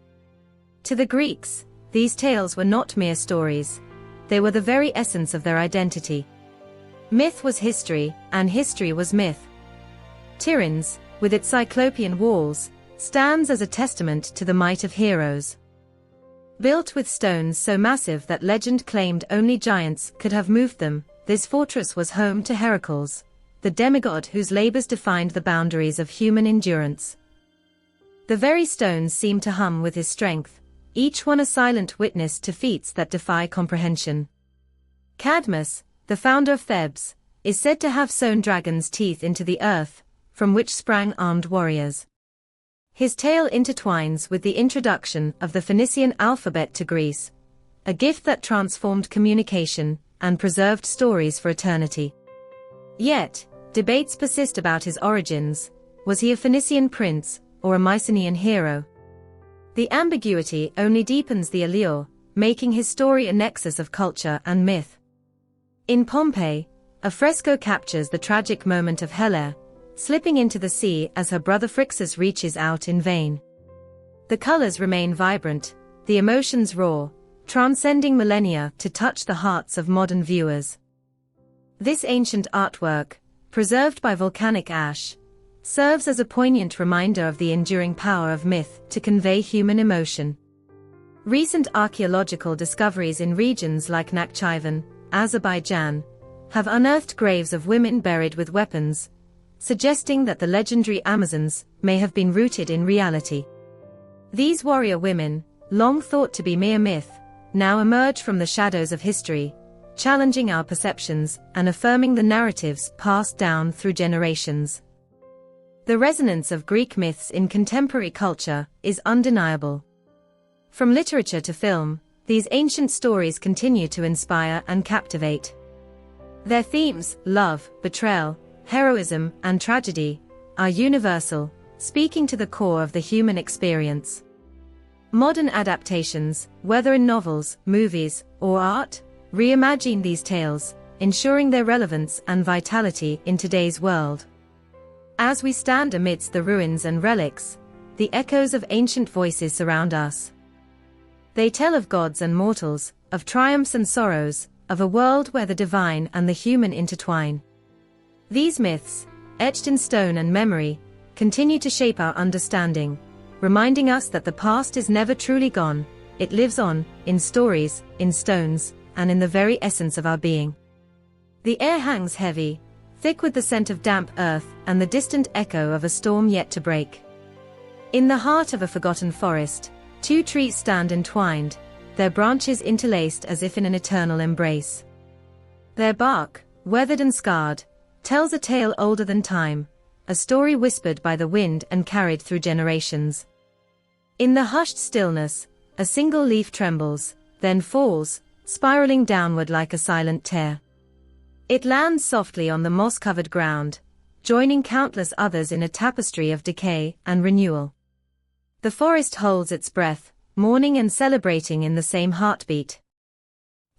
To the Greeks, these tales were not mere stories. They were the very essence of their identity. Myth was history, and history was myth. Tiryns, with its cyclopean walls, stands as a testament to the might of heroes. Built with stones so massive that legend claimed only giants could have moved them, this fortress was home to Heracles, the demigod whose labors defined the boundaries of human endurance. The very stones seem to hum with his strength, each one a silent witness to feats that defy comprehension. Cadmus, the founder of Thebes, is said to have sown dragons' teeth into the earth, from which sprang armed warriors. His tale intertwines with the introduction of the Phoenician alphabet to Greece, a gift that transformed communication and preserved stories for eternity. Yet, debates persist about his origins. Was he a Phoenician prince, or a Mycenaean hero? The ambiguity only deepens the allure, making his story a nexus of culture and myth. In Pompeii, a fresco captures the tragic moment of Helle, slipping into the sea as her brother Phrixus reaches out in vain. The colors remain vibrant, the emotions raw, transcending millennia to touch the hearts of modern viewers. This ancient artwork, preserved by volcanic ash, serves as a poignant reminder of the enduring power of myth to convey human emotion. Recent archaeological discoveries in regions like Nakhchivan, Azerbaijan, have unearthed graves of women buried with weapons, suggesting that the legendary Amazons may have been rooted in reality. These warrior women, long thought to be mere myth, now emerge from the shadows of history, challenging our perceptions and affirming the narratives passed down through generations. The resonance of Greek myths in contemporary culture is undeniable. From literature to film, these ancient stories continue to inspire and captivate. Their themes, love, betrayal, heroism, and tragedy, are universal, speaking to the core of the human experience. Modern adaptations, whether in novels, movies, or art, reimagine these tales, ensuring their relevance and vitality in today's world. As we stand amidst the ruins and relics, the echoes of ancient voices surround us. They tell of gods and mortals, of triumphs and sorrows, of a world where the divine and the human intertwine. These myths, etched in stone and memory, continue to shape our understanding, reminding us that the past is never truly gone. It lives on, in stories, in stones, and in the very essence of our being. The air hangs heavy, thick with the scent of damp earth and the distant echo of a storm yet to break. In the heart of a forgotten forest, two trees stand entwined, their branches interlaced as if in an eternal embrace. Their bark, weathered and scarred, tells a tale older than time, a story whispered by the wind and carried through generations. In the hushed stillness, a single leaf trembles, then falls, spiraling downward like a silent tear. It lands softly on the moss-covered ground, joining countless others in a tapestry of decay and renewal. The forest holds its breath, mourning and celebrating in the same heartbeat.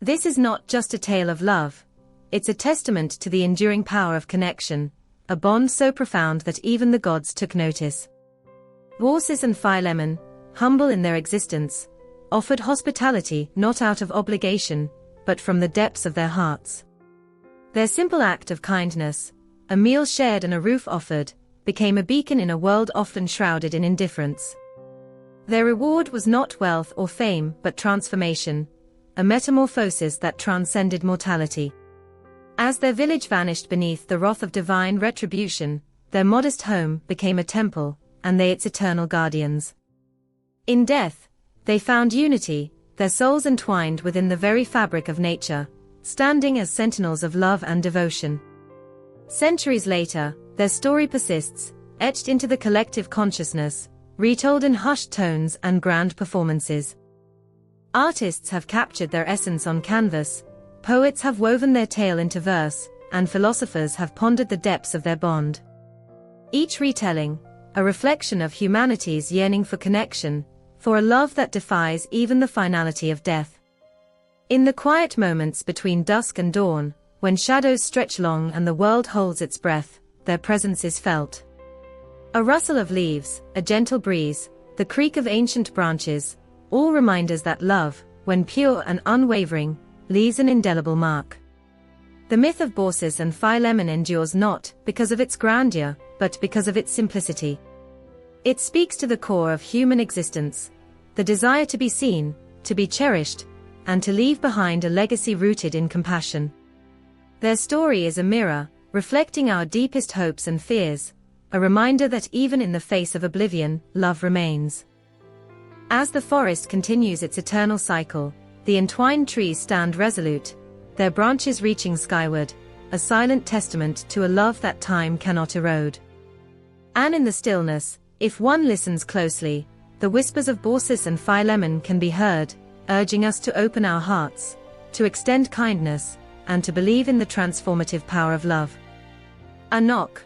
This is not just a tale of love, it's a testament to the enduring power of connection, a bond so profound that even the gods took notice. Baucis and Philemon, humble in their existence, offered hospitality not out of obligation, but from the depths of their hearts. Their simple act of kindness, a meal shared and a roof offered, became a beacon in a world often shrouded in indifference. Their reward was not wealth or fame but transformation, a metamorphosis that transcended mortality. As their village vanished beneath the wrath of divine retribution, their modest home became a temple, and they its eternal guardians. In death, they found unity, their souls entwined within the very fabric of nature, standing as sentinels of love and devotion. Centuries later, their story persists, etched into the collective consciousness, retold in hushed tones and grand performances. Artists have captured their essence on canvas, poets have woven their tale into verse, and philosophers have pondered the depths of their bond. Each retelling, a reflection of humanity's yearning for connection, for a love that defies even the finality of death. In the quiet moments between dusk and dawn, when shadows stretch long and the world holds its breath, their presence is felt. A rustle of leaves, a gentle breeze, the creak of ancient branches, all reminders that love, when pure and unwavering, leaves an indelible mark. The myth of Baucis and Philemon endures not because of its grandeur, but because of its simplicity. It speaks to the core of human existence, the desire to be seen, to be cherished, and to leave behind a legacy rooted in compassion. Their story is a mirror, reflecting our deepest hopes and fears, a reminder that even in the face of oblivion, love remains. As the forest continues its eternal cycle, the entwined trees stand resolute, their branches reaching skyward, a silent testament to a love that time cannot erode. And in the stillness, if one listens closely, the whispers of Baucis and Philemon can be heard, urging us to open our hearts, to extend kindness, and to believe in the transformative power of love. A knock.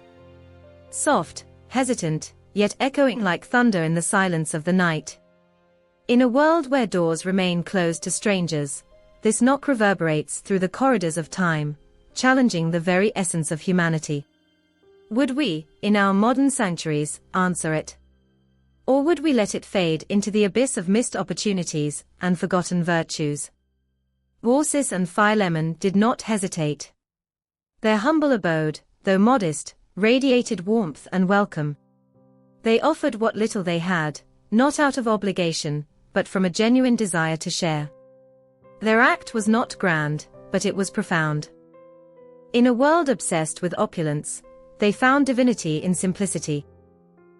Soft, hesitant, yet echoing like thunder in the silence of the night. In a world where doors remain closed to strangers, this knock reverberates through the corridors of time, challenging the very essence of humanity. Would we, in our modern sanctuaries, answer it? Or would we let it fade into the abyss of missed opportunities and forgotten virtues? Baucis and Philemon did not hesitate. Their humble abode, though modest, radiated warmth and welcome. They offered what little they had, not out of obligation, but from a genuine desire to share. Their act was not grand, but it was profound. In a world obsessed with opulence, they found divinity in simplicity.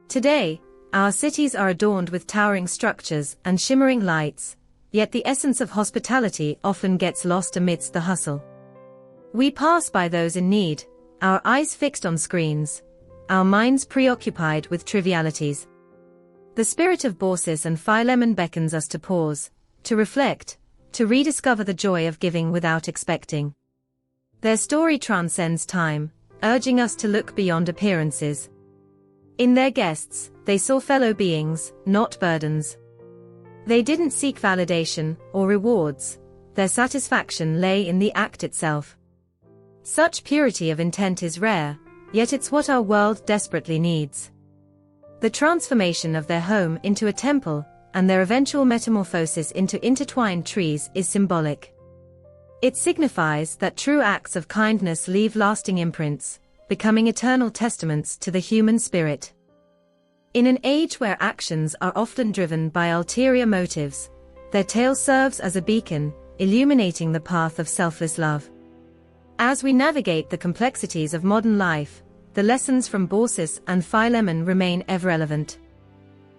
Today, our cities are adorned with towering structures and shimmering lights, yet the essence of hospitality often gets lost amidst the hustle. We pass by those in need, our eyes fixed on screens, our minds preoccupied with trivialities. The spirit of Baucis and Philemon beckons us to pause, to reflect, to rediscover the joy of giving without expecting. Their story transcends time, urging us to look beyond appearances. In their guests, they saw fellow beings, not burdens. They didn't seek validation or rewards, their satisfaction lay in the act itself. Such purity of intent is rare, yet it's what our world desperately needs. The transformation of their home into a temple, and their eventual metamorphosis into intertwined trees is symbolic. It signifies that true acts of kindness leave lasting imprints, becoming eternal testaments to the human spirit. In an age where actions are often driven by ulterior motives, their tale serves as a beacon, illuminating the path of selfless love. As we navigate the complexities of modern life, the lessons from Baucis and Philemon remain ever relevant.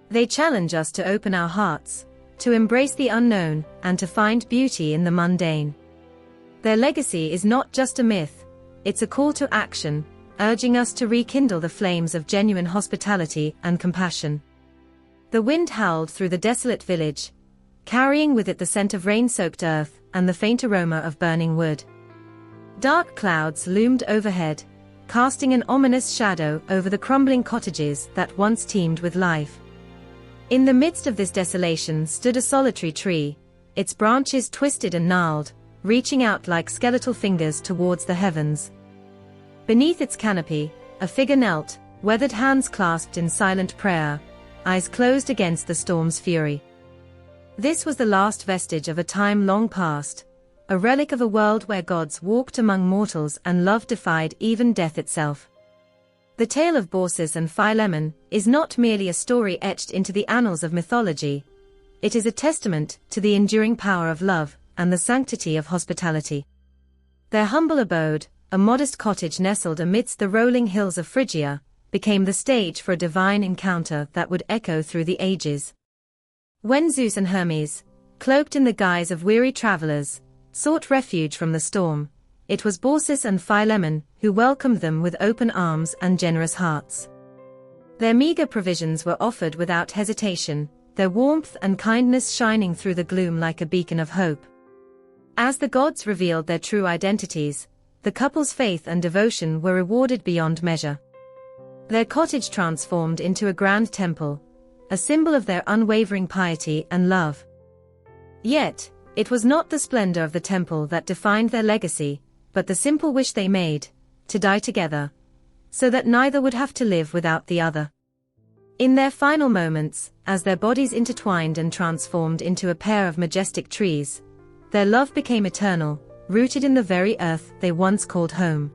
They challenge us to open our hearts, to embrace the unknown, and to find beauty in the mundane. Their legacy is not just a myth, it's a call to action, urging us to rekindle the flames of genuine hospitality and compassion. The wind howled through the desolate village, carrying with it the scent of rain-soaked earth and the faint aroma of burning wood. Dark clouds loomed overhead, casting an ominous shadow over the crumbling cottages that once teemed with life. In the midst of this desolation stood a solitary tree, its branches twisted and gnarled, reaching out like skeletal fingers towards the heavens. Beneath its canopy, a figure knelt, weathered hands clasped in silent prayer, eyes closed against the storm's fury. This was the last vestige of a time long past, a relic of a world where gods walked among mortals and love defied even death itself. The tale of Baucis and Philemon is not merely a story etched into the annals of mythology, it is a testament to the enduring power of love and the sanctity of hospitality. Their humble abode, a modest cottage nestled amidst the rolling hills of Phrygia, became the stage for a divine encounter that would echo through the ages. When Zeus and Hermes, cloaked in the guise of weary travelers, sought refuge from the storm, it was Baucis and Philemon who welcomed them with open arms and generous hearts. Their meager provisions were offered without hesitation, their warmth and kindness shining through the gloom like a beacon of hope. As the gods revealed their true identities, the couple's faith and devotion were rewarded beyond measure. Their cottage transformed into a grand temple, a symbol of their unwavering piety and love. Yet, it was not the splendor of the temple that defined their legacy, but the simple wish they made, to die together, so that neither would have to live without the other. In their final moments, as their bodies intertwined and transformed into a pair of majestic trees, their love became eternal, rooted in the very earth they once called home.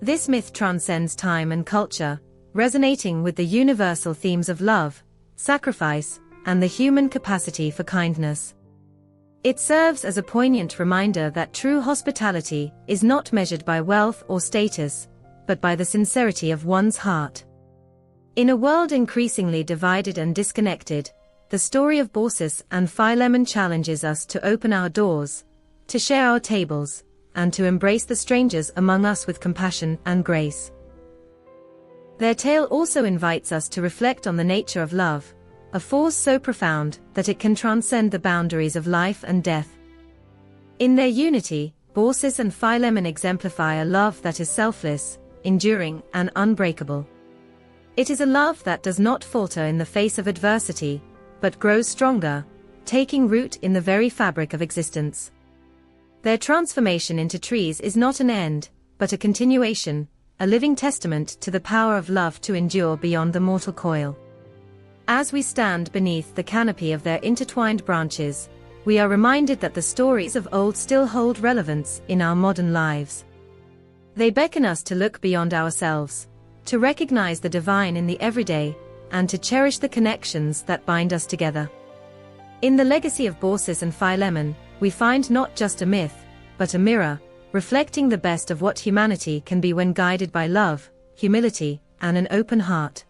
This myth transcends time and culture, resonating with the universal themes of love, sacrifice, and the human capacity for kindness. It serves as a poignant reminder that true hospitality is not measured by wealth or status, but by the sincerity of one's heart. In a world increasingly divided and disconnected, the story of Baucis and Philemon challenges us to open our doors, to share our tables, and to embrace the strangers among us with compassion and grace. Their tale also invites us to reflect on the nature of love, a force so profound that it can transcend the boundaries of life and death. In their unity, Baucis and Philemon exemplify a love that is selfless, enduring, and unbreakable. It is a love that does not falter in the face of adversity, but grows stronger, taking root in the very fabric of existence. Their transformation into trees is not an end, but a continuation, a living testament to the power of love to endure beyond the mortal coil. As we stand beneath the canopy of their intertwined branches, we are reminded that the stories of old still hold relevance in our modern lives. They beckon us to look beyond ourselves, to recognize the divine in the everyday, and to cherish the connections that bind us together. In the legacy of Baucis and Philemon, we find not just a myth, but a mirror, reflecting the best of what humanity can be when guided by love, humility, and an open heart.